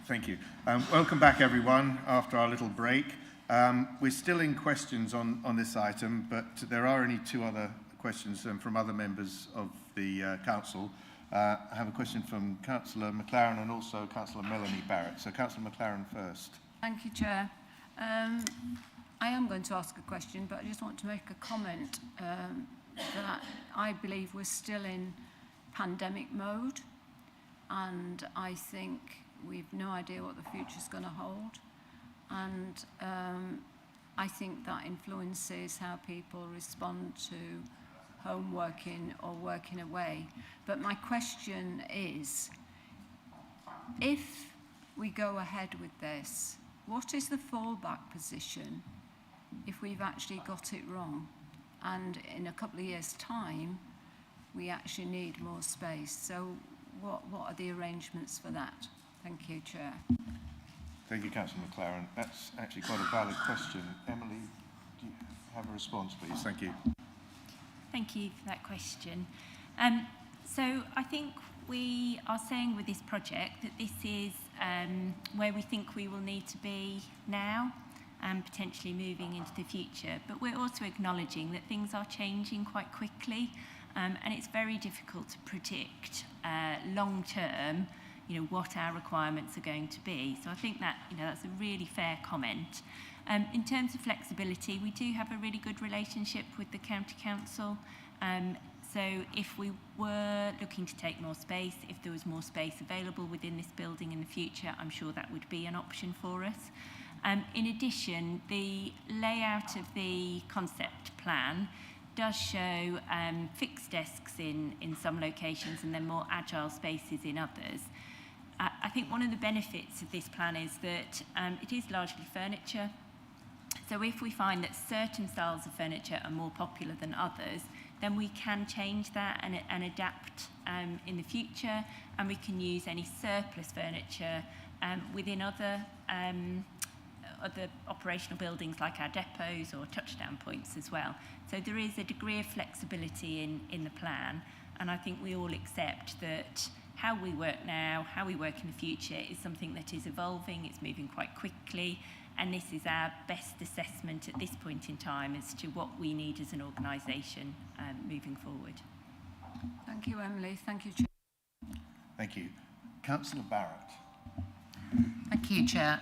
Thank you. Welcome back, everyone, after our little break. We're still in questions on this item, but there are only two other questions from other members of the council. I have a question from Councillor McLaren and also Councillor Melanie Barrett. So Councillor McLaren first. Thank you, Chair. I am going to ask a question, but I just want to make a comment that I believe we're still in pandemic mode, and I think we've no idea what the future's going to hold, and I think that influences how people respond to home working or working away. But my question is, if we go ahead with this, what is the fallback position if we've actually got it wrong and in a couple of years' time we actually need more space? So what are the arrangements for that? Thank you, Chair. Thank you, Councillor McLaren. That's actually quite a valid question. Emily, do you have a response, please? Thank you. Thank you for that question. So I think we are saying with this project that this is where we think we will need to be now and potentially moving into the future. But we're also acknowledging that things are changing quite quickly, and it's very difficult to predict long term, what our requirements are going to be. So I think that, that's a really fair comment. In terms of flexibility, we do have a really good relationship with the County Council. So if we were looking to take more space, if there was more space available within this building in the future, I'm sure that would be an option for us. In addition, the layout of the concept plan does show fixed desks in some locations and then more agile spaces in others. I think one of the benefits of this plan is that it is largely furniture. So if we find that certain styles of furniture are more popular than others, then we can change that and adapt in the future, and we can use any surplus furniture within other operational buildings like our depots or touchdown points as well. So there is a degree of flexibility in the plan, and I think we all accept that how we work now, how we work in the future is something that is evolving, it's moving quite quickly, and this is our best assessment at this point in time as to what we need as an organisation moving forward. Thank you, Emily. Thank you, Chair. Thank you. Councillor Barrett. Thank you, Chair.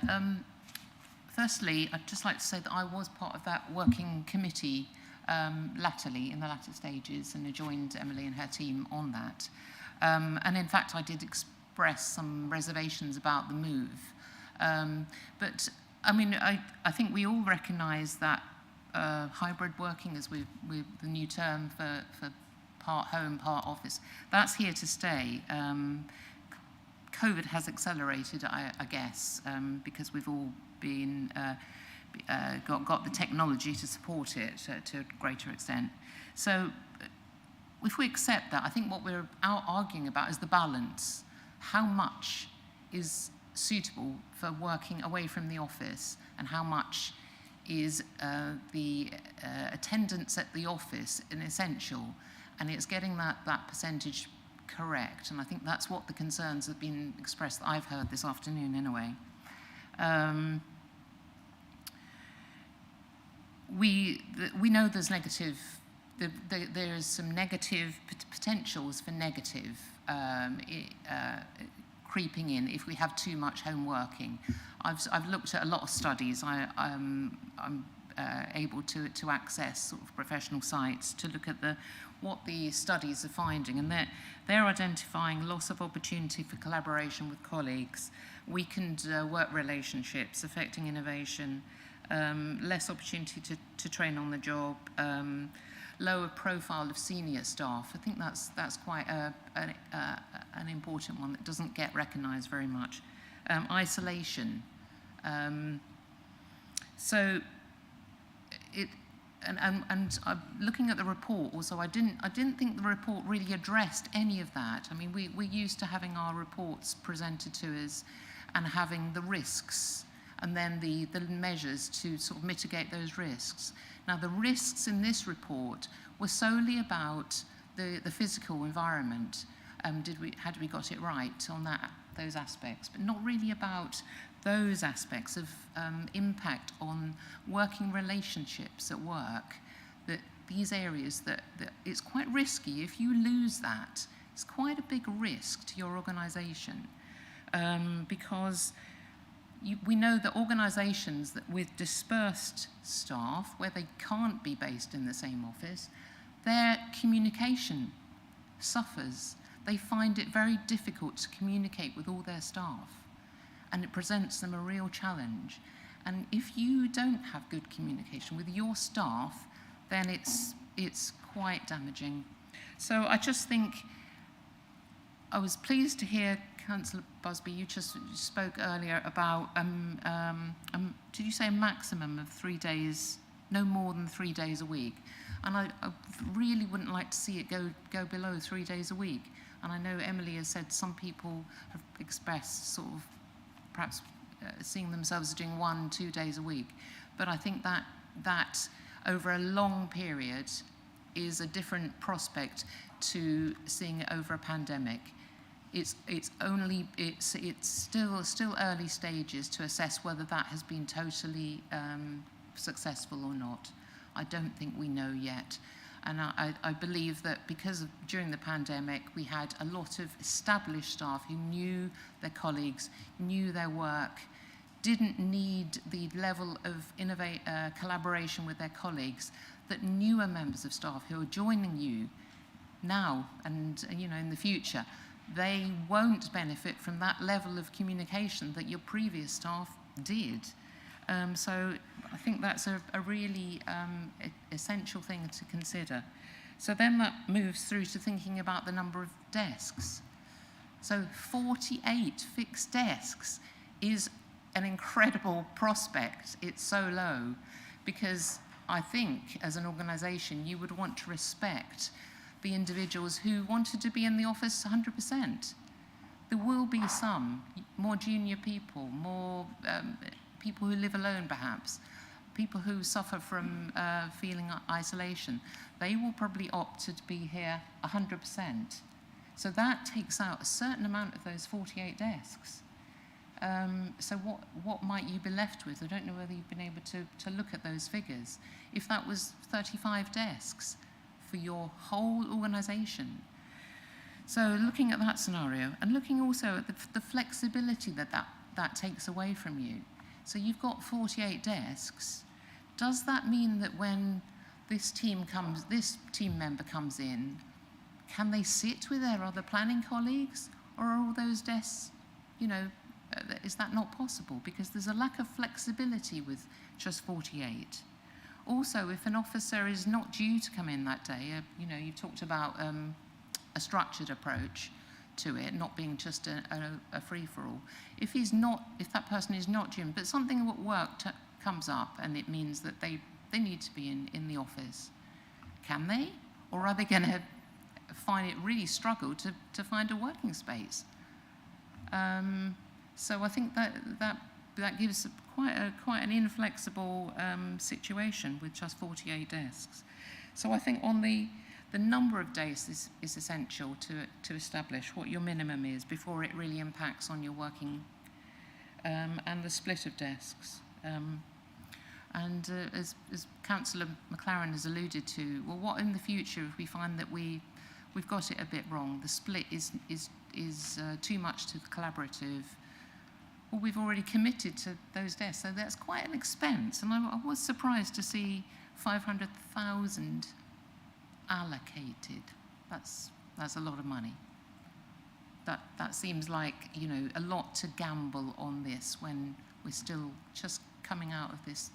Firstly, I'd just like to say that I was part of that working committee latterly, in the latter stages, and I joined Emily and her team on that. And in fact, I did express some reservations about the move. But I mean, I think we all recognise that hybrid working, as with the new term for part home, part office, that's here to stay. COVID has accelerated, I guess, because we've all been got the technology to support it to a greater extent. So if we accept that, I think what we're arguing about is the balance. How much is suitable for working away from the office, and how much is the attendance at the office an essential, and it's getting that percentage correct. And I think that's what the concerns have been expressed that I've heard this afternoon anyway. We know there's negative, there is some negative potentials for negative creeping in if we have too much home working. I've looked at a lot of studies. I'm able to access sort of professional sites to look at what the studies are finding, and they're identifying loss of opportunity for collaboration with colleagues, weakened work relationships affecting innovation, less opportunity to train on the job, lower profile of senior staff. I think that's quite an important one that doesn't get recognised very much. Isolation. So it and looking at the report also, I didn't think the report really addressed any of that. I mean, we're used to having our reports presented to us and having the risks and then the measures to sort of mitigate those risks. Now, the risks in this report were solely about the physical environment. Had we got it right on that those aspects, but not really about those aspects of impact on working relationships at work, that these areas that it's quite risky. If you lose that, it's quite a big risk to your organisation, because we know that organisations that with dispersed staff, where they can't be based in the same office, their communication suffers. They find it very difficult to communicate with all their staff, and it presents them a real challenge. And if you don't have good communication with your staff, then it's quite damaging. So I just think, I was pleased to hear Councillor Busby, you just spoke earlier about, did you say a maximum of 3 days, no more than 3 days a week? And I really wouldn't like to see it go below 3 days a week. And I know Emily has said some people have expressed sort of perhaps seeing themselves doing 1-2 days a week. But I think that over a long period is a different prospect to seeing it over a pandemic. It's still early stages to assess whether that has been totally successful or not. I don't think we know yet. And I believe that because during the pandemic, we had a lot of established staff who knew their colleagues, knew their work, didn't need the level of collaboration with their colleagues that newer members of staff who are joining you now and in the future, they won't benefit from that level of communication that your previous staff did. So I think that's a really essential thing to consider. So then that moves through to thinking about the number of desks. So 48 fixed desks is an incredible prospect. It's so low because I think as an organisation you would want to respect the individuals who wanted to be in the office 100%. There will be some more junior people, more people who live alone perhaps, people who suffer from feeling isolation. They will probably opt to be here 100%. So that takes out a certain amount of those 48 desks. So what might you be left with? I don't know whether you've been able to look at those figures. If that was 35 desks for your whole organisation. So looking at that scenario and looking also at the flexibility that takes away from you. So you've got 48 desks. Does that mean that when this team member comes in, can they sit with their other planning colleagues, or are all those desks, is that not possible? Because there's a lack of flexibility with just 48. Also, if an officer is not due to come in that day, you talked about a structured approach to it, not being just a free-for-all. If that person is not due, but something at work comes up and it means that they need to be in the office, can they? Or are they going to find it really struggle to find a working space? So I think that gives quite an inflexible situation with just 48 desks. So I think on the number of days is essential to establish what your minimum is before it really impacts on your working and the split of desks. As Councillor McLaren has alluded to, well, what in the future if we find that we've got it a bit wrong, the split is too much to the collaborative? Well, we've already committed to those desks, so that's quite an expense. And I was surprised to see 500,000 allocated. That's a lot of money. That seems like a lot to gamble on this when we're still just coming out of this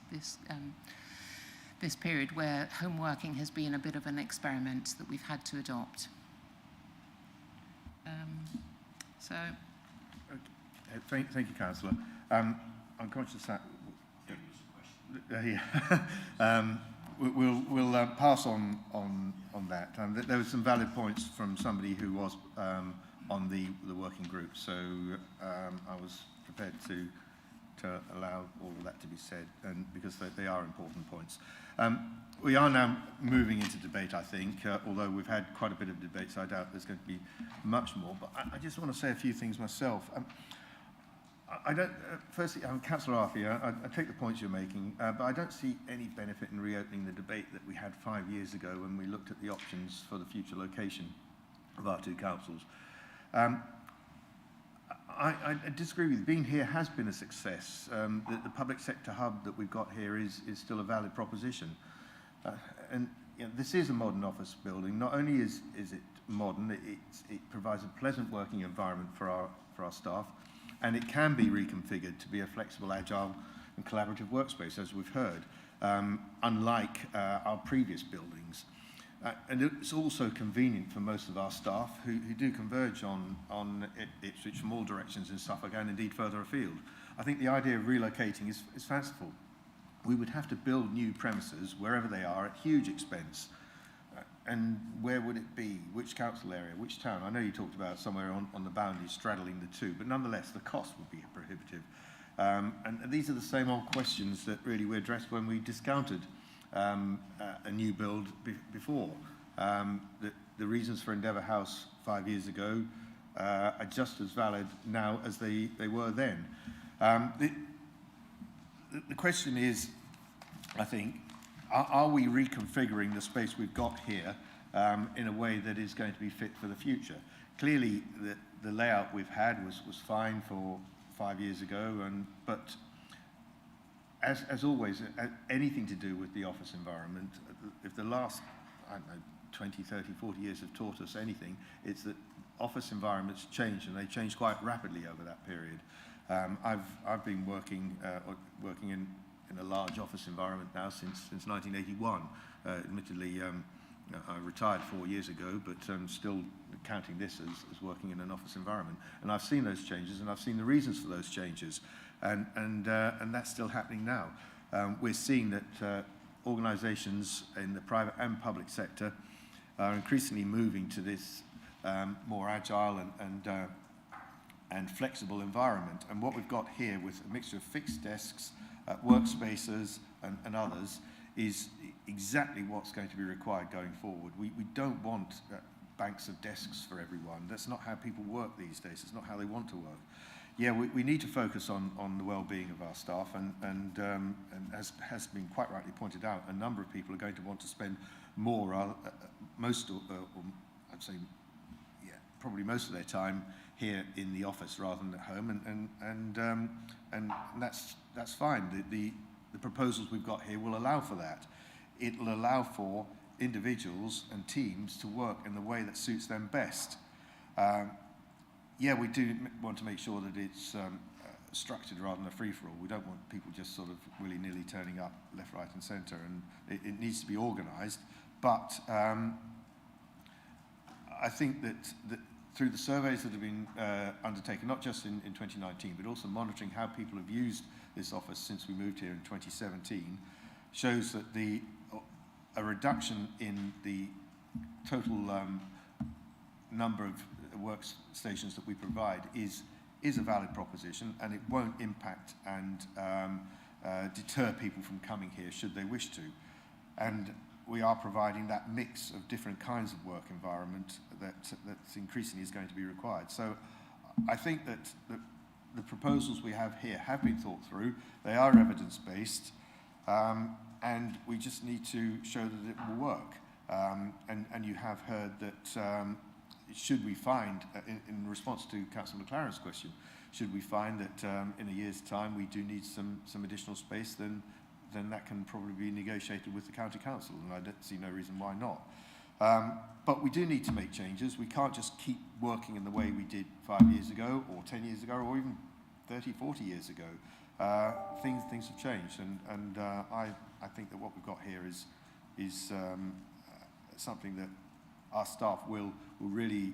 period where home working has been a bit of an experiment that we've had to adopt. Thank you, Councillor. I'm conscious that we'll pass on that. There were some valid points from somebody who was on the working group, so I was prepared to allow all of that to be said, and because they are important points. We are now moving into debate, I think, although we've had quite a bit of debate, so I doubt there's going to be much more. But I just want to say a few things myself. I don't. Firstly, Councillor Arfi, I take the points you're making, but I don't see any benefit in reopening the debate that we had 5 years ago when we looked at the options for the future location of our two councils. I disagree with you. Being here has been a success. The public sector hub that we've got here is still a valid proposition. And you know, this is a modern office building. Not only is it modern, it provides a pleasant working environment for our staff, and it can be reconfigured to be a flexible, agile and collaborative workspace, as we've heard, unlike our previous buildings. And it's also convenient for most of our staff who do converge on Ipswich from all directions in Suffolk and indeed further afield. I think the idea of relocating is fanciful. We would have to build new premises wherever they are at huge expense. And where would it be? Which council area? Which town? I know you talked about somewhere on the boundary straddling the two, but nonetheless the cost would be prohibitive. And these are the same old questions that really we addressed when we discounted a new build before. The reasons for Endeavour House 5 years ago are just as valid now as they were then. The question is, I think, are we reconfiguring the space we've got here in a way that is going to be fit for the future? Clearly, the layout we've had was fine for 5 years ago, but as always, anything to do with the office environment, if the last, I don't know, 20, 30, 40 years have taught us anything, it's that office environments change, and they change quite rapidly over that period. I've been working in a large office environment now since 1981. Admittedly, I retired 4 years ago, but still counting this as working in an office environment. And I've seen those changes, and I've seen the reasons for those changes. And that's still happening now. We're seeing that organisations in the private and public sector are increasingly moving to this more agile and flexible environment. And what we've got here with a mixture of fixed desks, workspaces and others is exactly what's going to be required going forward. We don't want banks of desks for everyone. That's not how people work these days. It's not how they want to work. Yeah, we need to focus on the well-being of our staff, and as has been quite rightly pointed out, a number of people are going to want to spend more, I'd say, yeah, probably most of their time here in the office rather than at home, and that's fine. The proposals we've got here will allow for that. It will allow for individuals and teams to work in the way that suits them best. Yeah, we do want to make sure that it's structured rather than a free-for-all. We don't want people just sort of willy-nilly turning up left, right and centre, and it needs to be organised. But I think that through the surveys that have been undertaken, not just in 2019, but also monitoring how people have used this office since we moved here in 2017, shows that a reduction in the total number of workstations that we provide is a valid proposition, and it won't impact and deter people from coming here should they wish to. And we are providing that mix of different kinds of work environment that increasingly is going to be required. So I think that the proposals we have here have been thought through. They are evidence-based, and we just need to show that it will work. And you have heard that should we find, in response to Councillor McLaren's question, should we find that in a year's time we do need some additional space, then that can probably be negotiated with the County Council, and I don't see no reason why not. But we do need to make changes. We can't just keep working in the way we did 5 years ago, or 10 years ago, or even 30, 40 years ago. Things have changed, and I think that what we've got here is something that our staff will really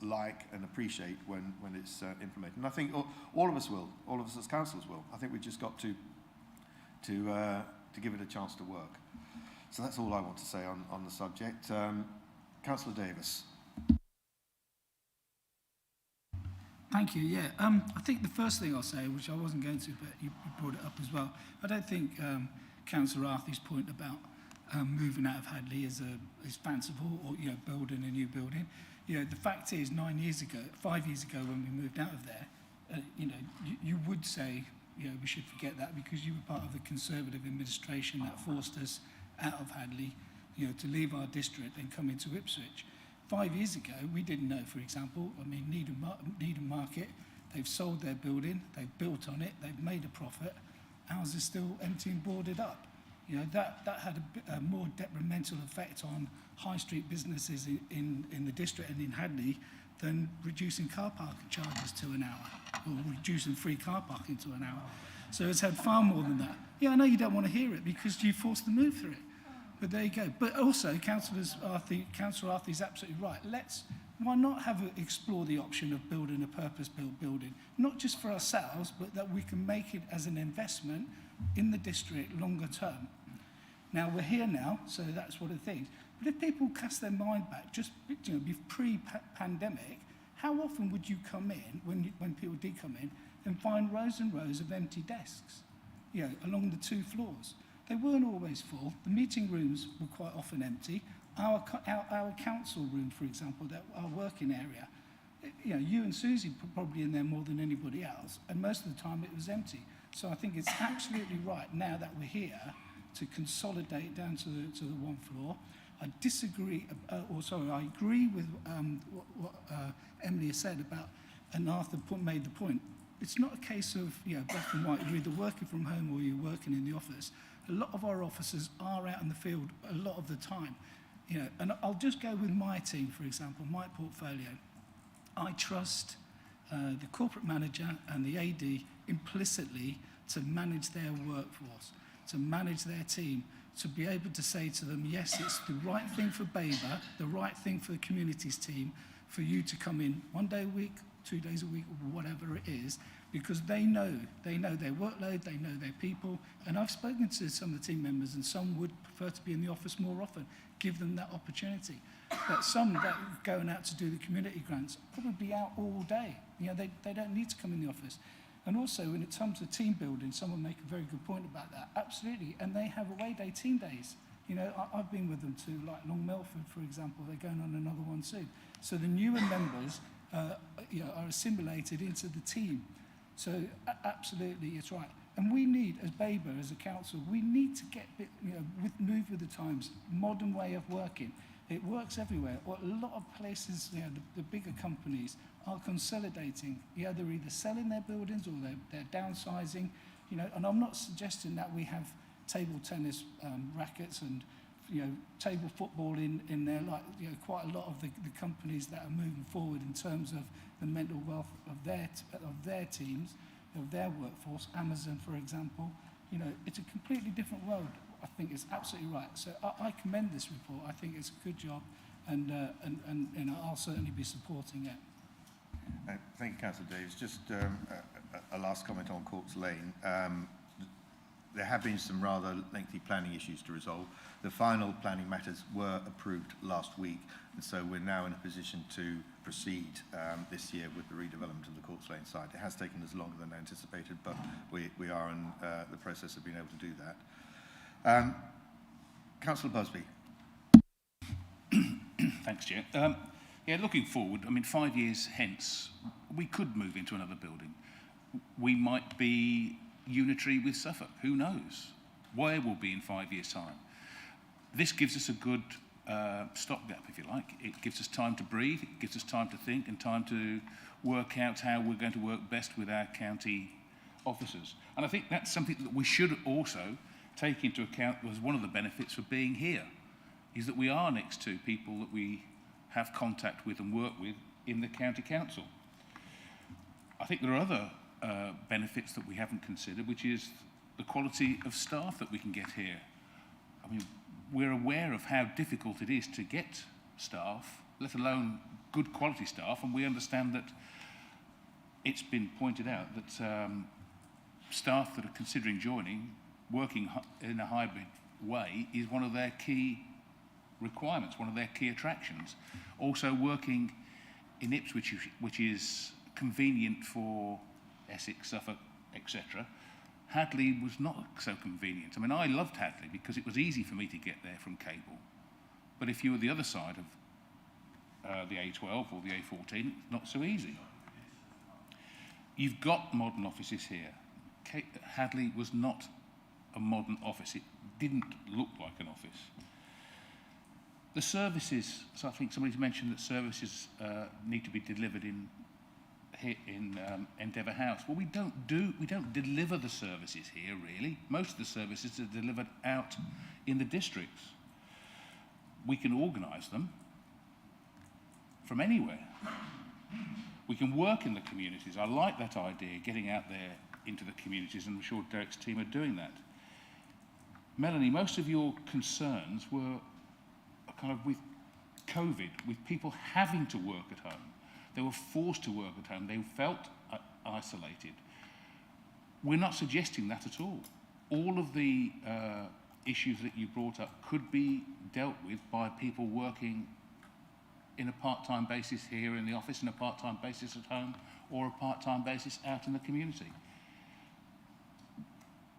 like and appreciate when it's implemented. And I think all of us will, all of us as councillors will. I think we've just got to give it a chance to work. So that's all I want to say on the subject. Councillor Davis. Thank you. Yeah, I think the first thing I'll say, which I wasn't going to, but you brought it up as well. I don't think Councillor Arthur's point about moving out of Hadley is fanciful, or building a new building. The fact is, 5 years ago, when we moved out of there, you would say, we should forget that because you were part of the Conservative administration that forced us out of Hadley, to leave our district and come into Ipswich. 5 years ago, we didn't know, for example, Needham Market, they've sold their building, they've built on it, they've made a profit. Ours is still empty and boarded up. That had a more detrimental effect on high street businesses in the district and in Hadley than reducing car parking charges to an hour or reducing free car parking to an hour. So it's had far more than that. Yeah, I know you don't want to hear it because you forced the move through it. But there you go. But also, Councillor Arthur is absolutely right. Why not explore the option of building a purpose-built building, not just for ourselves, but that we can make it as an investment in the district longer term. Now, we're here now, so that's what it is. But if people cast their mind back, just pre-pandemic, how often would you come in, when people did come in, and find rows and rows of empty desks, along the 2 floors? They weren't always full. The meeting rooms were quite often empty. Our council room, for example, our working area, you and Susie were probably in there more than anybody else, and most of the time it was empty. So I think it's absolutely right now that we're here to consolidate down to the 1 floor. I agree with what Emily has said about, and Arthur made the point. It's not a case of black and white. You're either working from home or you're working in the office. A lot of our officers are out in the field a lot of the time. And I'll just go with my team, for example, my portfolio. I trust the corporate manager and the AD implicitly to manage their workforce, to manage their team, to be able to say to them, yes, it's the right thing for Babergh, the right thing for the communities team, for you to come in 1 day a week, 2 days a week, or whatever it is, because they know their workload, they know their people. And I've spoken to some of the team members, and some would prefer to be in the office more often. Give them that opportunity. But some that are going out to do the community grants probably out all day. They don't need to come in the office. And also, when it comes to team building, someone make a very good point about that. Absolutely. And they have away day team days. I've been with them to Long Melford, for example. They're going on another one soon. So the newer members are assimilated into the team. So absolutely, it's right. And we need, as Babergh, as a council, we need to get move with the times. Modern way of working. It works everywhere. Well, a lot of places, the bigger companies are consolidating. They're either selling their buildings or they're downsizing. And I'm not suggesting that we have table tennis rackets and table football in there. Quite a lot of the companies that are moving forward in terms of the mental wealth of their teams, of their workforce. Amazon, for example. It's a completely different world. I think it's absolutely right. So I commend this report. I think it's a good job, and I'll certainly be supporting it. Thank you, Councillor Davies. Just a last comment on Courts Lane. There have been some rather lengthy planning issues to resolve. The final planning matters were approved last week, and so we're now in a position to proceed this year with the redevelopment of the Courts Lane site. It has taken us longer than anticipated, but we are in the process of being able to do that. Councillor Busby. Thanks, Chair. Looking forward, 5 years hence, we could move into another building. We might be unitary with Suffolk. Who knows where we'll be in 5 years' time? This gives us a good stopgap, if you like. It gives us time to breathe, it gives us time to think and time to work out how we're going to work best with our county officers. And I think that's something that we should also take into account as one of the benefits of being here, is that we are next to people that we have contact with and work with in the county council. I think there are other benefits that we haven't considered, which is the quality of staff that we can get here. We're aware of how difficult it is to get staff, let alone good quality staff, and we understand that it's been pointed out that staff that are considering joining, working in a hybrid way, is one of their key requirements, one of their key attractions. Also working in Ipswich, which is convenient for Essex, Suffolk, etc. Hadley was not so convenient. I mean, I loved Hadley because it was easy for me to get there from Cable. But if you were the other side of the A12 or the A14, not so easy. You've got modern offices here. Hadley was not a modern office. It didn't look like an office. The services, so I think somebody's mentioned that services need to be delivered in Endeavour House. Well, we don't deliver the services here, really. Most of the services are delivered out in the districts. We can organise them from anywhere. We can work in the communities. I like that idea, getting out there into the communities, and I'm sure Derek's team are doing that. Melanie, most of your concerns were kind of with COVID, with people having to work at home. They were forced to work at home. They felt isolated. We're not suggesting that at all. All of the issues that you brought up could be dealt with by people working in a part-time basis here in the office, in a part-time basis at home, or a part-time basis out in the community.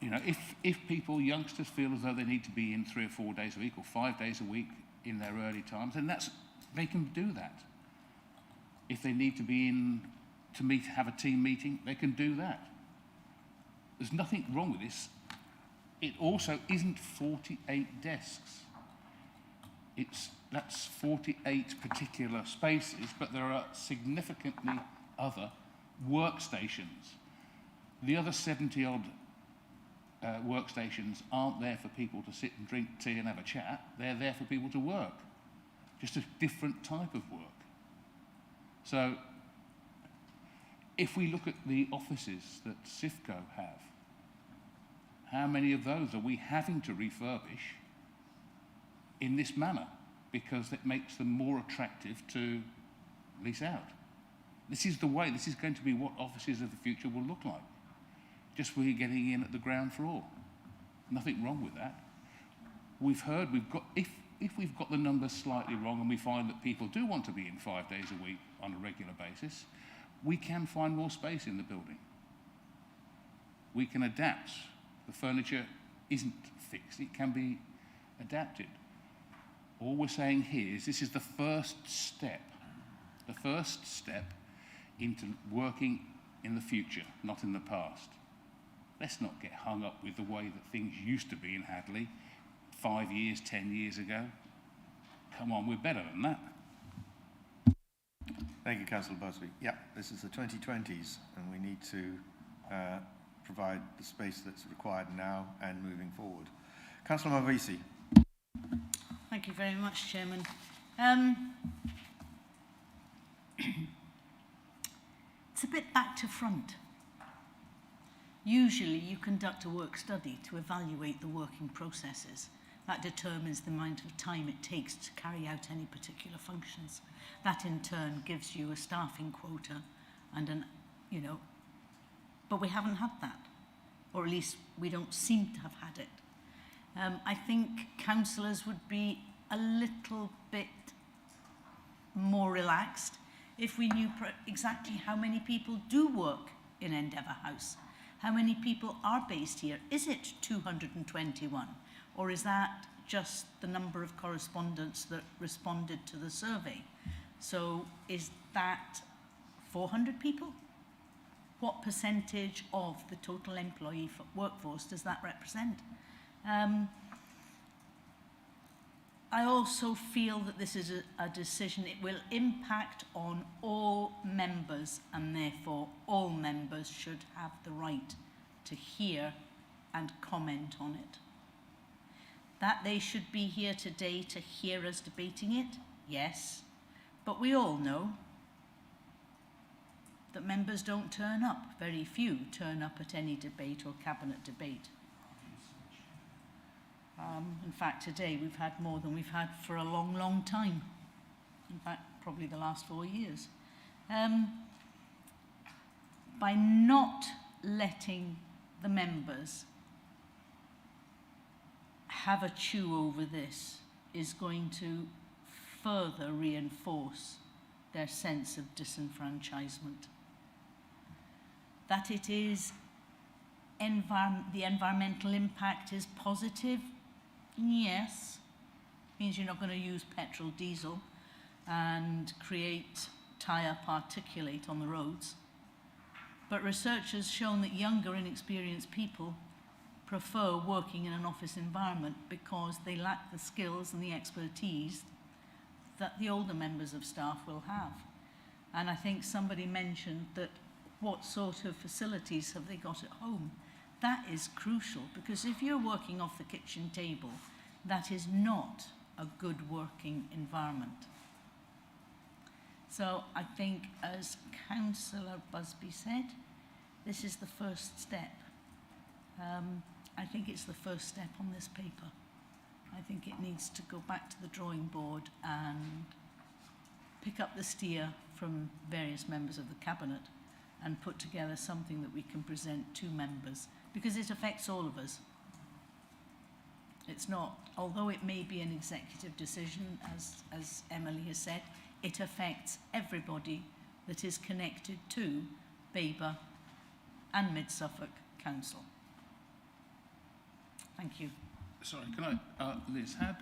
You know, if people, youngsters, feel as though they need to be in 3 or 4 days a week or 5 days a week in their early times, then they can do that. If they need to be in to have a team meeting, they can do that. There's nothing wrong with this. It also isn't 48 desks. That's 48 particular spaces, but there are significantly other workstations. The other 70-odd workstations aren't there for people to sit and drink tea and have a chat. They're there for people to work. Just a different type of work. So if we look at the offices that SIFCO have, how many of those are we having to refurbish in this manner? Because it makes them more attractive to lease out. This is the way, this is going to be what offices of the future will look like. Just we're getting in at the ground floor. Nothing wrong with that. If we've got the numbers slightly wrong and we find that people do want to be in 5 days a week on a regular basis, we can find more space in the building. We can adapt. The furniture isn't fixed, it can be adapted. All we're saying here is this is the first step into working in the future, not in the past. Let's not get hung up with the way that things used to be in Hadley 5 years, 10 years ago. Come on, we're better than that. Thank you, Councillor Busby. Yeah, this is the 2020s, and we need to provide the space that's required now and moving forward. Councillor Mavisi. Thank you very much, Chairman. It's a bit back to front. Usually you conduct a work study to evaluate the working processes. That determines the amount of time it takes to carry out any particular functions. That in turn gives you a staffing quota and but we haven't had that, or at least we don't seem to have had it. I think councillors would be a little bit more relaxed if we knew exactly how many people do work in Endeavour House. How many people are based here? Is it 221? Or is that just the number of correspondents that responded to the survey? So is that 400 people? What percentage of the total employee workforce does that represent? I also feel that this is a decision, it will impact on all members, and therefore all members should have the right to hear and comment on it. That they should be here today to hear us debating it, yes, but we all know that members don't turn up. Very few turn up at any debate or cabinet debate. In fact, today we've had more than we've had for a long, long time. In fact, probably the last 4 years. By not letting the members have a chew over this is going to further reinforce their sense of disenfranchisement. that it is the environmental impact is positive? Yes. Means you're not going to use petrol, diesel and create tyre particulate on the roads. But research has shown that younger, inexperienced people prefer working in an office environment because they lack the skills and the expertise that the older members of staff will have. And I think somebody mentioned that what sort of facilities have they got at home? That is crucial, because if you're working off the kitchen table, that is not a good working environment. So I think, as Councillor Busby said, this is the first step. I think it's the first step on this paper. I think it needs to go back to the drawing board and pick up the steer from various members of the Cabinet and put together something that we can present to members, because it affects all of us. It's not, although it may be an executive decision, as Emily has said, it affects everybody that is connected to Babergh and Mid-Suffolk Council. Thank you. Sorry, can I, Liz, had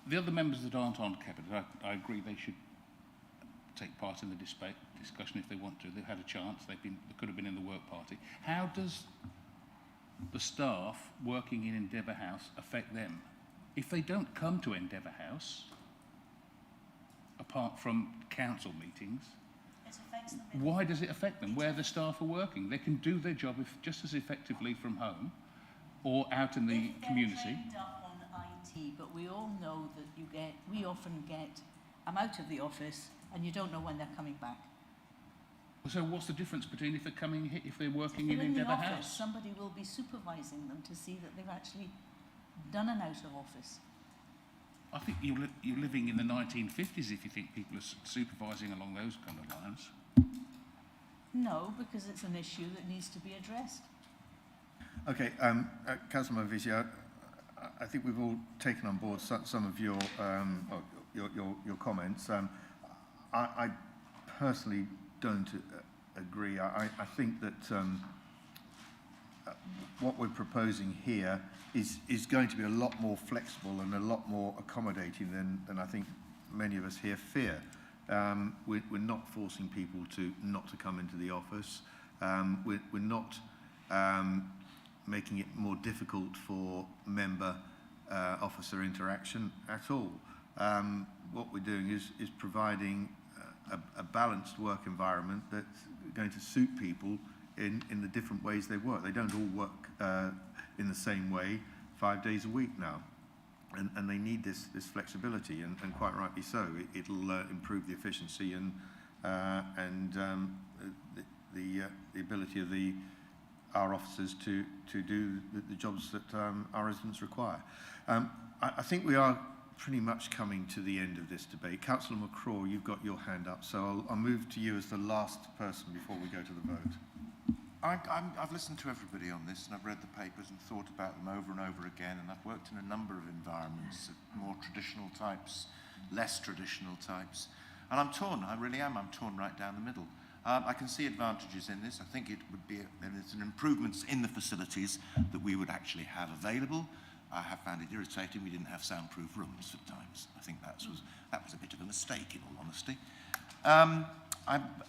the other members that aren't on Cabinet, I agree they should take part in the discussion if they want to. They've had a chance. They could have been in the work party. How does the staff working in Endeavour House affect them? If they don't come to Endeavour House, apart from council meetings, why does it affect them? Where the staff are working, they can do their job just as effectively from home or out in the community. They're trained up on IT, but we all know that we often get, I'm out of the office, and you don't know when they're coming back. So what's the difference between if they're working in the Endeavour office, House? somebody will be supervising them to see that they've actually done an out of office. I think you're living in the 1950s if you think people are supervising along those kind of lines. No, because it's an issue that needs to be addressed. Okay, Councillor Mavisi, I think we've all taken on board some of your comments. I personally don't agree. I think that what we're proposing here is going to be a lot more flexible and a lot more accommodating than I think many of us here fear. We're not forcing people not to come into the office. We're not making it more difficult for member officer interaction at all. What we're doing is providing a balanced work environment that's going to suit people in the different ways they work. They don't all work in the same way 5 days a week now. And they need this flexibility, and quite rightly so. It'll improve the efficiency and the ability of our officers to do the jobs that our residents require. I think we are pretty much coming to the end of this debate. Councillor McCraw, you've got your hand up, so I'll move to you as the last person before we go to the vote. I've listened to everybody on this, and I've read the papers and thought about them over and over again, and I've worked in a number of environments, more traditional types, less traditional types, and I'm torn. I really am. I'm torn right down the middle. I can see advantages in this. I think it would be an improvements in the facilities that we would actually have available. I have found it irritating we didn't have soundproof rooms at times. I think that was a bit of a mistake, in all honesty.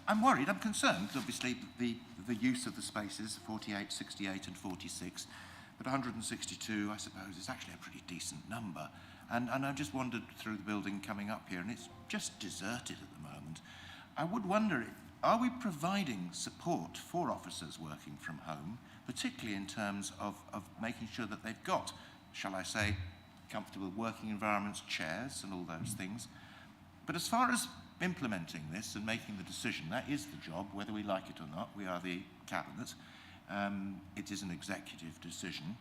I'm worried, I'm concerned, obviously, the use of the spaces, 48, 68 and 46, but 162, I suppose, is actually a pretty decent number. And I just wandered through the building coming up here, and it's just deserted at the moment. I would wonder, are we providing support for officers working from home, particularly in terms of making sure that they've got, shall I say, comfortable working environments, chairs and all those things? But as far as implementing this and making the decision, that is the job, whether we like it or not. We are the Cabinet. It is an executive decision.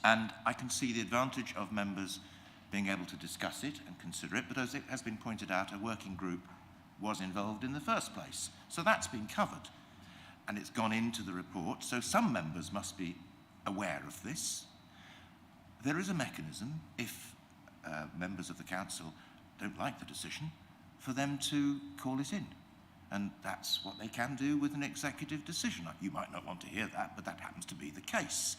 And I can see the advantage of members being able to discuss it and consider it, but as it has been pointed out, a working group was involved in the first place. So that's been covered, and it's gone into the report, so some members must be aware of this. There is a mechanism, if members of the council don't like the decision, for them to call it in. And that's what they can do with an executive decision. You might not want to hear that, but that happens to be the case.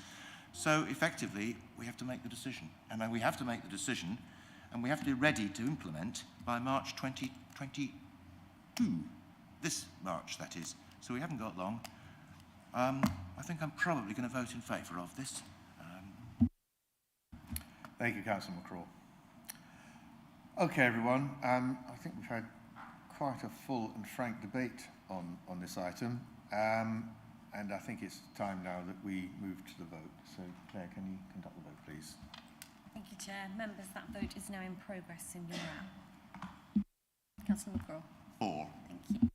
So effectively, we have to make the decision. And then we have to make the decision, and we have to be ready to implement by March 2022. This March, that is. So we haven't got long. I think I'm probably going to vote in favour of this. Thank you, Councillor McCraw. Okay, everyone. I think we've had quite a full and frank debate on this item. And I think it's time now that we move to the vote. So, Claire, can you conduct the vote, please? Thank you, Chair. Members, that vote is now in progress in your app. Councillor McCraw. 4. Thank you.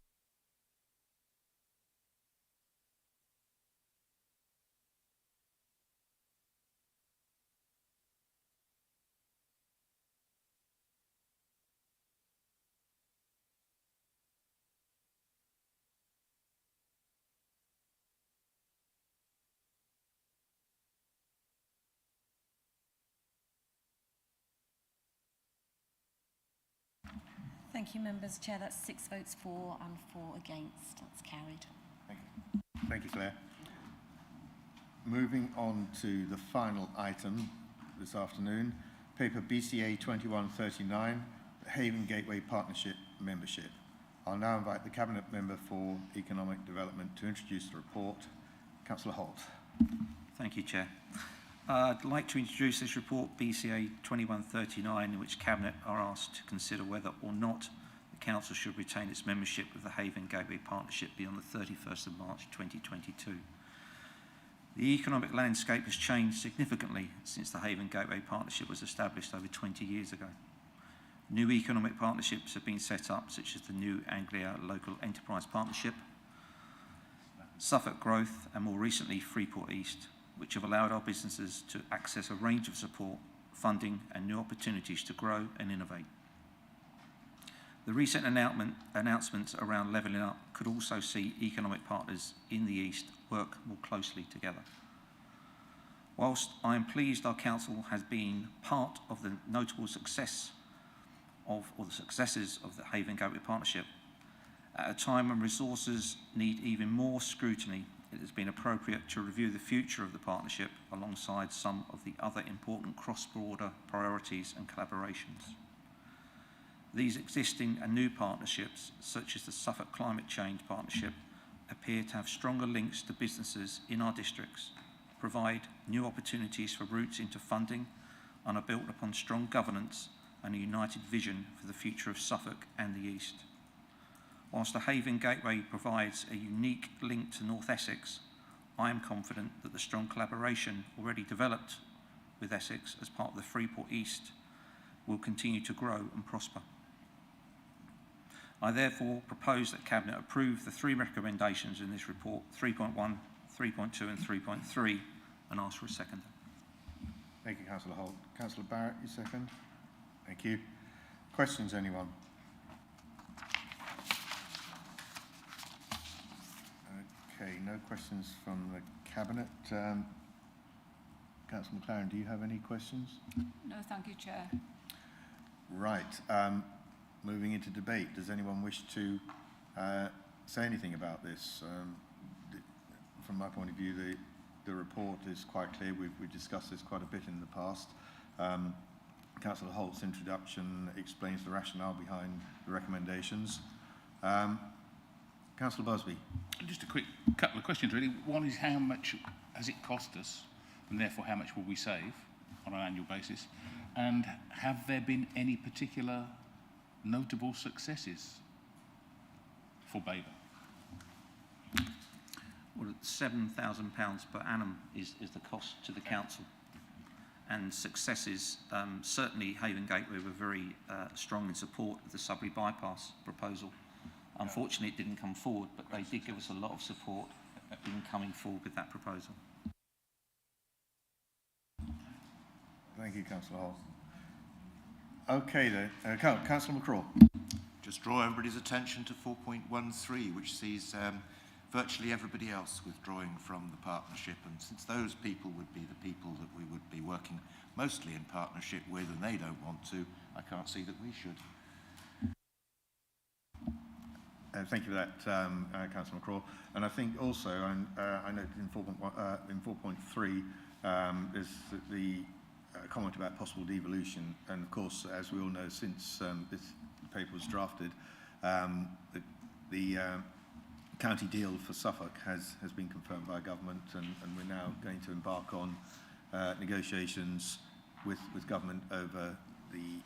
Thank you, members. Chair, that's 6 votes for and 4 against. That's carried. Thank you. Thank you, Claire. Moving on to the final item this afternoon, paper BCA 2139, the Haven Gateway Partnership membership. I'll now invite the Cabinet Member for Economic Development to introduce the report. Councillor Holt. Thank you, Chair. I'd like to introduce this report, BCA 2139, in which Cabinet are asked to consider whether or not the Council should retain its membership of the Haven Gateway Partnership beyond the 31st of March 2022. The economic landscape has changed significantly since the Haven Gateway Partnership was established over 20 years ago. New economic partnerships have been set up, such as the New Anglia Local Enterprise Partnership, Suffolk Growth, and more recently Freeport East, which have allowed our businesses to access a range of support, funding and new opportunities to grow and innovate. The recent announcements around levelling up could also see economic partners in the East work more closely together. Whilst I am pleased our Council has been part of the notable successes of the Haven Gateway Partnership, at a time when resources need even more scrutiny, it has been appropriate to review the future of the partnership alongside some of the other important cross-border priorities and collaborations. These existing and new partnerships, such as the Suffolk Climate Change Partnership, appear to have stronger links to businesses in our districts, provide new opportunities for routes into funding, and are built upon strong governance and a united vision for the future of Suffolk and the East. Whilst the Haven Gateway provides a unique link to North Essex, I am confident that the strong collaboration already developed with Essex as part of the Freeport East will continue to grow and prosper. I therefore propose that Cabinet approve the 3 recommendations in this report, 3.1, 3.2 and 3.3, and ask for a second. Thank you, Councillor Holt. Councillor Barrett, you second. Thank you. Questions, anyone? Okay, no questions from the Cabinet. Councillor McLaren, do you have any questions? No, thank you, Chair. Right. Moving into debate, does anyone wish to say anything about this? From my point of view, the report is quite clear. We've discussed this quite a bit in the past. Councillor Holt's introduction explains the rationale behind the recommendations. Councillor Busby. Just a quick couple of questions, really. One is how much has it cost us, and therefore how much will we save on an annual basis? And have there been any particular notable successes for Babergh? Well, £7,000 per annum is the cost to the Council. And successes, certainly Haven Gateway were very strong in support of the Sudbury bypass proposal. Unfortunately, it didn't come forward, but they did give us a lot of support in coming forward with that proposal. Thank you, Councillor Holt. Okay then, Councillor McCraw. Just draw everybody's attention to 4.13, which sees virtually everybody else withdrawing from the partnership, and since those people would be the people that we would be working mostly in partnership with, and they don't want to, I can't see that we should. Thank you for that, Councillor McCraw. And I think also, I noted in 4.3 is the comment about possible devolution. And of course, as we all know, since this paper was drafted, the county deal for Suffolk has been confirmed by government, and we're now going to embark on negotiations with government over the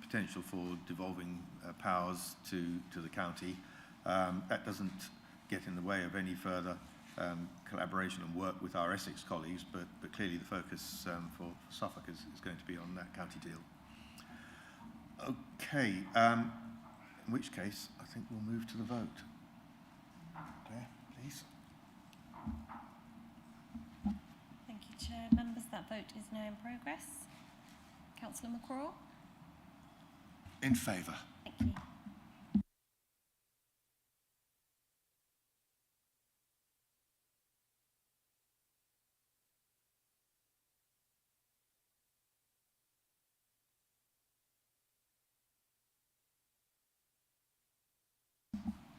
potential for devolving powers to the county. That doesn't get in the way of any further collaboration and work with our Essex colleagues, but clearly the focus for Suffolk is going to be on that county deal. Okay, in which case I think we'll move to the vote. Claire, please. Thank you, Chair. Members, that vote is now in progress. Councillor McCraw? In favour. Thank you.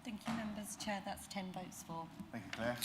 Thank you, members. Chair, that's 10 votes for. Thank you, Claire.